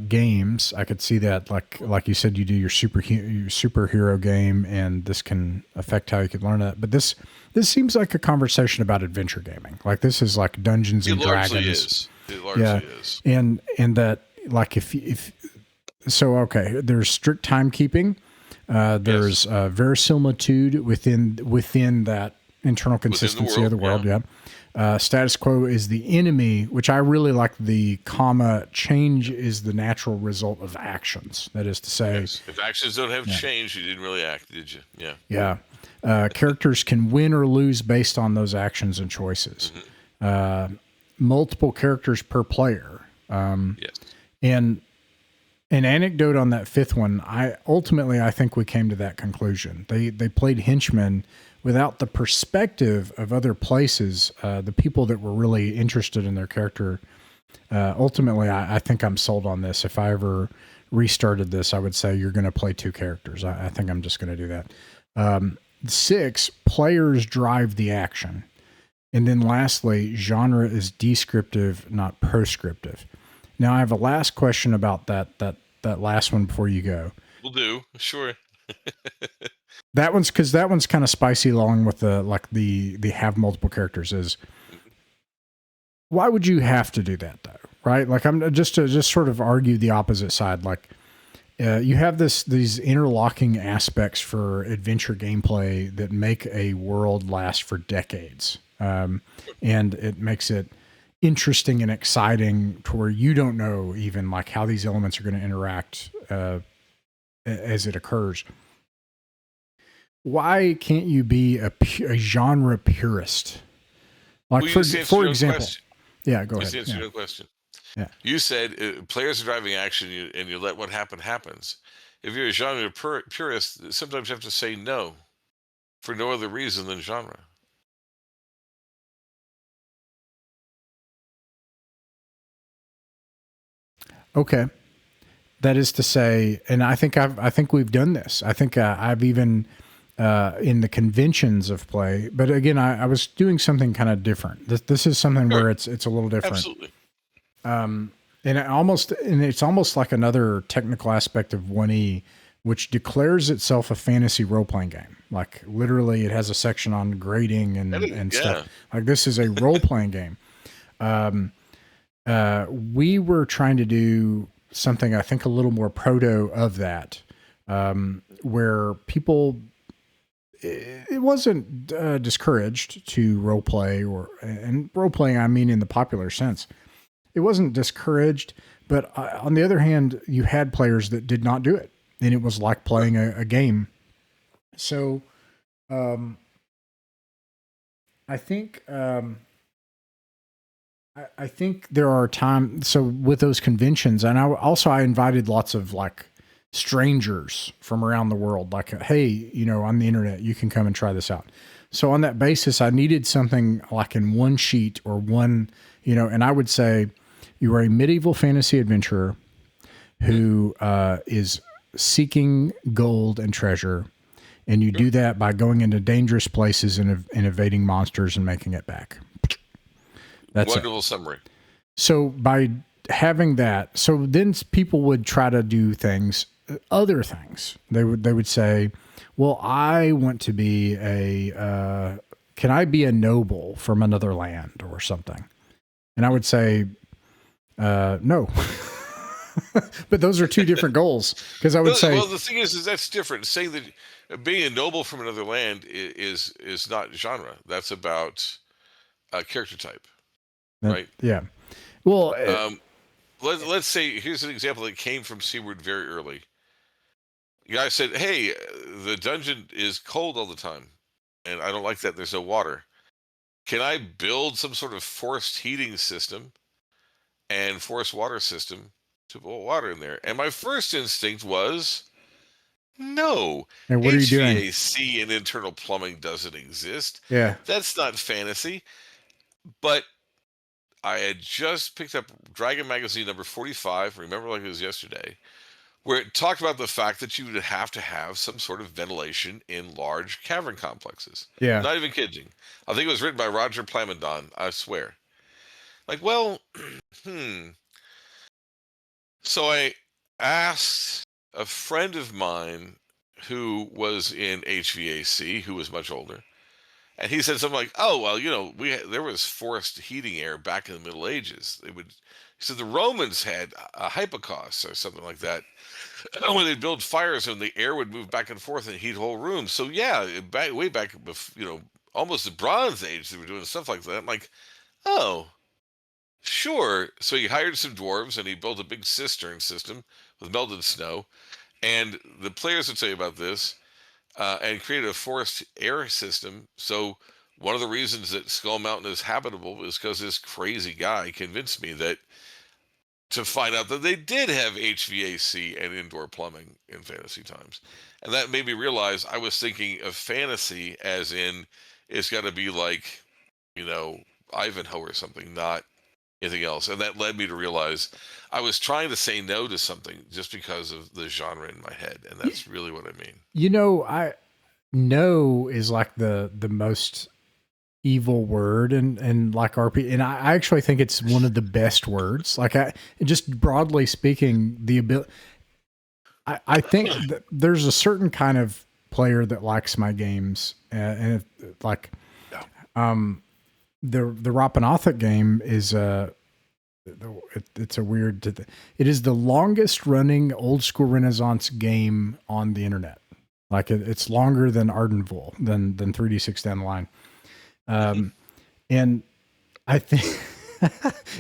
games. I could see that, like you said, you do your superhero game, and this can affect how you could learn that. But this seems like a conversation about adventure gaming. Like this is like Dungeons and Dragons. It largely is. And that, like, if so, okay, there's strict timekeeping. There's verisimilitude within that internal consistency of the world. Yeah. Status quo is the enemy, which I really like. The comma change is the natural result of actions. That is to say, if actions don't have change, you didn't really act, did you? Yeah. Yeah. Characters can win or lose based on those actions and choices. Mm-hmm. Multiple characters per player. Yes. And an anecdote on that fifth one, I think we came to that conclusion. They played henchmen without the perspective of other places, the people that were really interested in their character. Ultimately, I think I'm sold on this. If I ever restarted this, I would say you're going to play two characters. I think I'm just going to do that. 6, players drive the action. And then lastly, genre is descriptive, not proscriptive. Now, I have a last question about that last one before you go. We'll do, sure. That one's kind of spicy, along with the have multiple characters. Is why would you have to do that though? Right? Like, I'm just sort of argue the opposite side. Like, you have these interlocking aspects for adventure gameplay that make a world last for decades, and it makes it interesting and exciting to where you don't know even like how these elements are going to interact as it occurs. Why can't you be a genre purist? Like, for example, yeah, go ahead. Just answer your question. Yeah. You said players are driving action, and you let what happens. If you're a genre purist, sometimes you have to say no for no other reason than genre. Okay. That is to say, and I think we've done this. I think I've even in the conventions of play, but again, I was doing something kind of different. This is something where it's a little different. Absolutely. And it's almost like another technical aspect of 1E, which declares itself a fantasy role-playing game. Like, literally, it has a section on grading and stuff. Like, this is a role-playing game. We were trying to do something, I think, a little more proto of that, where people, it wasn't discouraged to role play, and role playing, I mean, in the popular sense, it wasn't discouraged, but on the other hand, you had players that did not do it, and it was like playing a game. So, I think, I think there are times, so with those conventions, and I invited lots of like strangers from around the world, like, hey, on the internet, you can come and try this out. So on that basis, I needed something like in one sheet or one, and I would say you are a medieval fantasy adventurer who is seeking gold and treasure, and you do that by going into dangerous places and evading monsters and making it back. That's wonderful summary. So by having that, so then people would try to do other things. They would say, well, I want to be can I be a noble from another land or something? And I would say, no. But those are two different goals. Because I would say, well, the thing is that's different. Saying that being a noble from another land is not genre. That's about character type. Right. Yeah. Well, let's say here's an example that came from Seaward very early. The guy said, "Hey, the dungeon is cold all the time, and I don't like that. There's no water. Can I build some sort of forced heating system and forced water system to put water in there?" And my first instinct was, no. And what are you doing? HVAC and internal plumbing doesn't exist. Yeah. That's not fantasy. But I had just picked up Dragon Magazine number 45, remember like it was yesterday, where it talked about the fact that you would have to have some sort of ventilation in large cavern complexes. Yeah. Not even kidding. I think it was written by Roger Plamondon, I swear. Like, well, hmm. So I asked a friend of mine who was in HVAC, who was much older, and he said something like, "Oh, well, there was forced heating air back in the Middle Ages. They would." He said the Romans had a hypocaust or something like that, when they'd build fires and the air would move back and forth and heat whole rooms. So yeah, way back, almost the Bronze Age, they were doing stuff like that. I'm like, oh, sure. So he hired some dwarves and he built a big cistern system with melted snow. And the players would say about this, and created a forced air system. So one of the reasons that Skull Mountain is habitable is because this crazy guy convinced me that to find out that they did have HVAC and indoor plumbing in fantasy times. And that made me realize I was thinking of fantasy as in it's got to be like, you know, Ivanhoe or something, not anything else. And that led me to realize I was trying to say no to something just because of the genre in my head. And that's really what I mean. I no is like the most evil word and like RP, and I actually think it's one of the best words. Like just broadly speaking, the ability. I think that there's a certain kind of player that likes my games, and like, the Rapanauthic game is it's a weird. It is the longest running old school Renaissance game on the internet. Like it's longer than Ardenville, than 3D6 down the line. And I think,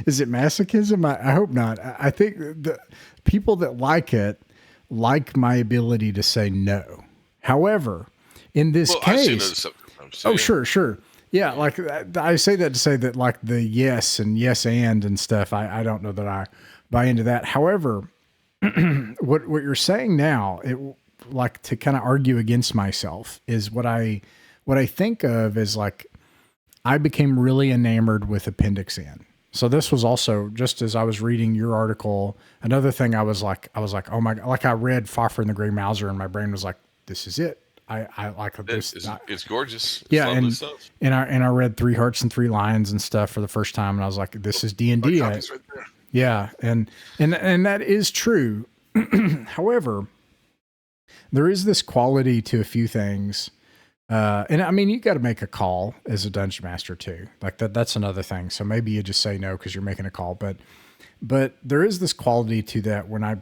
is it masochism? I hope not. I think the people that like it like my ability to say no. However, in this case, oh, sure. Yeah. Like I say that to say that like the yes and yes and stuff, I don't know that I buy into that. However, what you're saying now, it like to kind of argue against myself is what I think of as like, I became really enamored with Appendix N. So this was also just as I was reading your article. Another thing I was like, oh my, like I read Fafhrd and the Grey Mouser and my brain was like, this is it. I like this. It's gorgeous. It's yeah. And I read 3 Hearts and 3 Lions and stuff for the first time. And I was like, this is D&D. Right there. Yeah. And that is true. However, there is this quality to a few things. And I mean, you got to make a call as a dungeon master too. Like that's another thing. So maybe you just say no because you're making a call, but there is this quality to that when I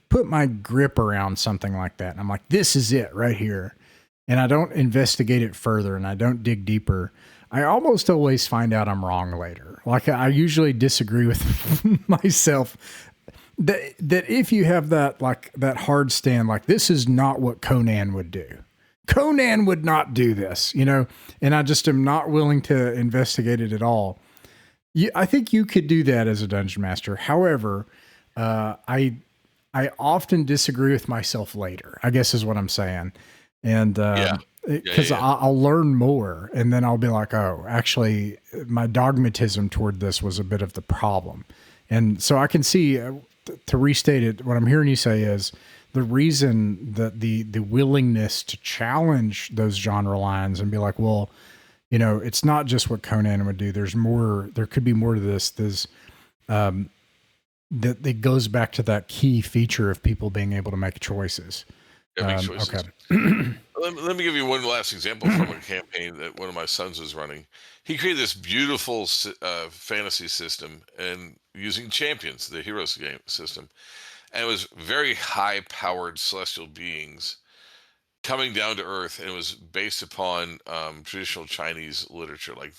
put my grip around something like that and I'm like, this is it right here. And I don't investigate it further and I don't dig deeper. I almost always find out I'm wrong later. Like I usually disagree with myself that if you have that, like that hard stand, like this is not what Conan would do. Conan would not do this, and I just am not willing to investigate it at all. I think you could do that as a dungeon master. However, I often disagree with myself later, I guess is what I'm saying. And because I'll learn more and then I'll be like, oh, actually my dogmatism toward this was a bit of the problem. And so I can see, to restate it, what I'm hearing you say is, the reason that the willingness to challenge those genre lines and be like, well, it's not just what Conan would do. There's more, there could be more to this. There's, that it goes back to that key feature of people being able to make choices. Choices. Okay. Let me give you one last example from a campaign that one of my sons was running. He created this beautiful fantasy system and using champions, the heroes game system. And it was very high-powered celestial beings coming down to Earth, and it was based upon traditional Chinese literature, like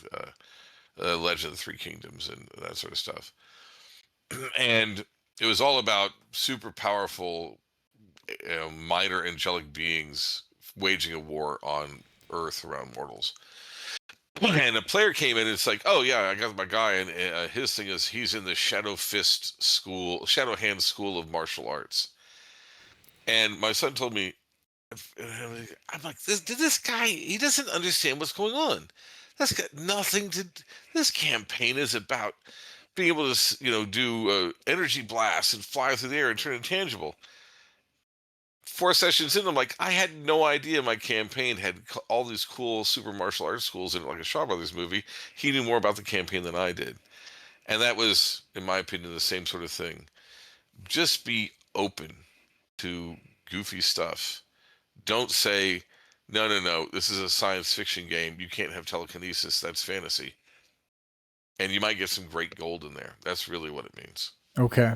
Legend of the Three Kingdoms and that sort of stuff. And it was all about super powerful, minor angelic beings waging a war on Earth around mortals. And a player came in and it's like, oh yeah, I got my guy, and his thing is he's in the Shadow Hand School of Martial Arts. And my son told me, I'm like, this guy, he doesn't understand what's going on. That's got nothing to. This campaign is about being able to, do energy blasts and fly through the air and turn intangible. 4 sessions in, I'm like, I had no idea my campaign had all these cool super martial arts schools in it, like a Shaw Brothers movie. He knew more about the campaign than I did. And that was, in my opinion, the same sort of thing. Just be open to goofy stuff. Don't say, no, no, no, this is a science fiction game. You can't have telekinesis. That's fantasy. And you might get some great gold in there. That's really what it means. Okay.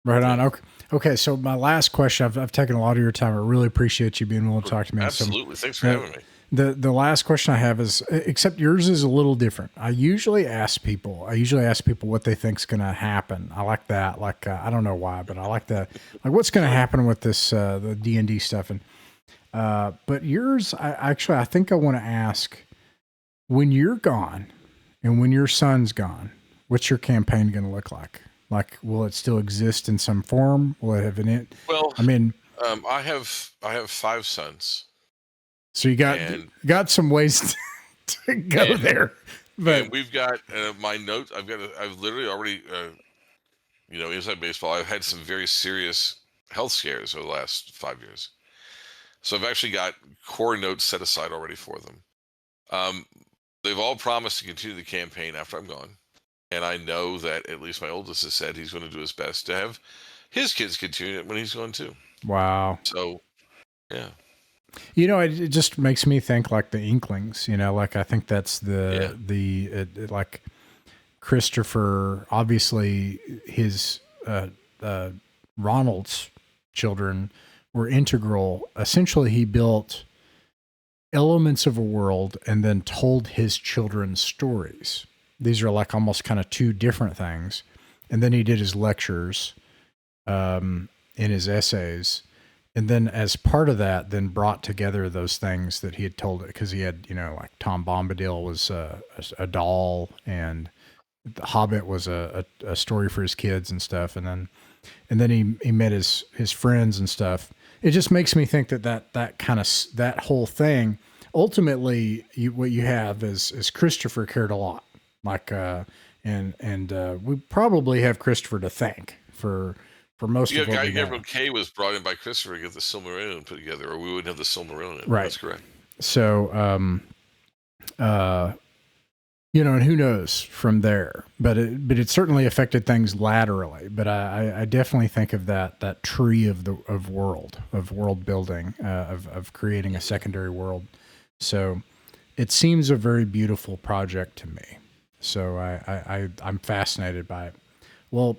Right on. Yeah. Okay. Okay. So my last question, I've taken a lot of your time. I really appreciate you being willing to talk to me. Absolutely. Thanks for having me. The last question I have is, except yours is a little different. I usually ask people what they think's going to happen. I like that. Like, I don't know why, but I like that. Like, what's going to happen with this, the D&D stuff. And, but yours, I think I want to ask, when you're gone and when your son's gone, what's your campaign going to look like? Like, will it still exist in some form? Will it have an Well, I mean, I have 5 sons. so you got some ways to go there. But we've got my notes. I've literally already, inside baseball, I've had some very serious health scares over the last 5 years. So I've actually got core notes set aside already for them. They've all promised to continue the campaign after I'm gone. And I know that at least my oldest has said he's going to do his best to have his kids continue it when he's gone too. Wow. So, yeah. It just makes me think like the Inklings, like I think that's like Christopher, obviously his, Ronald's children were integral. Essentially, he built elements of a world and then told his children stories. These are like almost kind of 2 different things. And then he did his lectures, in his essays. And then as part of that, then brought together those things that he had told, because he had, like Tom Bombadil was a doll, and The Hobbit was a story for his kids and stuff. And then he met his friends and stuff. It just makes me think that kind of, that whole thing, ultimately what you have is Christopher cared a lot. Like, and we probably have Christopher to thank for most of what Guy we got. Gabriel Kay was brought in by Christopher to get the Silmarillion put together, or we wouldn't have the Silmarillion. Right. That's correct. So, and who knows from there, but it certainly affected things laterally. But I definitely think of that tree of world building, of creating a secondary world. So it seems a very beautiful project to me. So I'm fascinated by it. Well,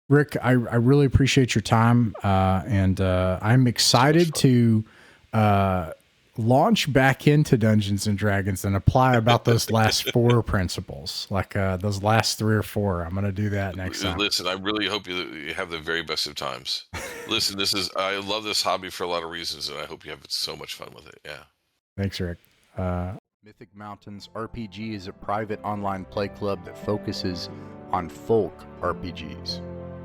Rick, I really appreciate your time, and I'm excited to launch back into Dungeons and Dragons and apply about those last 4 principles, like those last 3 or 4. I'm going to do that next time. Listen, I really hope you have the very best of times. Listen, I love this hobby for a lot of reasons, and I hope you have so much fun with it. Yeah. Thanks, Rick. Mythic Mountains RPG is a private online play club that focuses on folk RPGs.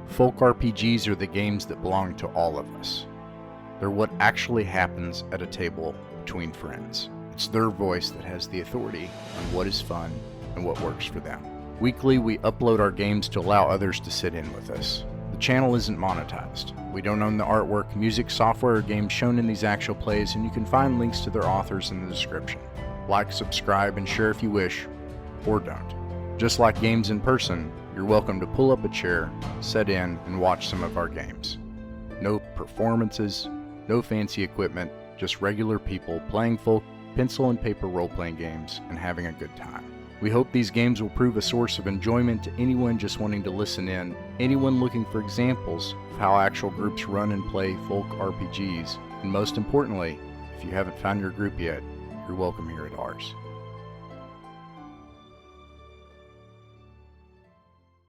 Folk RPGs are the games that belong to all of us. They're what actually happens at a table between friends. It's their voice that has the authority on what is fun and what works for them. Weekly, we upload our games to allow others to sit in with us. The channel isn't monetized. We don't own the artwork, music, software, or games shown in these actual plays, and you can find links to their authors in the description. Like, subscribe, and share if you wish, or don't. Just like games in person, you're welcome to pull up a chair, sit in, and watch some of our games. No performances, no fancy equipment, just regular people playing folk pencil and paper role-playing games and having a good time. We hope these games will prove a source of enjoyment to anyone just wanting to listen in, anyone looking for examples of how actual groups run and play folk RPGs, and most importantly, if you haven't found your group yet, you're welcome here at ours.